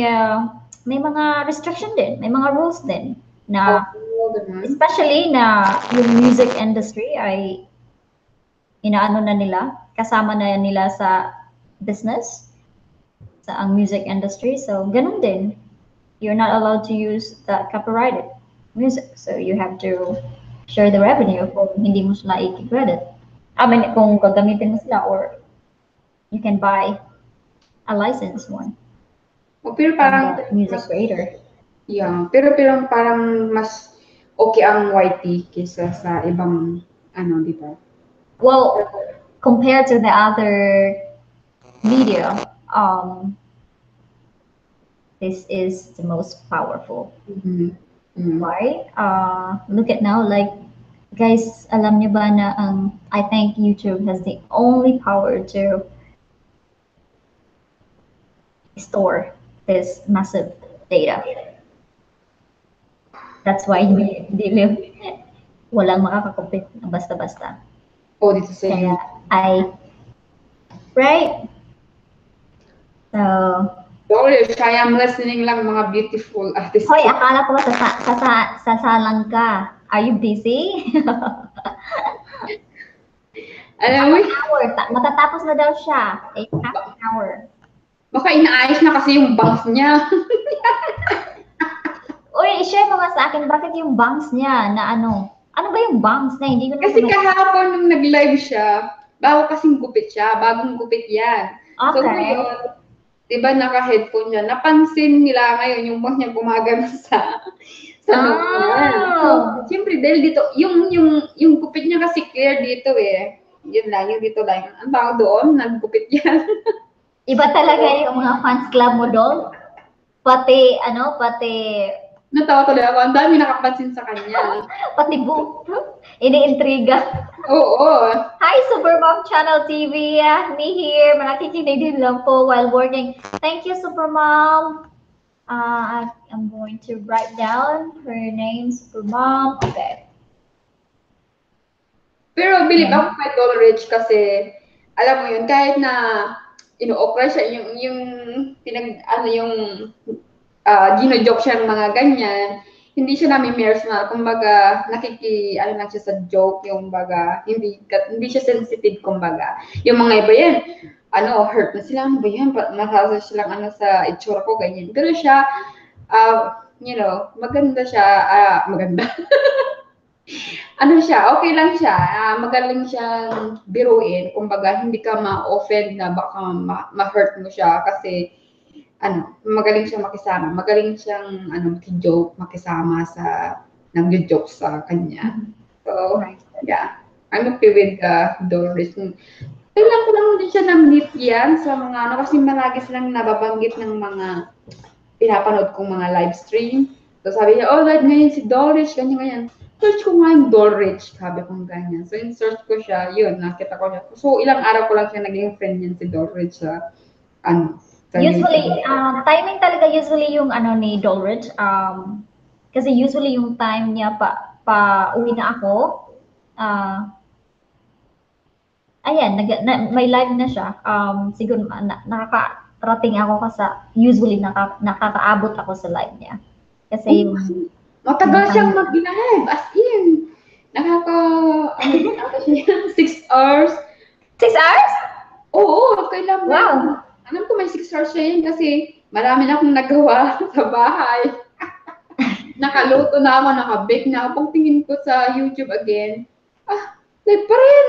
may mga restriction din, may mga rules din na Ganun. especially na yung music industry ay inaano na nila, kasama na nila sa business, sa ang music industry. So, ganun din. You're not allowed to use that copyrighted music. So, you have to share the revenue kung hindi mo sila i-credit. I mean, kung gagamitin mo sila or you can buy a licensed one Pero from parang, the music creator. yeah, pero parang mas okay ang YT kaysa sa ibang, ano, di ba? Well, compared to the other media, this is the most powerful. Why? Look at now, like, guys, alam niyo ba na I think YouTube has the only power to store this massive data. That's why walang makakakompete ng basta-basta. Oh, dito sa Kaya YouTube. right? So, Sorry, I am listening lang mga beautiful artists. hoy, akala ko ba sasalang ka? Are you busy? Alam mo, Matatapos na daw siya. Half an hour. baka inaayos na kasi yung bangs niya. Uy, i-share mo nga sa akin, bakit yung bangs niya na ano? Ano ba yung bangs na hindi ko Kasi kahapon nung nag-live siya, bagong gupit yan. So Okay. ngayon, di ba naka-headphone niya, napansin nila ngayon yung bangs niya gumagana sa normal. So, siyempre dahil dito, yung gupit niya kasi clear dito eh. Yun lang, yung dito lang. Ang tawag doon, naggupit yan. Iba talaga yung mga fans club mo doon. Pati, Natawa tuloy ako. Ang dami nakapansin sa kanya. pati iniintriga. Oo. Hi, Supermom Channel TV. Me here. Nakikinig din lang po while working. Thank you, Supermom. I'm going to write down her name, Supermom. Okay. Pero believe ako kay Dolrich kasi, alam mo yun, kahit na ino-okra siya, yung gino-joke siya ng mga ganyan, hindi siya nami-mirrors na, kumbaga, ano lang siya sa joke, yung baga, hindi siya sensitive, kumbaga. Yung mga iba yan, hurt na sila, ano ba yan, masasa silang sa itsura ko, ganyan. Pero siya, maganda siya, maganda. Okay lang siya, magaling siyang biruin, kumbaga, hindi ka ma-offend na baka ma-hurt mo siya kasi, magaling siyang makisama, magaling siyang maki-joke, makisama sa nag-joke sa kanya. So, yeah. I'm okay with Doris. Kailan ko lang din siya na-meet yan sa mga kasi malagi silang nababanggit ng mga pinapanood kong mga live stream. So sabi niya, live ngayon si Doris, ganyan. Search ko nga yung Doris, sabi kong ganyan. So in-search ko siya, yun, nakita ko siya. So ilang araw ko lang siya naging friend yan si Doris sa usually, timing talaga usually yung ni Dolridge. Kasi usually yung time niya pa uwi na ako. Ayan, may live na siya. Siguro nakakarating ako usually nakakaabot ako sa live niya. Kasi Oh, matagal siyang mag-live, as in. Ano din ata siya, 6 hours. 6 hours? Oo, kailan ba? Wow! Alam ko may 6 hours siya yun kasi marami na akong nagawa sa bahay. Nakaluto na ako, nakabake na ako. Pagtingin ko sa YouTube again, live pa rin.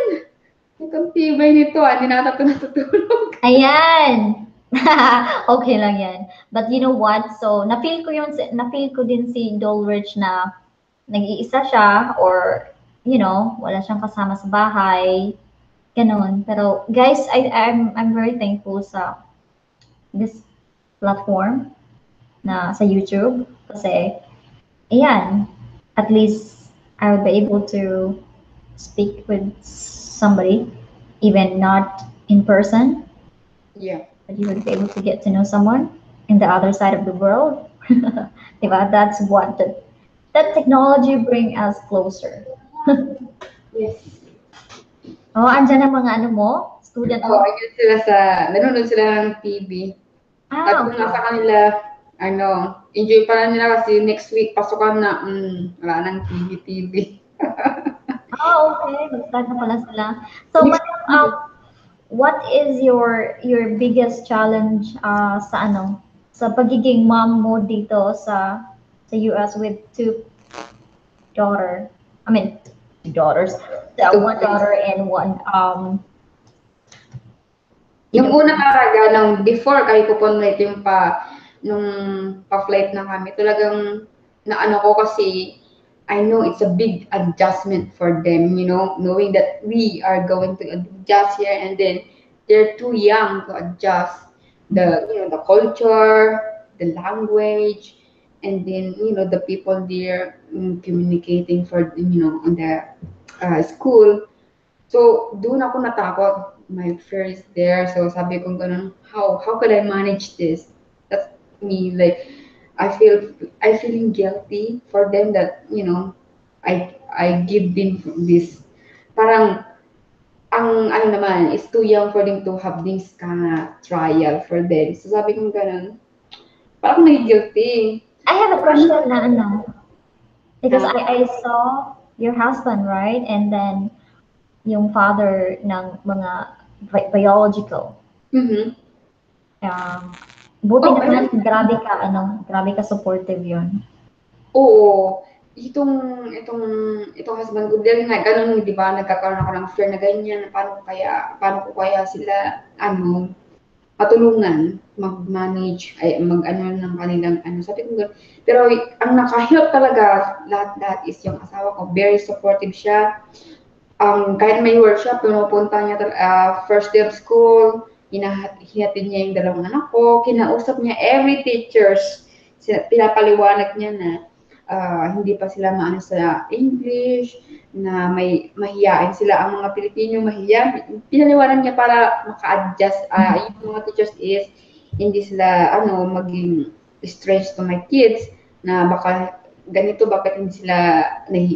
Ang tibay nito, hindi na ata ito natutulog. Ayan! Okay lang yan. But you know what? So, na-feel ko din si Dolrich na nag-iisa siya or, wala siyang kasama sa bahay. Ganon. Pero, guys, I'm very thankful sa this platform na sa YouTube. Kasi, ayan, at least I'll be able to speak with somebody, even not in person. Yeah. But you would be able to get to know someone in the other side of the world. Diba? That's what that technology bring us closer. Yes. Oh, andyan ang mga ano mo, student Oo, mo? ayun nanonood sila ng TV. Sabi ko nga Okay. sa kanila, enjoy pa lang nila kasi next week pasukan na, wala nang TV. Okay. Mag-start na pala sila. So, madam, what is your biggest challenge sa pagiging mom mo dito sa US with two daughter? I mean, two daughters. One daughter and one Yung una talaga, before kayo pupunta nung pa-flight na kami, talagang naano ko kasi I know it's a big adjustment for them, knowing that we are going to adjust here and then they're too young to adjust the culture, the language, and then, the people there communicating on the school. So, doon ako natakot. My fear is there. So, sabi ko ganun, how could I manage this? That's me, like, I feeling guilty for them that, I give them this. Parang, ang ano naman, is too young for them to have this kind of trial for them. So, sabi ko ganun, parang may guilty. I have a question na because I saw your husband, right? And then yung father ng mga biological. Mm-hmm. Buti naman, grabe ka supportive yun. Oo. Itong husband ko din nga, ganun, di ba, nagkakaroon ako ng fear na ganyan, paano ko kaya sila, patulungan, mag-manage, mag-ano ng kanilang, sabi ko, pero ang nakahelp talaga, lahat is yung asawa ko, very supportive siya. Kahit may workshop, pinupunta niya, first day of school, hinatid niya yung dalawang anak ko, kinausap niya every teachers, pinapaliwanag niya na hindi pa sila maano sa English, na may mahiyain sila ang mga Pilipino, pinaliwanag niya para maka-adjust, yung mga teachers is, hindi sila, maging strange to my kids, na baka ganito, bakit hindi sila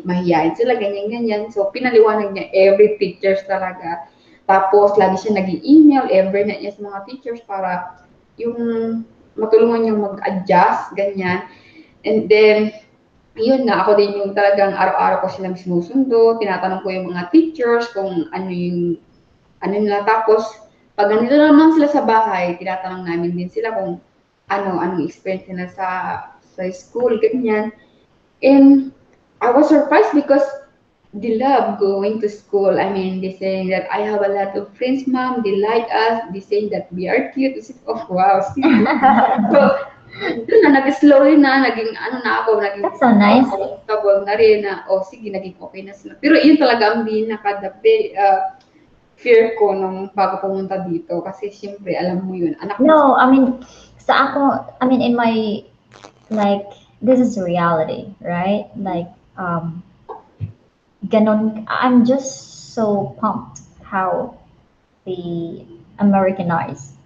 mahihayin sila, ganyan. So, pinaliwanag niya every teachers talaga. Tapos, lagi siya nag-email every night niya sa mga teachers para yung matulungan niya mag-adjust, ganyan. And then, yun na, ako din yung talagang araw-araw ko silang sinusundo, tinatanong ko yung mga teachers kung ano nila. Tapos, pag nandito naman sila sa bahay, tinatanong namin din sila kung anong experience nila sa school, ganyan. And I was surprised because they love going to school. I mean, they saying that I have a lot of friends, mom. They like us. They saying that we are cute. I said, oh, wow. So, doon na, nag-slowly na, naging naging That's so nice. comfortable na rin na, sige, naging okay na sila. Pero yun talaga ang fear ko nung bago pumunta dito. Kasi siyempre, alam mo yun, anak mo. No, I mean, in my, like, this is reality, right? Like, ganon, I'm just so pumped how the Americanized,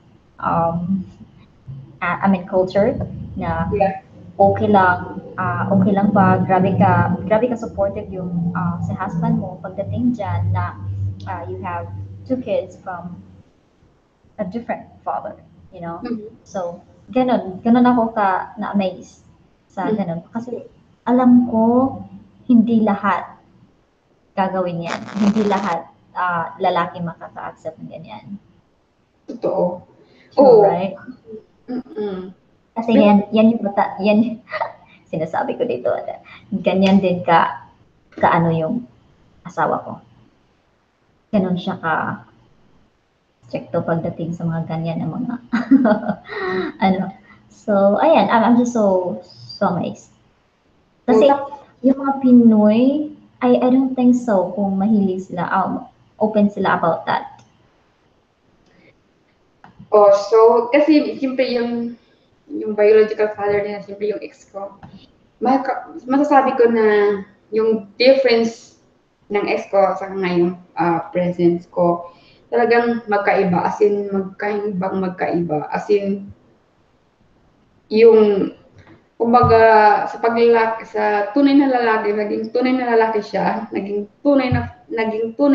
culture na Yeah. okay lang ba, grabe ka supportive yung sa husband mo pagdating dyan na you have two kids from a different father. you know. Mhm. So, ganun ako ka na-amaze sa ganun. Kasi alam ko, hindi lahat gagawin yan. Hindi lahat lalaki makaka-accept ng ganyan. Totoo. True, Oo. right? Mm. Kasi yan yung sinasabi ko dito. Ganyan din ka ano yung asawa ko. Ganun siya ka stricto pagdating sa mga ganyan na mga ano. So, ayan, I'm just so amazed. Kasi yung mga Pinoy, I don't think so kung mahilig sila, open sila about that. Oh, so, kasi siyempre yung biological father niya, siyempre yung ex ko. Masasabi ko na yung difference ng ex ko sa ngayong presence ko, talagang magkaiba, as in magkaiba, as in yung kumbaga sa tunay na lalaki, naging tunay na lalaki siya, naging tunay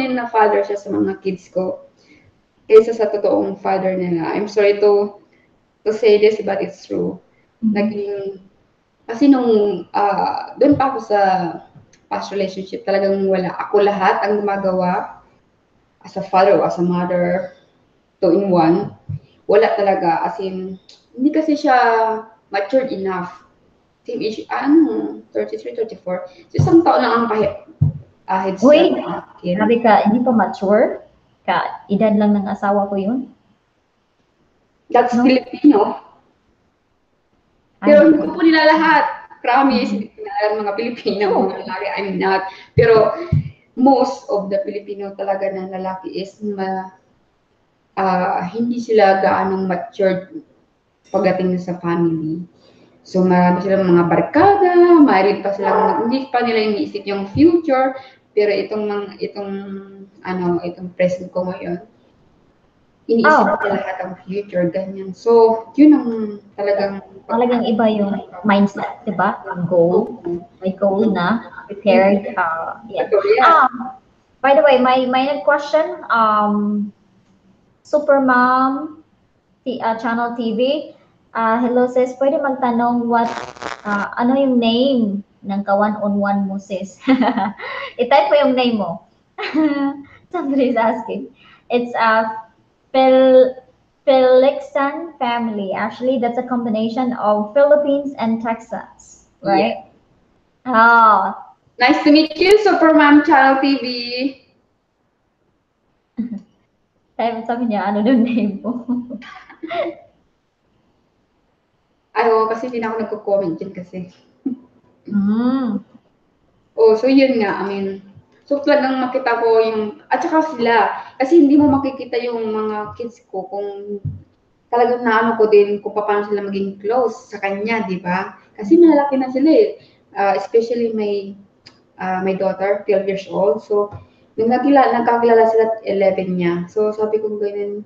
na father siya sa mga kids ko kaysa sa totoong father nila. I'm sorry to say this, but it's true. Naging, kasi nung, doon pa ako sa past relationship, talagang wala. Ako lahat ang gumagawa as a father o as a mother, two in one. Wala talaga. As in, hindi kasi siya matured enough. Same issue, 33, 34. So, isang taon lang ang ahid sa Wait, akin. sabi ka, hindi pa mature? Edad lang ng asawa ko yun? That's No? Filipino. Ay, Pero hindi ko po nila lahat. Promise, hindi ko nila mga Pilipino, True. mga lalaki, I'm not. Pero most of the Filipino talaga na lalaki is hindi sila gaanong matured pagdating na sa family. So, marami silang mga barkada, mayroon pa silang, hindi pa nila iniisip yung future, pero itong present ko ngayon, iniisip nila lahat ang future, ganyan. So, yun ang talagang Talagang iba yung mindset, di ba? Ang goal. May goal na, prepared. Yeah. Totoo yan. By the way, may nag-question, Supermom Channel TV. Hello sis, pwede magtanong ano yung name ng ka-one-on-one mo sis? I-type mo yung name mo. Somebody's asking. It's Philexan Family. Actually, that's a combination of Philippines and Texas, right? Oh, Nice to meet you, Supermom Channel TV. sabi niya, ano yung name mo? Ay, oo, kasi hindi na ako nagko-comment dyan kasi. Mm. Oh, so yun nga, I mean, so talagang makita ko yung, at saka sila, kasi hindi mo makikita yung mga kids ko kung talagang naano ko din kung paano sila maging close sa kanya, di ba? Kasi malalaki na sila eh. Especially my daughter, 12 years old. So, nung nagkakilala sila at 11 niya. So, sabi ko ganun,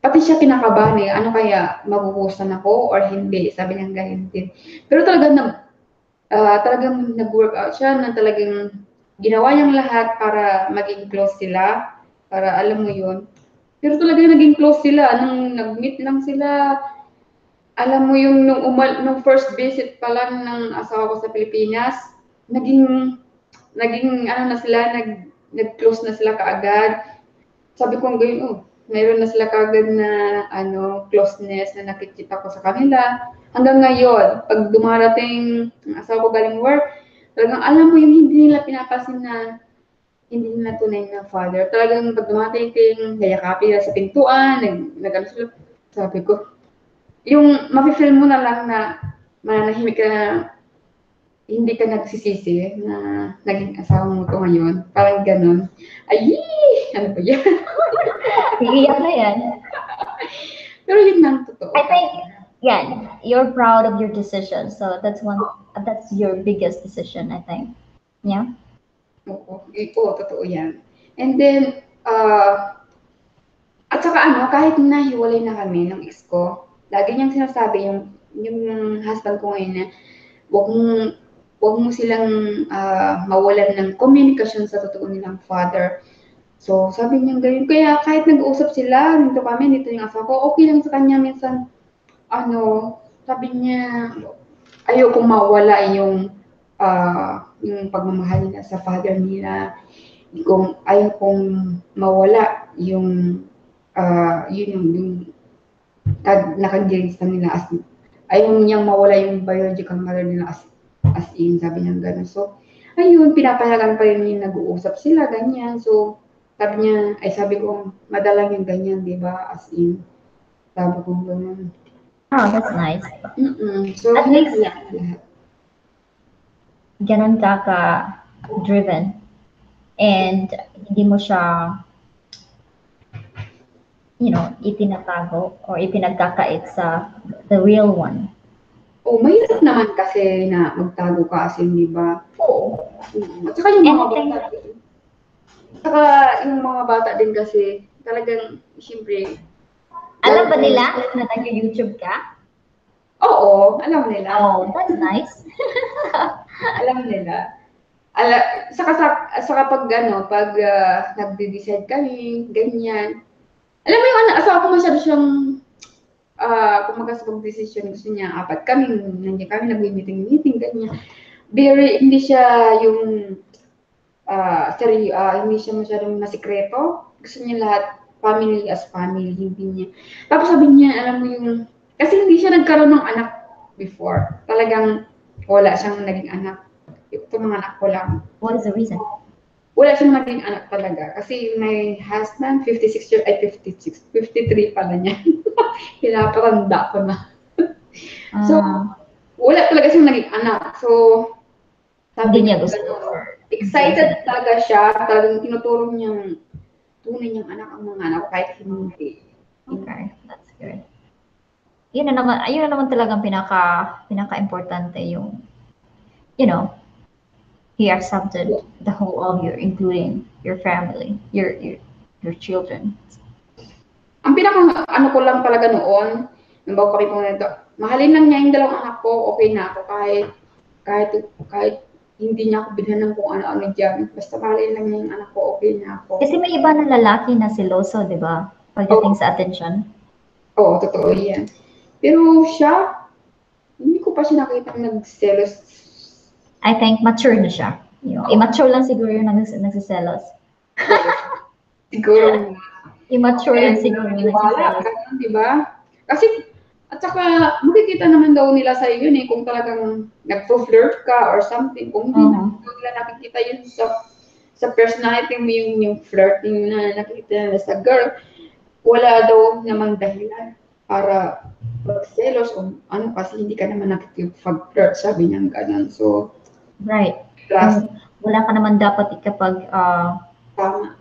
pati siya kinakabahan eh, ano kaya, magugustuhan ako or hindi? Sabi niya ganun din. Pero talagang nag-work out siya na talagang ginawa niyang lahat para maging close sila, para alam mo yun. Pero talagang naging close sila, nung nag-meet lang sila, alam mo yung nung first visit pa lang ng asawa ko sa Pilipinas, naging ano na sila, nag-close na sila kaagad. Sabi ko ngayon, mayroon na sila kaagad na closeness na nakikita ko sa kanila. Hanggang ngayon, pag dumarating ang asawa ko galing work, talagang alam mo yung hindi nila pinapasin na hindi nila tunay na father. Talagang pag dumating, yayakapin nila sa pintuan, nag sila. Sabi ko, yung mafe-feel mo na lang na mananahimik ka na hindi ka nagsisisi na naging asawa mo to ngayon. Parang ganun. Ay, ano ba yan? Iiyak na yan. Pero yun lang totoo. I think, yeah, you're proud of your decision. So that's your biggest decision, I think. Yeah. Oo, totoo yan. And then, at saka kahit nahiwalay na kami ng ex ko, lagi niyang sinasabi yung husband ko ngayon na wag mo wag mo silang mawalan ng komunikasyon sa totoo nilang father. So, sabi niya ganyan. Kaya kahit nag-uusap sila, dito kami, dito yung asawa ko, okay lang sa kanya minsan, sabi niya, ayoko mawala yung pagmamahal nila sa father nila. Kung ayaw kong mawala yung nakag-gains nila ayaw niyang mawala yung biological mother nila as in, sabi niya gano'n. So, ayun, pinapayagan pa rin yung nag-uusap sila, ganyan. So, sabi ko, madalang yung ganyan, di ba? As in, sabi ko gano'n. Oh, that's nice. So, At least, lahat. ganun ka-driven. And hindi mo siya, itinatago or ipinagkakait sa the real one. Mahirap naman kasi na magtago ka as in, di ba? Oo. At saka yung mga Anything. bata din. Saka yung mga bata din kasi, talagang, siyempre, Alam ba nila na nag-YouTube ka? oo, alam nila. Oh, that's nice. Alam nila. Saka pag nagde-decide kami, ganyan. Alam mo yung asawa ko masyado siyang kumaga sa pag-decision, gusto niya apat kami, nandiyan kami, nag-meeting, ganyan. Hindi siya yung hindi siya masyadong masikreto. Gusto niya lahat family as family, hindi niya. Tapos sabi niya, alam mo yung, kasi hindi siya nagkaroon ng anak before. Talagang wala siyang naging anak. Ito mga anak ko lang. What is the reason? Wala siyang naging anak talaga. Kasi may husband, 53 pala niya. Pinapatanda ko na. So, wala talaga siyang naging anak. So, sabi Hindi niya niya, gusto. excited talaga siya. Talagang tinuturo niyang tunay niyang anak ang mga anak kahit hindi. Okay, that's good. Yun na naman talagang pinaka-importante yung, he accepted the whole of you, including your family, your children. Ang ko lang talaga noon, nung bago kami pumunta, mahalin lang niya yung dalawang anak ko, okay na ako kahit hindi niya ako bilhan ng kung ano-ano dyan. Basta mahalin lang niya yung anak ko, okay na ako. Kasi may iba na lalaki na siloso, di ba? Pagdating sa attention. Oo, totoo yan. Pero siya, hindi ko pa siya nakita nagselos. I think mature na siya. Immature lang siguro yung nagsiselos. Siguro. Immature lang siguro yung nagsiselos. Di ba? Kasi, at saka, makikita naman daw nila sa iyo yun kung talagang nagpo-flirt ka or something. Kung hindi nila nakikita yun sa personality mo yung flirting na nakikita nila sa girl, wala daw namang dahilan para magselos o ano kasi hindi ka naman nakikipag-flirt, sabi niya gano'n. So, right. Wala ka naman dapat ikapag tama.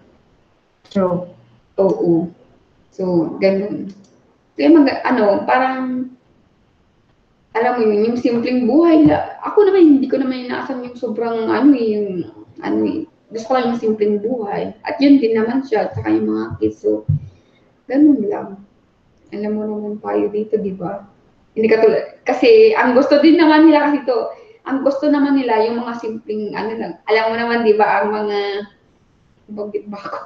True. Oo. So, ganun. Kaya parang, alam mo yun, yung simpleng buhay. Ako naman, hindi ko naman inaasahan yung sobrang, gusto ko lang yung simpleng buhay. At yun din naman siya, at saka yung mga kids. So, ganun lang. Alam mo naman tayo dito, di ba? Hindi katulad, kasi ang gusto din naman nila kasi ang gusto naman nila yung mga simpleng, lang. Alam mo naman, di ba, ang mga, bagit ba ako?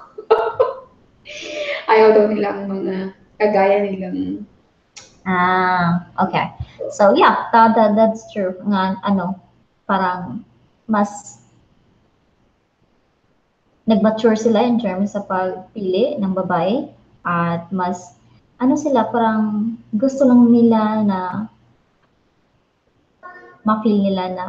Ayaw daw nila ang mga kagaya nilang. Okay. So yeah, that's true. Nga, parang mas nag-mature sila in terms sa pagpili ng babae at mas sila parang gusto lang nila na ma-feel nila na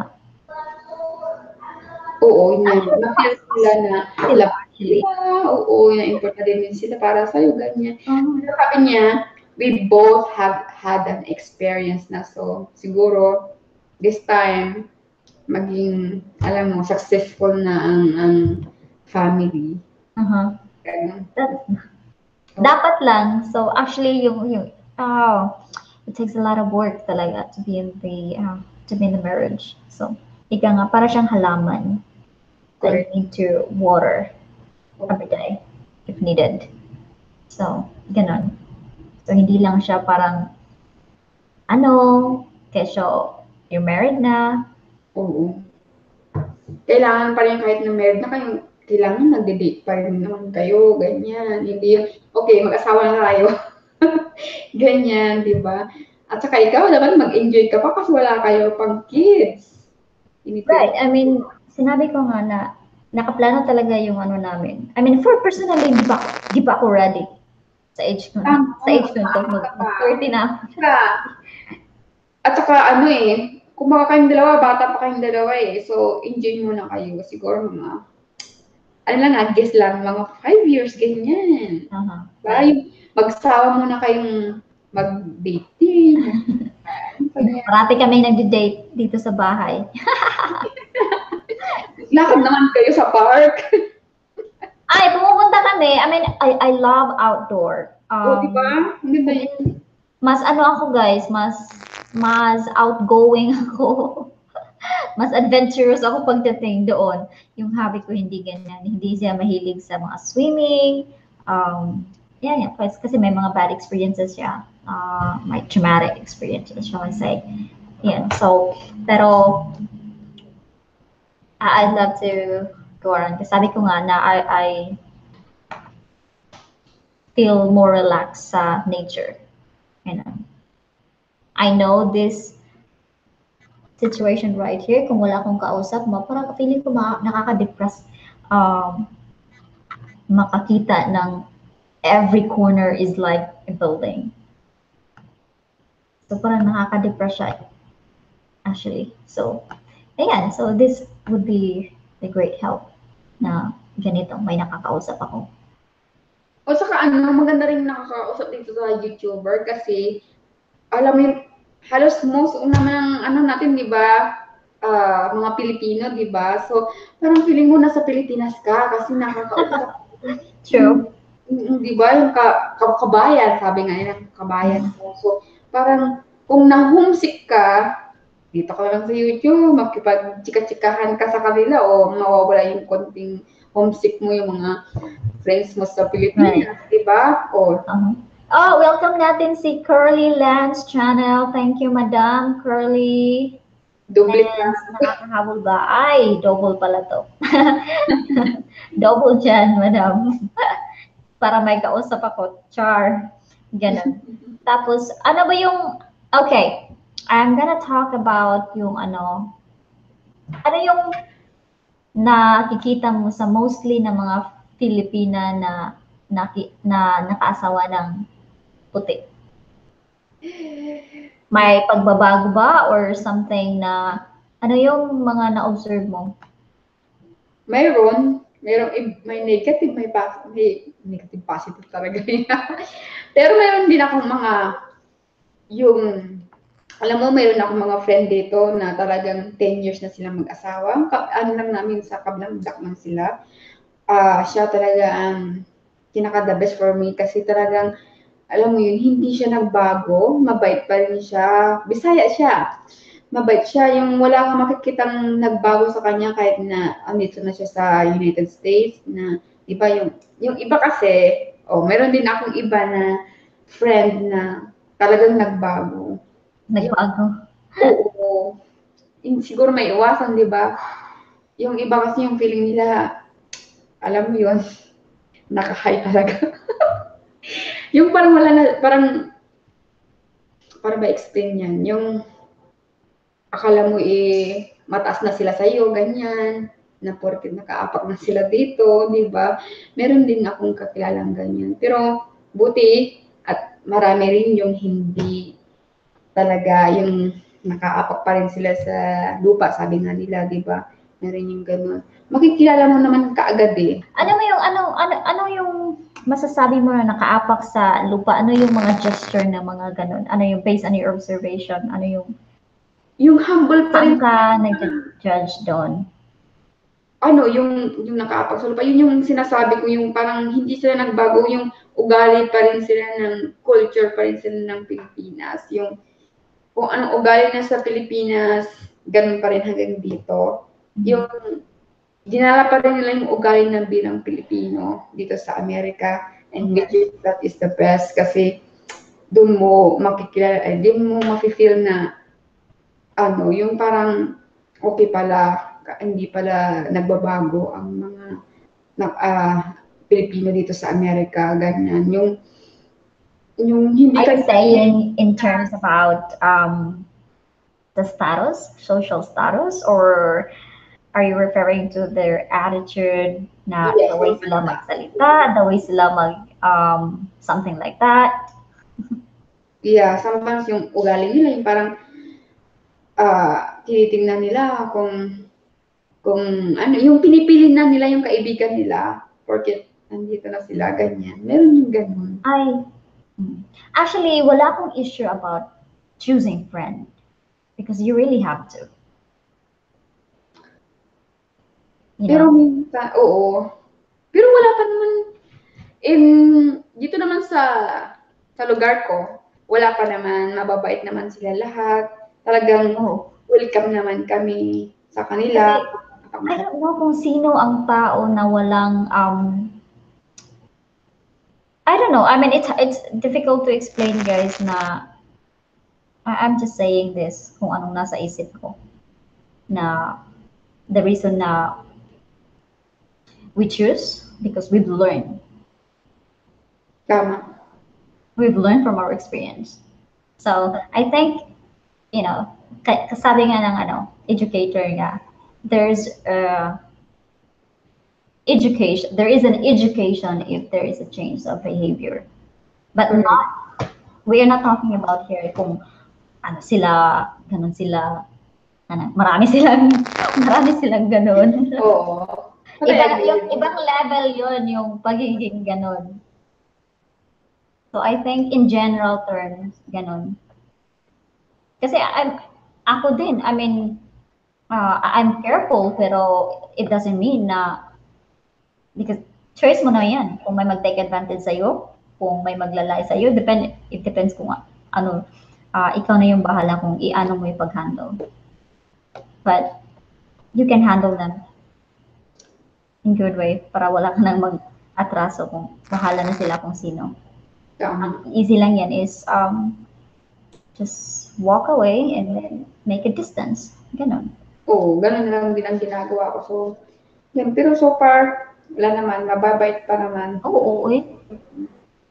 Oo, na-feel nila na sila actually. Oo, na-important din sila para sa'yo, ganyan. Sabi niya, we both have had an experience na. So, siguro, this time, maging, alam mo, successful na ang family. Dapat lang. So, actually, it takes a lot of work talaga to be in the marriage. So, ika nga, para siyang halaman that you need to water every day if needed. So, ganon. So, hindi lang siya parang, kesyo, you're married na. Oo. Kailangan pa rin kahit na married na kayo, kailangan nagde-date pa rin naman kayo, ganyan. Hindi yung, okay, mag-asawa na tayo. Ganyan, di ba? At saka ikaw, dapat mag-enjoy ka pa kasi wala kayo pang kids. Right. I mean, sinabi ko nga na nakaplano talaga yung ano namin. I mean, for personally, di pa ako ready sa age ko. Sa age ko to, mag-30 na ako. At saka ano eh, kung baka kayong dalawa, bata pa kayong dalawa eh. So, enjoy muna kayo. Siguro mga, ano lang, guess lang, mga 5 years, ganyan. Diba? Yung magsawa muna kayong mag-dating. Parati kami nag-date dito sa bahay. Lakad naman kayo sa park. Ay, pumupunta kami. I mean, I love outdoor. Diba? Ang ganda yun. Mas ano ako guys, mas outgoing ako. Mas adventurous ako pagdating doon. Yung hobby ko hindi ganyan. Hindi siya mahilig sa mga swimming. Yeah. Kasi may mga bad experiences siya. May traumatic experiences, shall I say. Yeah. So, pero I'd love to go around. Kasi sabi ko nga na I feel more relaxed sa nature. You know. I know this situation right here, kung wala akong kausap mo, parang feeling ko nakaka-depress makakita ng every corner is like a building. So parang nakaka-depress siya actually. So, ayan. So this would be a great help na ganito, may nakakausap ako. O saka ano, maganda rin nakakausap dito sa YouTuber kasi alam mo yung halos most naman ng ano natin, di ba? Mga Pilipino, di ba? So, parang feeling mo nasa Pilipinas ka kasi nakakausap. True. Di ba? Yung kabayan, sabi nga nila, kabayan mo. So, parang kung na-homesick ka, dito ka lang sa YouTube, makipag-chika-chikahan ka sa kanila o mawawala yung konting homesick mo, yung mga friends mo sa Pilipinas, right. Di ba? Oh, welcome natin si Curly Lance Channel. Thank you, Madam Curly. Double nakakahabol ba? Ay, double pala to. Double dyan, Madam. Para may kausap ako. Char. Ganun. Tapos, ano ba yung... Okay. I'm gonna talk about yung ano yung nakikita mo sa mostly ng mga Filipina na nakaasawa ng puti? May pagbabago ba or something na ano yung mga na-observe mo? May negative, may negative, positive talaga. Pero mayroon din akong mga alam mo, mayroon akong mga friend dito na talagang 10 years na sila mag-asawa. Ano lang namin sa kablandak lang sila. Siya talaga ang pinaka-the best for me kasi talagang alam mo yun, hindi siya nagbago, mabait pa rin siya. Bisaya siya. Mabait siya, yung wala kang makikitang nagbago sa kanya kahit na andito na siya sa United States na iba yung iba kasi, meron din akong iba na friend na talagang nagbago. Nagbago? Oo. Siguro may iwasan, di ba? Yung iba kasi yung feeling nila, alam mo yun, naka-high talaga. Yung parang wala na, parang ba explain yan? Yung akala mo mataas na sila sa iyo, ganyan, na porket nakaapak na sila dito, di ba? Meron din akong kakilalang ganyan. Pero buti at marami rin yung hindi talaga yung nakaapak pa rin sila sa lupa, sabi nga nila, di ba? Meron yung gano'n. Makikilala mo naman kaagad eh. Ano yung masasabi mo na nakaapak sa lupa? Ano yung mga gesture na mga gano'n? Ano yung based on your observation? Ano yung humble pa rin. Saan ka nag-judge doon? Yung nakaapak sa lupa, yun yung sinasabi ko, yung parang hindi sila nagbago, yung ugali pa rin sila ng culture pa rin sila ng Pilipinas. Yung kung anong ugali na sa Pilipinas, ganun pa rin hanggang dito. Yung dinala pa rin nila yung ugali ng bilang Pilipino dito sa Amerika, and which is that is the best kasi doon mo makikilala, doon mo mafe-feel na yung parang okay pala, hindi pala nagbabago ang mga Pilipino dito sa Amerika, ganyan. Yung hindi Are ka you saying in terms about the status, social status, or are you referring to their attitude, na the yes, way sila magsalita, the way sila something like that? yeah, sometimes yung ugali nila, yung parang tinitingnan nila kung ano, yung pinipili na nila yung kaibigan nila porket nandito na sila, ganyan. Meron yung ganun. Actually, wala akong issue about choosing friend because you really have to. Pero minsan, oo. Pero wala pa naman, dito naman sa lugar ko, wala pa naman, mababait naman sila lahat. Talagang welcome naman kami sa kanila. I don't know kung sino ang tao na walang I don't know. I mean, it's difficult to explain, guys. I'm just saying this kung anong nasa isip ko. Na the reason na we choose because we've learned. Tama. We've learned from our experience. So I think, kasabi nga ng educator nga, there's education. There is an education if there is a change of behavior, but we are not talking about here kung sila, ganun sila, marami silang ganun. Oo. Ibang level yon yung pagiging ganun. So I think in general terms, ganun. Kasi ako din, I mean, I'm careful, pero it doesn't mean na, because choice mo na yan. Kung may mag-take advantage sa'yo, kung may maglalay sa'yo, it depends kung ano, ikaw na yung bahala kung i-ano mo yung pag-handle. But you can handle them in good way para wala ka nang mag-atraso kung bahala na sila kung sino. Ang easy lang yan is just walk away and then make a distance. Ganon. Oo, ganun lang din ang ginagawa ko. So, yan. Pero so far, wala naman, mababait pa naman. Oo,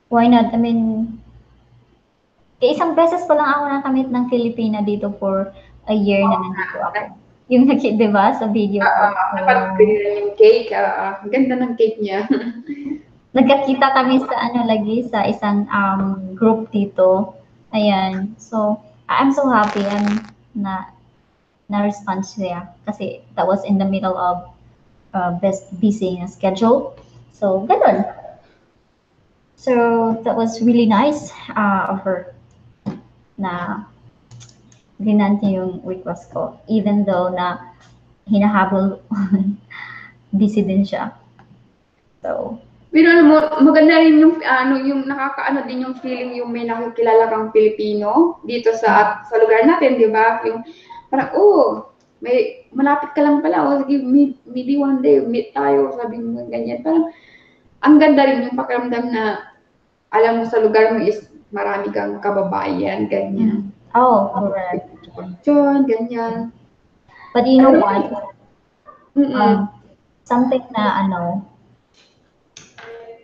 why not? I mean, isang beses pa lang ako nakamit ng Filipina dito for a year na nandito ako. Yung di ba, sa video ko. Napanood yung cake. Ganda ng cake niya. Nagkakita kami sa lagi sa isang group dito. Ayan. So, I'm so happy na-respond siya kasi that was in the middle of busy schedule. So, ganun. So, that was really nice of her na grant niya yung request ko. Even though na hinahabol, busy din siya. So, pero alam mo, maganda rin yung yung nakakaano din yung feeling yung may nakikilala kang Pilipino dito sa lugar natin, di ba? Yung parang, may malapit ka lang pala, sige, maybe one day meet tayo, sabi mo ganyan. Parang ang ganda rin yung pakiramdam na alam mo sa lugar mo is marami kang kababayan, ganyan. Oh, correct. John, ganyan. But you know what? Something na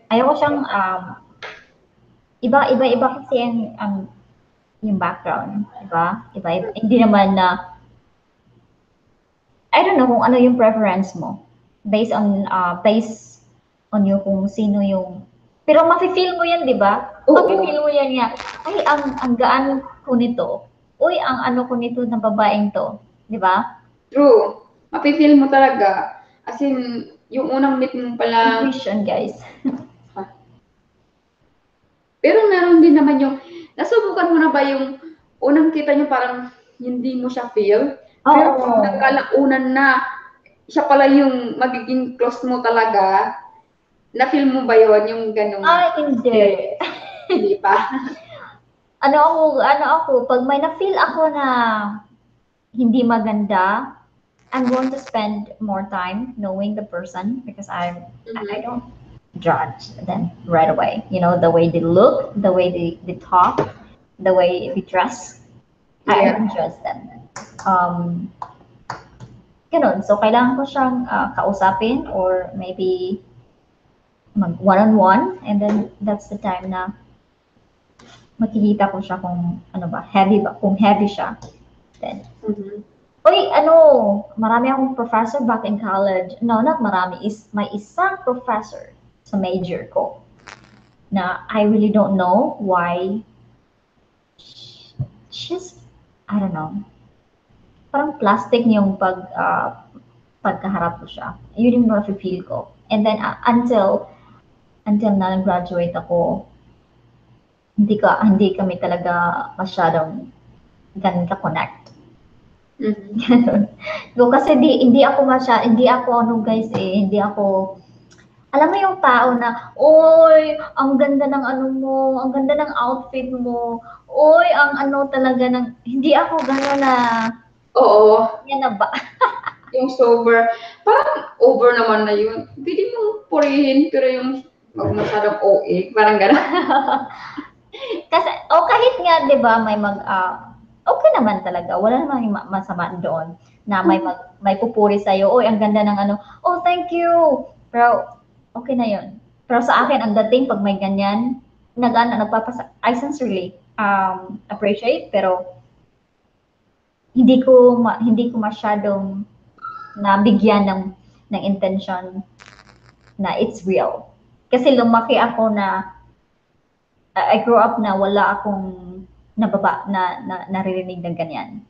ayoko siyang iba kasi yung background, diba? Iba, hindi naman na I don't know kung ano yung preference mo based on yung kung sino yung pero mafe-feel mo yan, di ba? Mafe-feel mo yan nga. Ay, ang gaan ko nito. Uy, ang ano ko nito ng babaeng to, di ba? True. Mafe-feel mo talaga. As in, yung unang meet mo pala. Intuition, guys. Pero meron din naman yung, nasubukan mo na ba yung unang kita nyo parang hindi mo siya feel? Pero nagkalaunan na, siya pala yung magiging close mo talaga. Na-feel mo ba yun? Yung ganong... Hindi. Hindi pa? Ano ako, pag may na-feel ako na hindi maganda, I'm going to spend more time knowing the person because I don't judge them right away. You know, the way they look, the way they talk, the way they dress. I don't judge them. Ganun. So, kailangan ko siyang kausapin or maybe mag one-on-one, and then that's the time na makikita ko siya kung ano ba, heavy ba, kung heavy siya. Then, uy, marami akong professor back in college. No, not marami. May isang professor sa major ko na I really don't know why she's, I don't know, parang plastic yung pagkaharap ko siya. Yun yung na-feel ko. And then until na nag-graduate ako, hindi kami talaga masyadong ganun ka-connect. So, kasi hindi ako guys hindi ako, alam mo yung tao na, oy, ang ganda ng mo, ang ganda ng outfit mo, oy, ang talaga ng, hindi ako gano'n na, Oo. yan na ba? Yung sober. Parang over naman na yun. Pwede mong purihin, pero yung masyadong OA, parang gano'n. Kasi, kahit nga, di ba, okay naman talaga. Wala namang masama doon na may pupuri sa'yo, oy, ang ganda ng oh, thank you. Pero, okay na yun. Pero sa akin, ang dating pag may ganyan, I sincerely appreciate, pero hindi ko masyadong nabigyan ng intention na it's real. Kasi lumaki ako na I grew up na wala akong naririnig ng ganyan.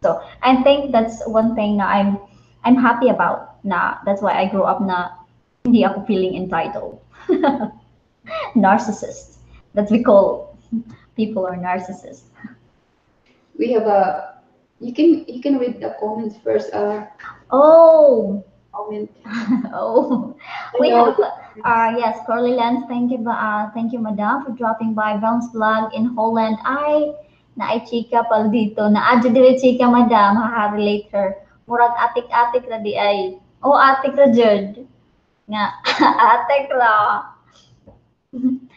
So, I think that's one thing na I'm happy about na that's why I grew up na hindi ako feeling entitled. Narcissist. That's we call people are narcissists. We have you can read the comments first. Oh, Comment. oh, we have yes, Corley Lance. Thank you, Madam, for dropping by Bounce Vlog in Holland. Ay chika pal dito. Adyo dire chika, Madam. Relate her. Murag atik-atik na di ay. Oh, atik na jud. Nga, atik ra.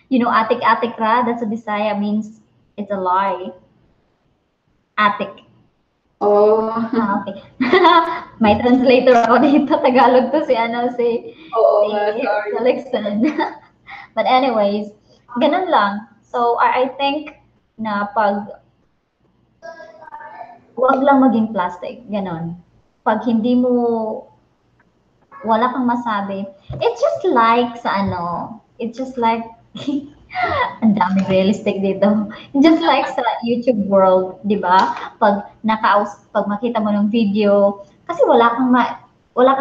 You know, atik-atik ra, that's a Bisaya, means it's a lie. Atik. Oh. Okay. May translator ako dito. Tagalog to si Philexan. But anyways, ganun lang. So, I think na wag lang maging plastic. Ganun. Pag hindi mo, wala kang masabi, it's just like it's just like, ang daming realistic dito. Just like sa YouTube world, di ba? Pag makita mo ng video, kasi wala kang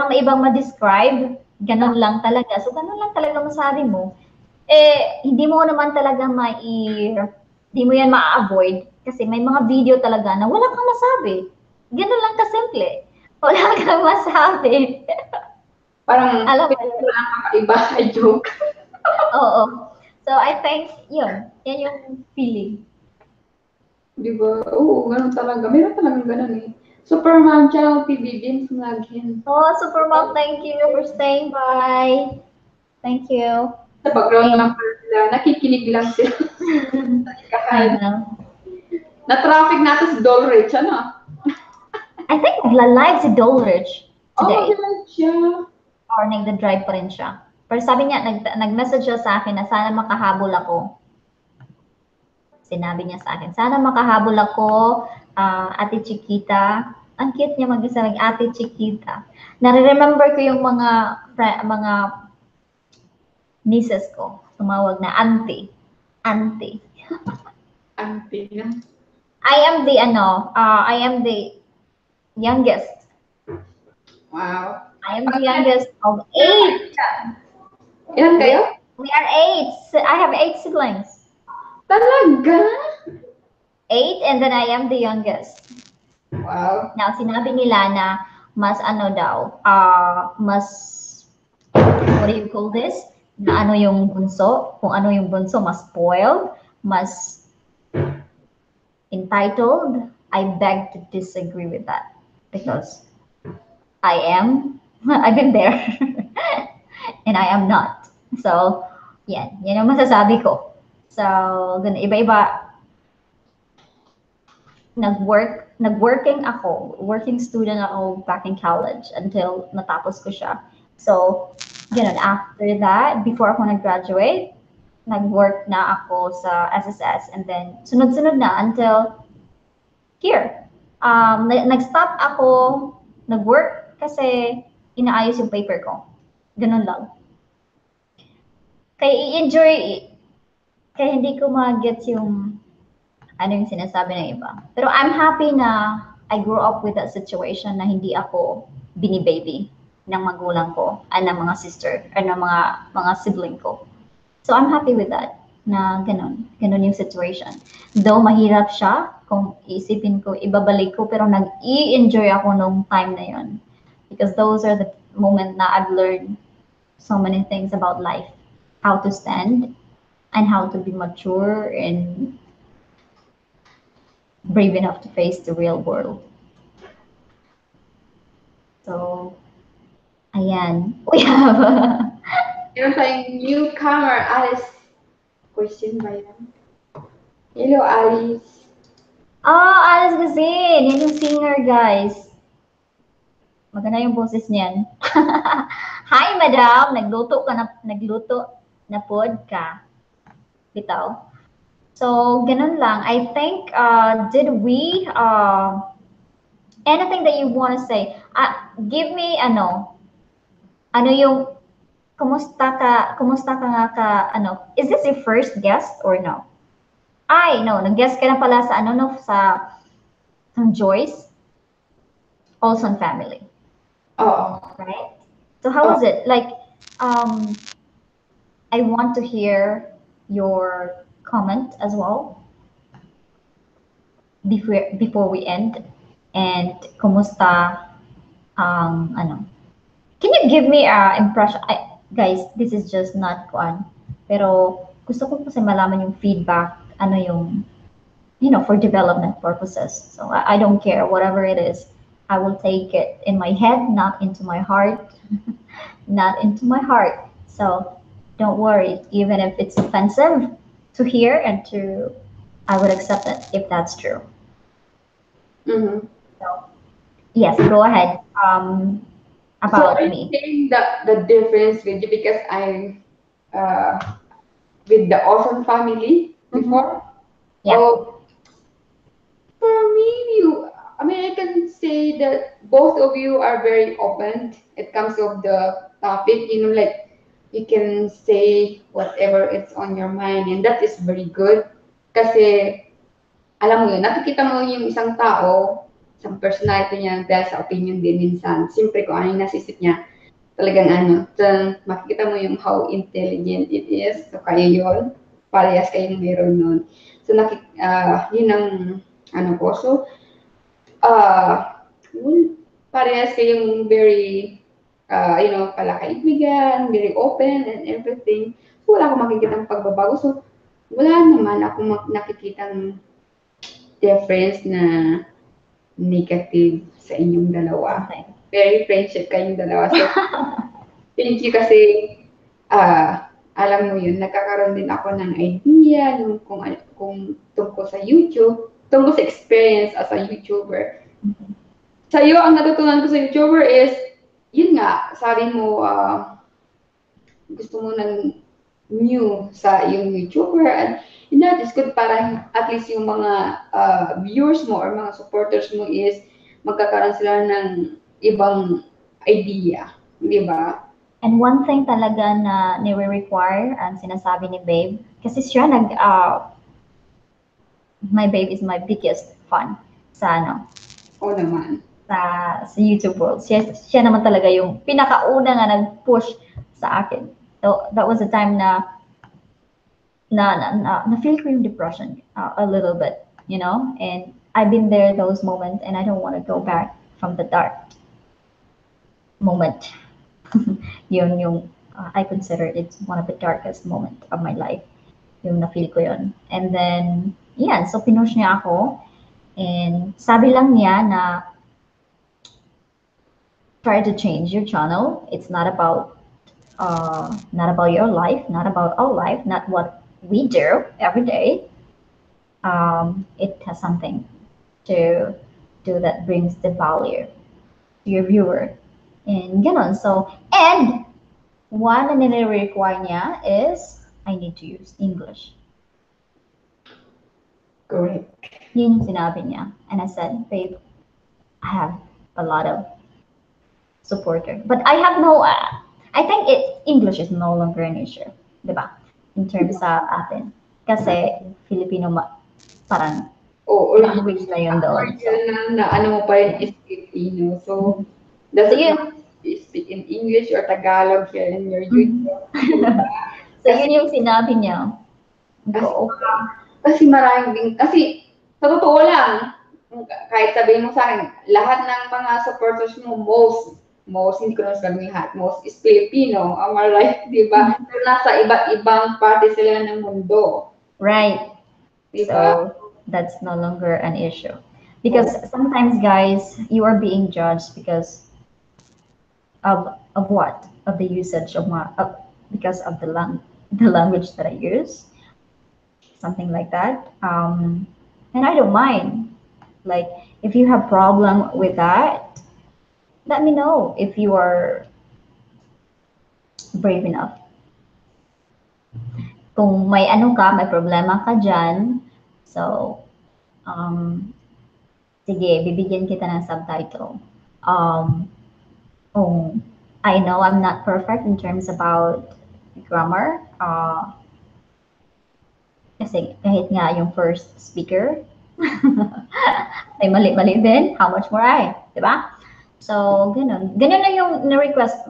maibang ma-describe, ganun lang talaga. So, ganun lang talaga masabi mo. Hindi mo naman talaga hindi mo yan ma-avoid kasi may mga video talaga na wala kang masabi. Ganun lang kasimple. Wala kang masabi. Parang, alam mo wala kang kakaiba, I joke. Oo. So, I think, yan yung feeling. Di ba? Oo, ganun talaga. Meron talagang ganun eh. Superman, ciao, PB Beans lagin. Oh, Supermom, thank you for staying by. Thank you. Sa background lang sila, nakikinig lang sila. I know. Na-traffic natin si Dolrich, ano? I think nagla-live si Dolrich today. Oh, mag-live siya. Or nagda-drive pa rin siya. Pero sabi niya, nag-message siya sa akin na sana makahabol ako. Sinabi niya sa akin, sana makahabol ako, Ate Chickita. Ang cute niya mag-isa Ate Chickita. Nare-remember ko yung mga nieces ko. Tumawag na auntie. Auntie. Auntie na. I am the youngest. Wow. I am the youngest of 8. Ilan kayo? We are 8. I have 8 siblings. Talaga? 8 and then I am the youngest. Wow. Now, sinabi nila na mas mas, what do you call this? Na yung bunso, kung ano yung bunso, mas spoiled, mas entitled. I beg to disagree with that because I've been there and I am not. So, yan ang masasabi ko. So, iba-iba. Working student ako back in college until natapos ko siya. So, Ganun, after that, before ako nag-graduate, nag-work na ako sa SSS and then sunod-sunod na until here. Nag-stop ako nag-work kasi inaayos yung paper ko. Ganun lang. Kaya i-enjoy, kaya hindi ko ma-gets yung ano yung sinasabi ng iba. Pero I'm happy na I grew up with that situation na hindi ako bini-baby ng magulang ko, ng mga sister, or ng mga sibling ko. So I'm happy with that na ganun yung situation. Though mahirap siya, kung isipin ko, ibabalik ko, pero nag-i-enjoy ako nung time na yun. Because those are the moment na I've learned so many things about life. How to stand, and how to be mature and brave enough to face the real world. So, ayan. We have Meron tayong newcomer, Alice. Question ba yan? Hello, Alice. Alice Gazin. Yan yung singer, guys. Maganda yung boses niyan. Hi, madam. Nagluto na pod ka. Bitaw. So, ganun lang. I think, did we, anything that you want to say? Give me, ano yung, kumusta ka nga ka, is this your first guest or no? No, nag-guest ka na pala sa, sa Joyce Olson Family. Oo. Right? So how was it? Like, I want to hear your comment as well before we end. And kumusta can you give me a impression? Guys, this is just not one. Pero gusto ko kasi malaman yung feedback, yung for development purposes. So I don't care whatever it is. I will take it in my head, not into my heart. Not into my heart. So don't worry, even if it's offensive to hear I would accept it if that's true. Mm-hmm. So, yes, go ahead. About me. I think the difference with you, because I'm with the Olson family before. Yeah. For me, I can say that both of you are very open. It comes of the topic, like you can say whatever it's on your mind, and that is very good. Kasi, alam mo yun, nakikita mo yung isang tao, isang personality niya dahil sa opinion din minsan. Siyempre kung ano yung nasisip niya, talagang makikita mo yung how intelligent it is. So, kayo yun. Parehas kayong meron nun. So, yun ang ko. So, parehas kayong very, palakaibigan, very open and everything. So, wala akong makikita pagbabago. So, wala naman akong nakikitang difference na negative sa inyong dalawa. Okay. Very friendship kayong dalawa. So, thank you kasi, alam mo yun, nagkakaroon din ako ng idea kung tungkol sa YouTube, tungkol sa experience as a YouTuber. Sa'yo, ang natutunan ko sa YouTuber is, yun nga, sabi mo, gusto mo ng new sa yung YouTuber, and that is good para at least yung mga viewers mo or mga supporters mo is magkakaroon sila ng ibang idea, di ba? And one thing talaga na nire-require ang sinasabi ni Babe, kasi siya my Babe is my biggest fan sa Oo naman. Sa YouTube world. Siya naman talaga yung pinakauna nga nag-push sa akin. So that was a time na feel ko yung depression a little bit, and I've been there those moments and I don't want to go back from the dark moment. Yun yung I consider it's one of the darkest moment of my life. Yung na-feel ko yun. And then, yan, so pinush niya ako and sabi lang niya na try to change your channel. It's not about your life, not about our life, not what we do every day. It has something to do that brings the value to your viewer. And ganon. So, and one na nire-require niya is, I need to use English. Correct. Yun yung sinabi niya. And I said, babe, I have a lot of supporter. But I have no, I think English is no longer an issue. Diba? In terms sa atin. Kasi Filipino, parang O, language na yun doon. So, na ano mo pa rin is Filipino. So, doesn't yun. matter if you speak in English or Tagalog here in your YouTube. So, yun yung sinabi niya. Kasi, Okay. kasi maraming din, kasi sa totoo lang, kahit sabihin mo sa akin, lahat ng mga supporters mo, most, hindi ko na sabihin lahat, most is Filipino, am I right, di ba? Pero nasa iba't ibang parte sila ng mundo. Right. Di So, ba? that's no longer an issue. Because sometimes, guys, you are being judged because of what? Of the usage of because of the language that I use, something like that. And I don't mind. Like, if you have problem with that, let me know if you are brave enough. Kung may ano ka, may problema ka dyan, so, sige, bibigyan kita ng subtitle. I know I'm not perfect in terms about grammar. Kasi kahit nga yung first speaker, ay mali-mali din, how much more I, di ba? So, ganun. Ganun na yung ni-request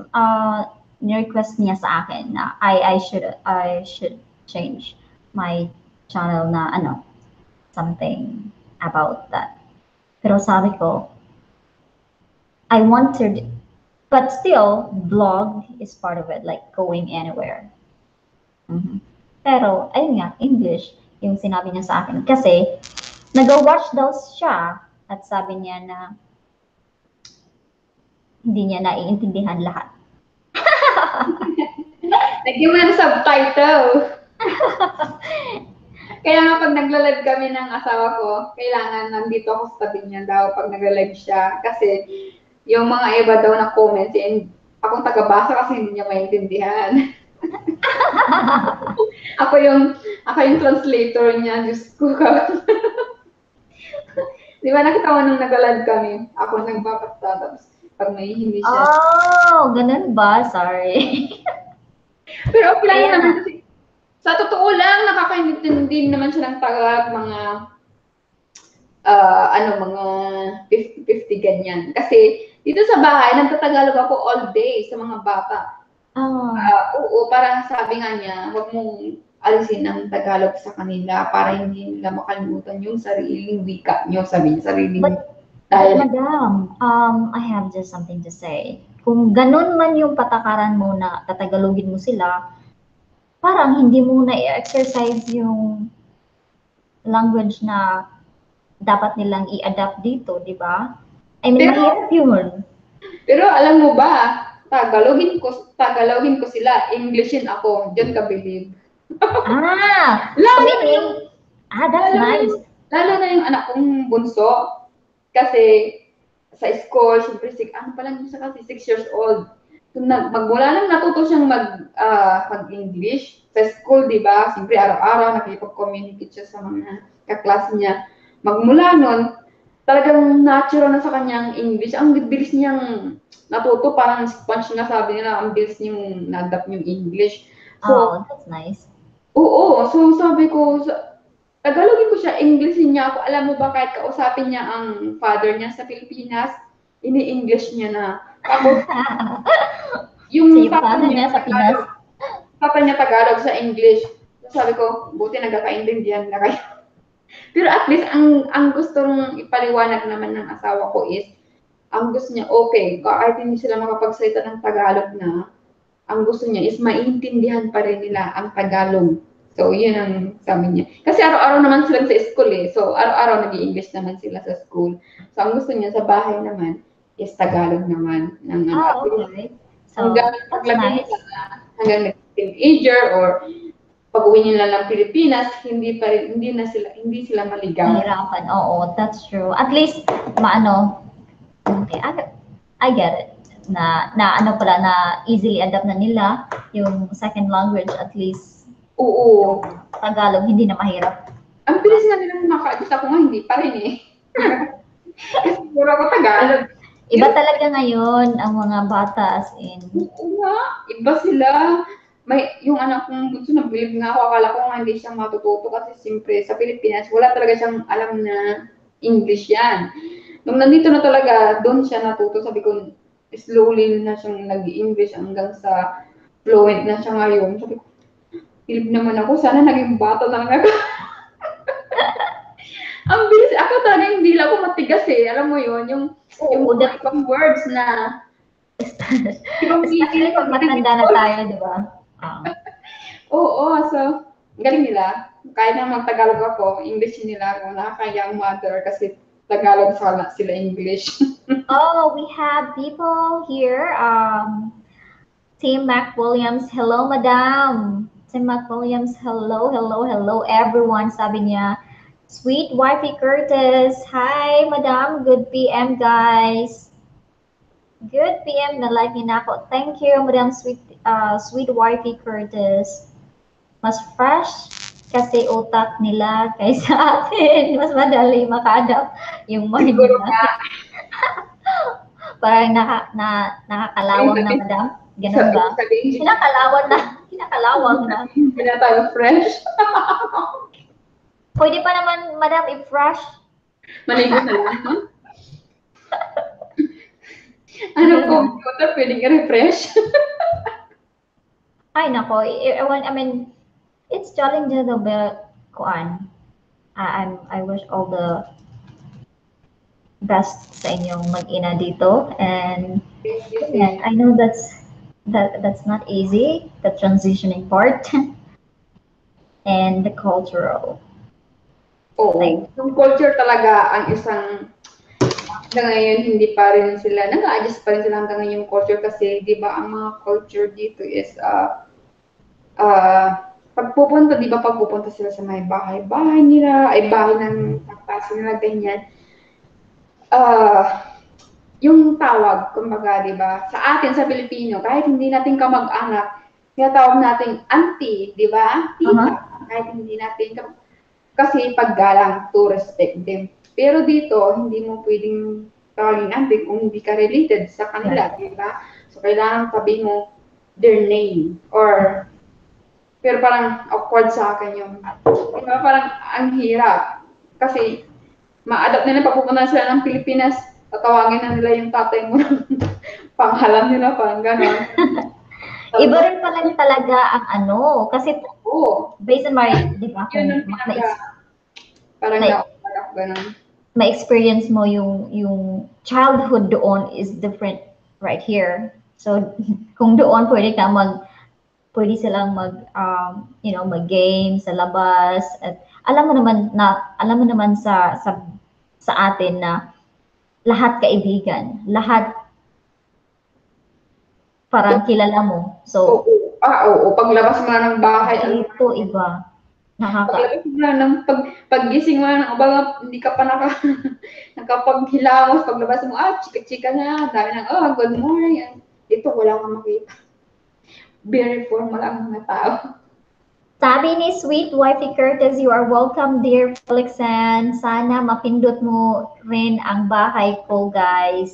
niya sa akin na I should change my channel na something about that. Pero sabi ko, I wanted, but still, vlog is part of it, like going anywhere. Pero, ayun nga, English, yung sinabi niya sa akin. Kasi, nag-watch daw siya at sabi niya na hindi niya naiintindihan lahat. Lagyan mo ng subtitle. Kaya nga pag nagla-live kami ng asawa ko, kailangan nandito ako sa tabi niya daw pag nagla-live siya. Kasi yung mga iba daw na comments, and akong taga-basa kasi hindi niya maintindihan. ako yung translator niya, Diyos ko. Di ba nakita mo nung nag-live kami, ako nagbabasa, tapos pag may hindi siya. Oh, ganun ba? Sorry. Pero okay lang naman kasi, sa totoo lang, nakakaintindi naman siya ng Tagalog, mga mga 50-50 ganyan. Kasi dito sa bahay, nagtatagalog ako all day sa mga bata. Oo, parang sabi nga niya, huwag mong alisin ang Tagalog sa kanila para hindi nila makalimutan yung sariling wika nyo, sabi niya, sariling Madam, I have just something to say. Kung ganun man yung patakaran mo na tatagalogin mo sila, parang hindi mo na i-exercise yung language na dapat nilang i-adapt dito, di ba? I mean, mahirap yun. Pero alam mo ba, Tagalogin ko sila, Englishin ako, diyan ka believe. That's nice. Lalo na yung anak kong bunso, kasi sa school, syempre, ano pa lang siya kasi 6 years old. Magmula nang natuto siyang mag-English sa school, di ba? Siyempre, araw-araw nakipag-communicate siya sa mga kaklase niya. Magmula nun, talagang natural na sa kanyang English. Ang bilis niyang natuto, parang sponge nga sabi nila, ang bilis niyang na-adapt yung English. So, that's nice. Oo, so sabi ko, Tagalogin ko siya, Englishin niya ako. Alam mo ba, kahit kausapin niya ang father niya sa Pilipinas, ini-English niya na. Tapos, yung papa niya sa Pinas, papa niya Tagalog sa English. So, sabi ko, buti nagkakaintindihan na kayo. Pero at least, ang gusto nung ipaliwanag naman ng asawa ko is, ang gusto niya, okay, kahit hindi sila makapagsalita ng Tagalog na, ang gusto niya is maintindihan pa rin nila ang Tagalog. So, yun ang sabi niya. Kasi araw-araw naman sila sa school eh. So, araw-araw nag-i-English naman sila sa school. So, ang gusto niya sa bahay naman is Tagalog naman. Okay. So, that's nice. Hanggang teenager or pag-uwi nila ng Pilipinas, hindi sila maligaw. Mahirapan. Oo, that's true. At least, okay, I get it. na ano pala na easily adapt na nila yung second language at least Oo. Tagalog hindi na mahirap. Ang bilis na nilang maka-adjust ako nga, hindi pa rin eh. Kasi siguro ako Tagalog. Iba talaga ngayon ang mga bata as in. Oo nga, iba sila. Yung anak kong bunso, nabilib nga ako, akala ko nga hindi siya matututo kasi siyempre sa Pilipinas, wala talaga siyang alam na English yan. Nung nandito na talaga, doon siya natuto, sabi ko, slowly na siyang nag-English hanggang sa fluent na siya ngayon. Sabi ko, bilib naman ako, sana naging bata na lang ako. Ang bilis, ako talaga hindi lang ako matigas eh. Alam mo yun, yung mga ibang words na especially pag matanda na tayo, di ba? Oo, so, galing nila. Kahit na mag-Tagalog ako, English nila ako, nakaka-young mother kasi Tagalog sila English. Oh, we have people here. Tim Mac Williams, hello, madam. Tim Mac Williams, hello, hello, hello, everyone. Sabi niya, Sweet Wifey Curtis, hi, madam. Good PM, guys. Good PM na like niya na ako. Thank you, madam Sweet Wifey Curtis. Mas fresh kasi utak nila kaysa atin. Mas madali maka-adapt yung mind nila. Parang nakakalawang na, madam. Ganun ba? Kinakalawang na. Hindi na tayo fresh. Pwede pa naman, madam, i-fresh. Maligo na lang, no? Ano computer, pwedeng i-refresh? Ay, nako. I mean, it's challenging though, but kuan. I wish all the best sa inyong mag-ina dito. And I know that's not easy, the transitioning part. And the cultural. Oo. Yung culture talaga ang isang hanggang ngayon hindi pa rin sila, nag-a-adjust pa rin sila hanggang ngayon yung culture kasi di ba ang mga culture dito is pagpupunta sila sa may bahay nila, ay bahay ng kapatid nila, ganyan. Yung tawag, kumbaga, di ba, sa atin, sa Pilipino, kahit hindi natin kamag-anak, tinatawag natin auntie, di ba? Tita, kahit hindi natin kasi paggalang to respect them. Pero dito, hindi mo pwedeng tawagin auntie kung hindi ka related sa kanila, di ba? So, kailangan sabihin mo their name or pero parang awkward sa akin yung, di ba, parang ang hirap. Kasi, ma-adapt nila, papupunta sila ng Pilipinas, tatawagin na nila yung tatay mo ng panghalan nila, parang gano'n. Iba rin pala talaga ang ano, kasi based on my, di ba, parang na-awkward gano'n. Ma-experience mo yung childhood doon is different right here. So, kung doon pwede silang mag-game sa labas at alam mo naman sa atin na lahat kaibigan, lahat parang kilala mo. So, paglabas mo na ng bahay, ito iba. Paglabas mo na ng paggising mo na ng hindi ka pa nakapaghilamos, paglabas mo, chika-chika na, dami ng, good morning. Ito, wala kang makita. Very formal ang mga tao. Sabi ni Sweet Wifey Curtis, you are welcome, dear Philexan. Sana mapindot mo rin ang bahay ko, guys.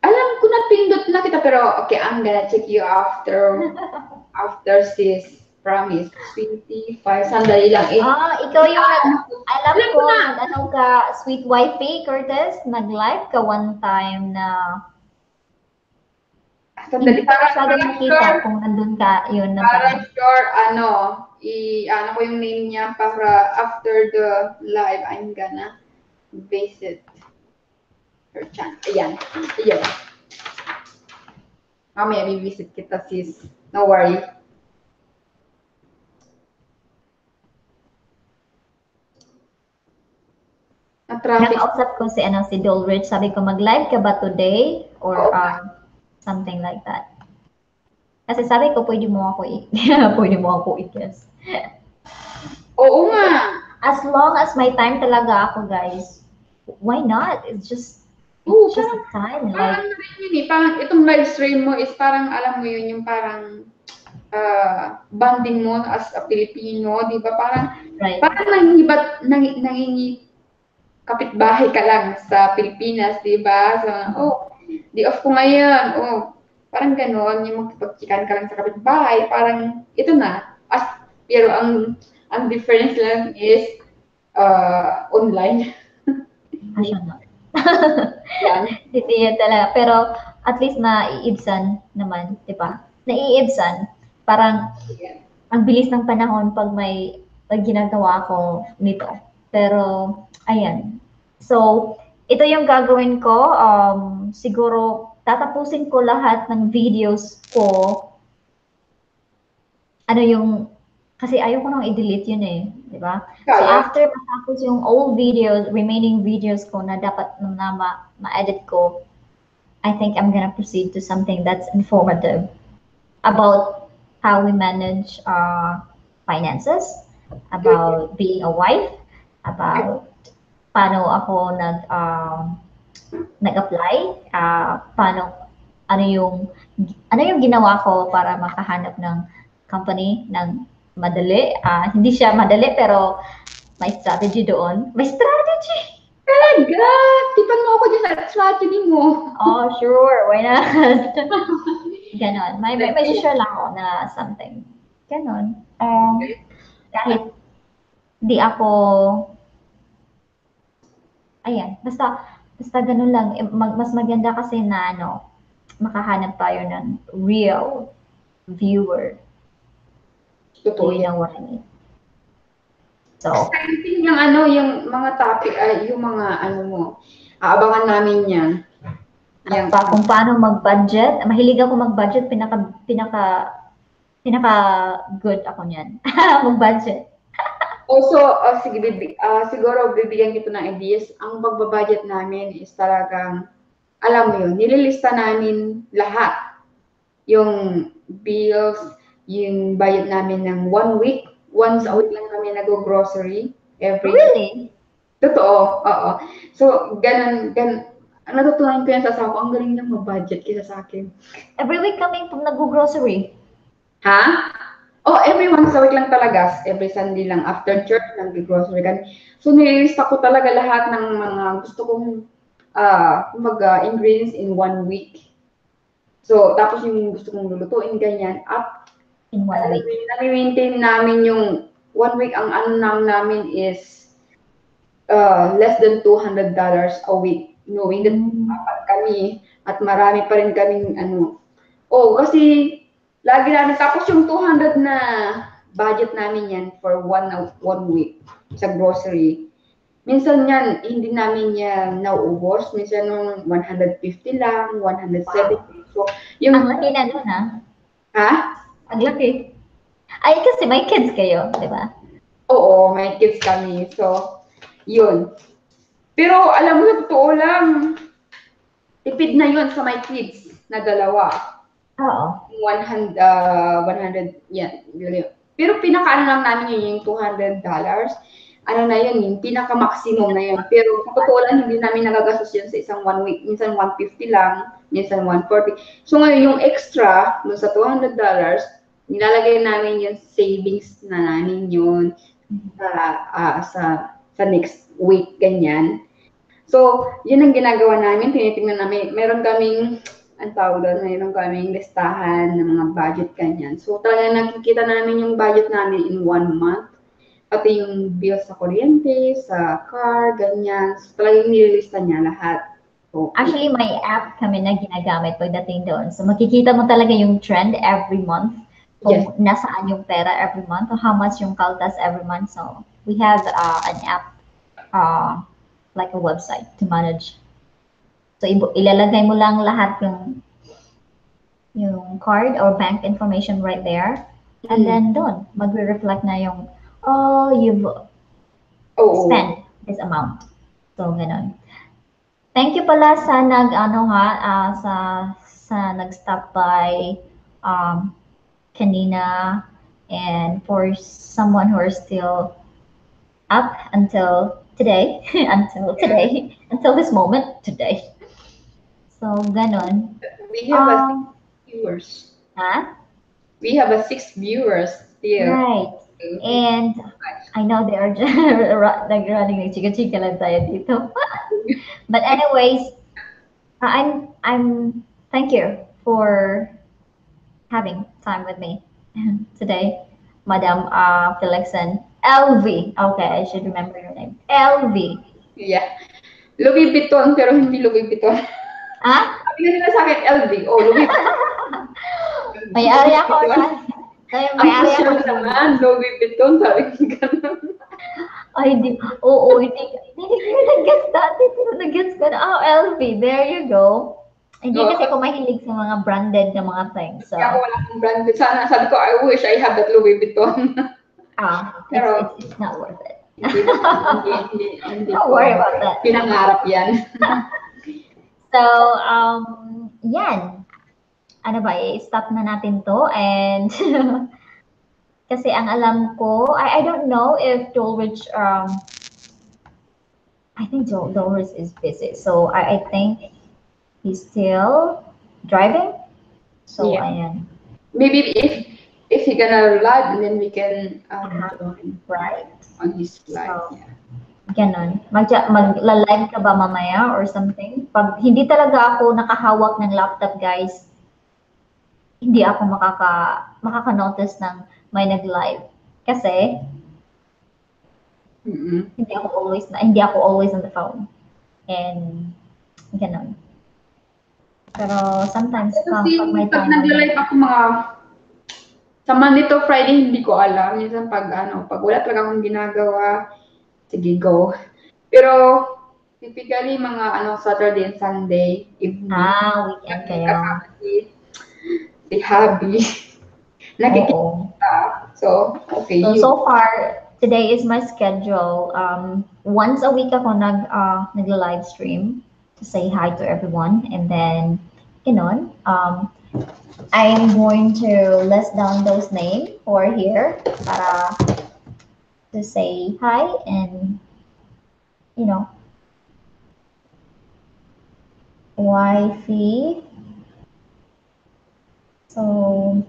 Alam ko na pindot na kita, pero okay, I'm gonna check you after sis. Promise. 25. Sandali lang. Ikaw yung alam ko, ano ka, Sweet Wifey Curtis, nag-live ka one time na hindi ka masyadong nakita kung nandun ka, yun na parang sure, ano ko yung name niya para after the live, I'm gonna visit her channel. Ayan. Mamaya, visit kita, sis. No worry. Nakausap ko si Dolrich, sabi ko mag-live ka ba today or something like that. Kasi sabi ko pwede mo ako i-guess. Oo nga. As long as may time talaga ako, guys. Why not? It's just Oo, It's just a time, parang like, ano rin yun eh, parang itong live stream mo is parang alam mo yun, yung parang bonding mo as a Filipino, di ba? right. Parang nangingi kapitbahay ka lang sa Pilipinas, di ba? So, oh, di off ko ngayon, oh, parang ganon, yung magkipagchikan ka lang sa kapitbahay, parang ito na. Pero ang difference lang is online. Passion na. Yan. Hindi yan talaga. Pero at least naiibsan naman, di ba? Naiibsan. Parang Yan. ang bilis ng panahon pag ginagawa ko nito. Pero, ayan. So, ito yung gagawin ko. Siguro, tatapusin ko lahat ng videos ko. Ano yung, kasi ayoko nang i-delete yun eh. Di ba? So, Kaya, after matapos yung old videos, remaining videos ko na dapat na ma-edit ko, I think I'm gonna proceed to something that's informative about how we manage finances, about being a wife, about paano ako nag-apply, paano ano yung ano yung ginawa ko para makahanap ng company ng madali. Hindi siya madali pero may strategy doon. May strategy! talaga, tipan mo ako dyan sa strategy mo. Oh, sure. Why not? Ganon. May share lang ako na something. Ganon. Kahit di ako, ayan, basta ganun lang. Mas maganda kasi na makahanap tayo ng real viewer. Totoo Do you yan. know what I mean? So, Exciting yung yung mga topic, yung mga mo, aabangan namin yan. at kung paano mag-budget, mahilig ako mag-budget, pinaka good ako niyan. Mag-budget. Also, sige, siguro bibigyan kita ng ideas. Ang pagbabudget namin is talagang, alam mo yun, nililista namin lahat. Yung bills, yung budget namin ng 1 week. Once a week lang kami nag-grocery. Really? Totoo, oo. So, natutunan ko yan sa asawa ko, ang galing niyang mag-budget kaysa sa akin. Every week kami nag-grocery. Ha? Oh, every once a week lang talaga. Every Sunday lang. After church, nag-grocery kami. So, nililista ko talaga lahat ng mga gusto kong ingredients in 1 week. So, tapos yung gusto kong lulutuin, ganyan. At In 1 week. nami-maintain namin yung 1 week. Ang ano namin is less than $200 a week. Knowing that apat kami at marami pa rin kaming Oh, kasi lagi namin, tapos yung 200 na budget namin yan for one week sa grocery. Minsan yan, hindi namin yan nauubos. Minsan nung 150 lang, 170. So, Ang laki na nun, ha? Ha? Ang laki. Ay, kasi may kids kayo, di ba? Oo, may kids kami. So, yun. Pero alam mo, totoo lang, tipid na yun sa my kids na dalawa. Oo. 100, yan. Pero pinaka lang namin yun, yung $200. Ano na yun, yung pinaka-maximum na yun. Pero sa totoo lang, hindi namin nagagastos yun sa isang 1 week. Minsan 150 lang, minsan 140. So ngayon, yung extra, dun sa $200, nilalagay namin yung savings na namin yun sa next week, ganyan. So, yun ang ginagawa namin, tinitingnan namin. Meron kaming mayroon kaming listahan ng mga budget ganyan. So, talaga nakikita namin yung budget namin in 1 month. Pati yung bills sa kuryente, sa car, ganyan. So, talagang nililista niya lahat. So, Actually, may app kami na ginagamit pagdating doon. So, makikita mo talaga yung trend every month. Kung nasaan yung pera every month or how much yung kaltas every month. So, we have an app, like a website to manage. So, ilalagay mo lang lahat yung card or bank information right there. And then doon, magre-reflect na yung, you've spent this amount. So, ganun. Thank you pala sa nag-stop by kanina, and for someone who are still up until today, until this moment, today. So, ganon. We have a six Um, viewers. huh? We have a six viewers still. Right. And I know they are just running ng chika-chika lang tayo dito. But anyways, I'm thank you for having time with me today, Madam Philexan LV. Okay, I should remember your name. LV. Yeah. Louis Vuitton, pero hindi Louis Vuitton. Ah? Sabi nga nila sa akin, LV. Oh, Louis Vuitton. May-ari ako na. Ang May-ari ako. social naman, Louis Vuitton. Sabi ko gano'n. Ay, di. Oo, hindi ko nag-gets dati. Pero nag-gets ko na. Oh, LV. There you go. Hindi No, kasi ko mahilig sa mga branded na mga things. So, kaya ako wala akong brand. Sana, sabi ko, I wish I have that Louis Vuitton. Pero, it's not worth it. hindi Don't ko worry about that. pinangarap yan. So, yan. Ano ba, i-stop na natin to. And, kasi ang alam ko, I don't know if Dulwich, I think Dulwich is busy. So, I think he's still driving. So, Yeah. ayan. Maybe if he gonna live, and then we can join Right. on his live. So, Yeah. Ganon. Magla-live ka ba mamaya or something? Pag hindi talaga ako nakahawak ng laptop, guys, hindi ako makaka-notice ng may nag-live. Kasi hindi ako always on the phone. And ganon. Pero sometimes pag may Pag time. nag-live ako sa Monday to Friday, hindi ko alam. Minsan pag wala talaga akong ginagawa, sige, go. Pero, typically, mga Saturday and Sunday evening. Weekend kayo. Si Habi. Nakikita. So, okay. So far, today is my schedule. Once a week ako nag-live stream to say hi to everyone. And then, I'm going to list down those names who are here para to say hi and, wifey. So,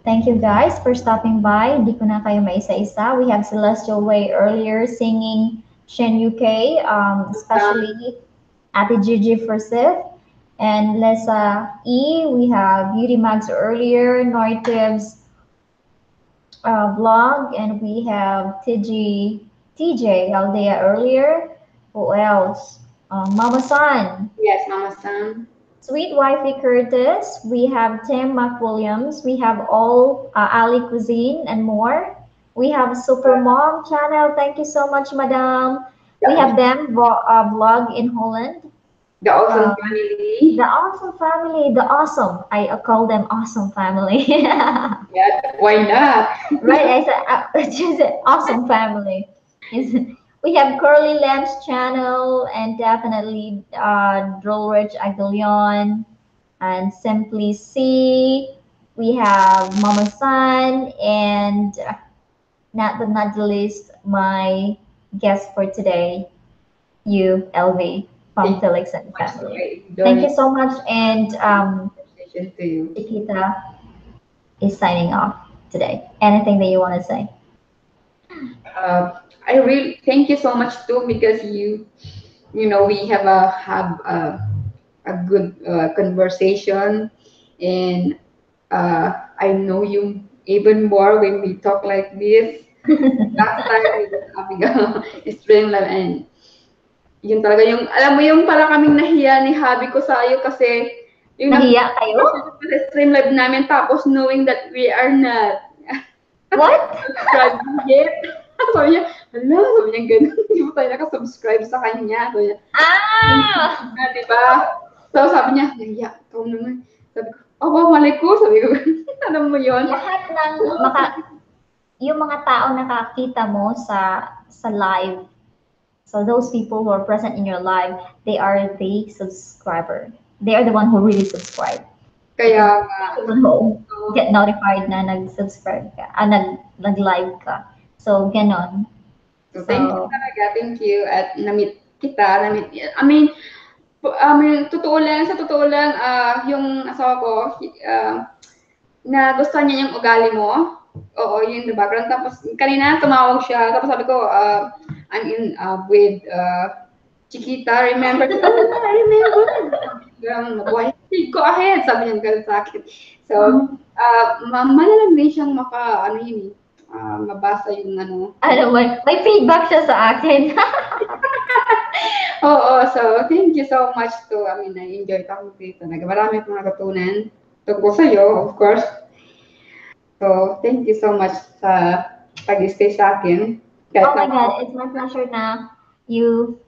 thank you guys for stopping by. Hindi ko na kayo maisa-isa. We have Celestial Way earlier singing Shen UK, especially Ate Gigi Versif and Lesa E. We have Beauty Mags earlier, Noitives vlog, and we have TJ Aldea earlier. Who else? Mama San. Yes, Mama San. Sweet Wifey Curtis, we have Tim McWilliams, we have all Ali Cuisine and more. We have Super Mom channel. Thank you so much, Madam. We have them vlog in Holland. The Awesome Family. The Awesome Family, the Awesome. I call them Awesome Family. Yeah, why not? Right, I said Awesome Family. We have Curly Lamb's channel and definitely Drolrich Aguilion and Simply C. We have Mama San and not the least, my guest for today, you, LV from Philexan Family. Thank you so much. And Chickita is signing off today. Anything that you want to say? I really thank you so much too, because we have a good conversation, and I know you even more when we talk like this. Last time we were having a stream live, and yun talaga yung, alam mo yung para kaming nahiya ni Habi ko sa iyo, kasi yung nahiya kayo? Sa stream live namin, tapos knowing that we are not what? yet. Sabi niya, sabi niya gano'n, hindi mo tayo nakasubscribe sa kanya. Sabi niya, di ba? So sabi niya, nahiya, ikaw naman. Sabi ko, malay ko. Sabi ko, alam mo yun? Lahat ng yung mga tao nakakita mo sa live, so those people who are present in your live, they are the subscriber. They are the one who really subscribe. Kaya get notified na nag-subscribe ka, nag-live ka. So, ganon. So, thank you talaga. Thank you. At na-meet kita. I mean, Totoo lang, yung asawa ko, na gusto niya yung ugali mo. Oo, yun the background. Tapos kanina tumawag siya. Tapos sabi ko, I'm in with Chickita. Remember? Oh, yeah, I remember. Why? Go ahead. Sabi niya ganun sa akin. So, malalang din siyang ano yun, mabasa yung ano. Ano, may feedback siya sa akin. Oo, so thank you so much to, na-enjoy ako dito. Marami akong natutunan tungkol sa'yo, of course. So, thank you so much sa pag-stay sa akin. Oh my God, it's my pleasure na you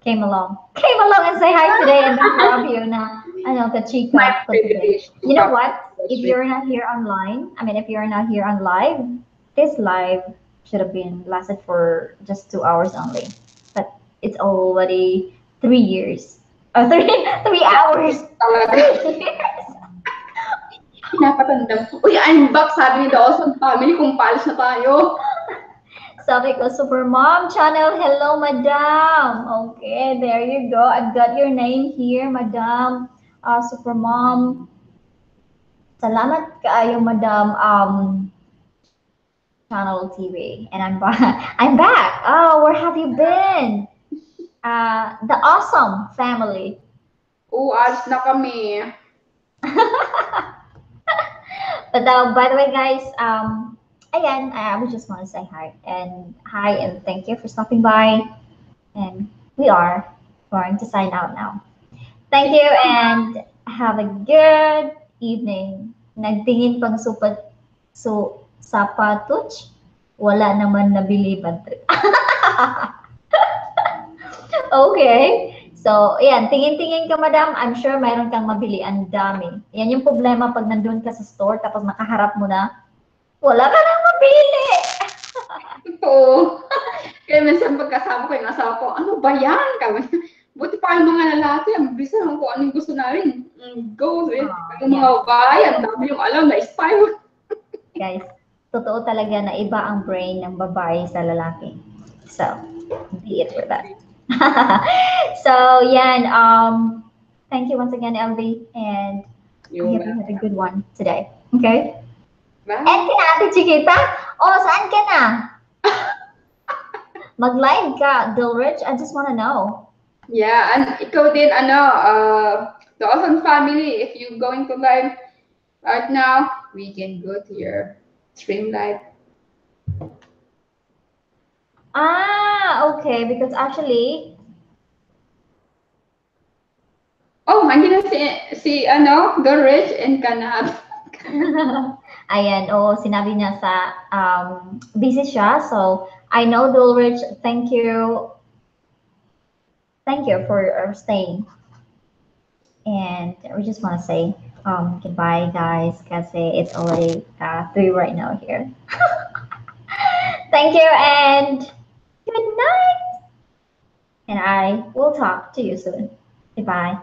came along. Came along and say hi today and then grab you na, ano, ka chika for today. You know what? If you're not here online, if you're not here on live, this live should have been lasted for just 2 hours only. But it's already 3 years. Oh, 3 hours. Pinapatandam. Uy, I'm back, sabi ni Dawson Family, kung palis na tayo. Sabi ko, Super Mom Channel, hello, Madam. Okay, there you go. I've got your name here, Madam. Super Mom. Salamat kaayo, Madam. Channel TV. And I'm back. I'm back. Oh, where have you been? The awesome family. Oo, alis na kami. But by the way, guys, again, I would just want to say hi and thank you for stopping by. And we are going to sign out now. Thank you and have a good evening. Nagtingin pang sapatuch, wala naman nabili bantri. Okay. So, ayan, tingin-tingin ka, madam. I'm sure mayroon kang mabili. Ang dami. Yan yung problema pag nandun ka sa store tapos nakaharap mo na, wala ka nang mabili. Oo. Kaya minsan pagkasama ko yung asawa ko, ano ba yan? Buti pa yung mga lalaki, ang bisa lang kung anong gusto namin. Go with. Yung mga babae, ang dami yung alam na style. Guys, totoo talaga na iba ang brain ng babae sa lalaki. So, be it for that. So, yan. Thank you once again, LV, and I hope you had a good one today. Okay? Bye. And kina Ate Chickita, saan ka na? Mag-live ka, Dilrich. I just want to know. Yeah, and ikaw din, the Awesome Family, if you're going to live right now, we can go to your stream live. Okay, because actually... Oh, andyan na si Dorich and Kanab. Ayan, sinabi niya sa, busy siya. So, I know, Dulrich, thank you. Thank you for staying. And we just want to say goodbye, guys, because it's already 3 right now here. Thank you and good night. And I will talk to you soon. Goodbye.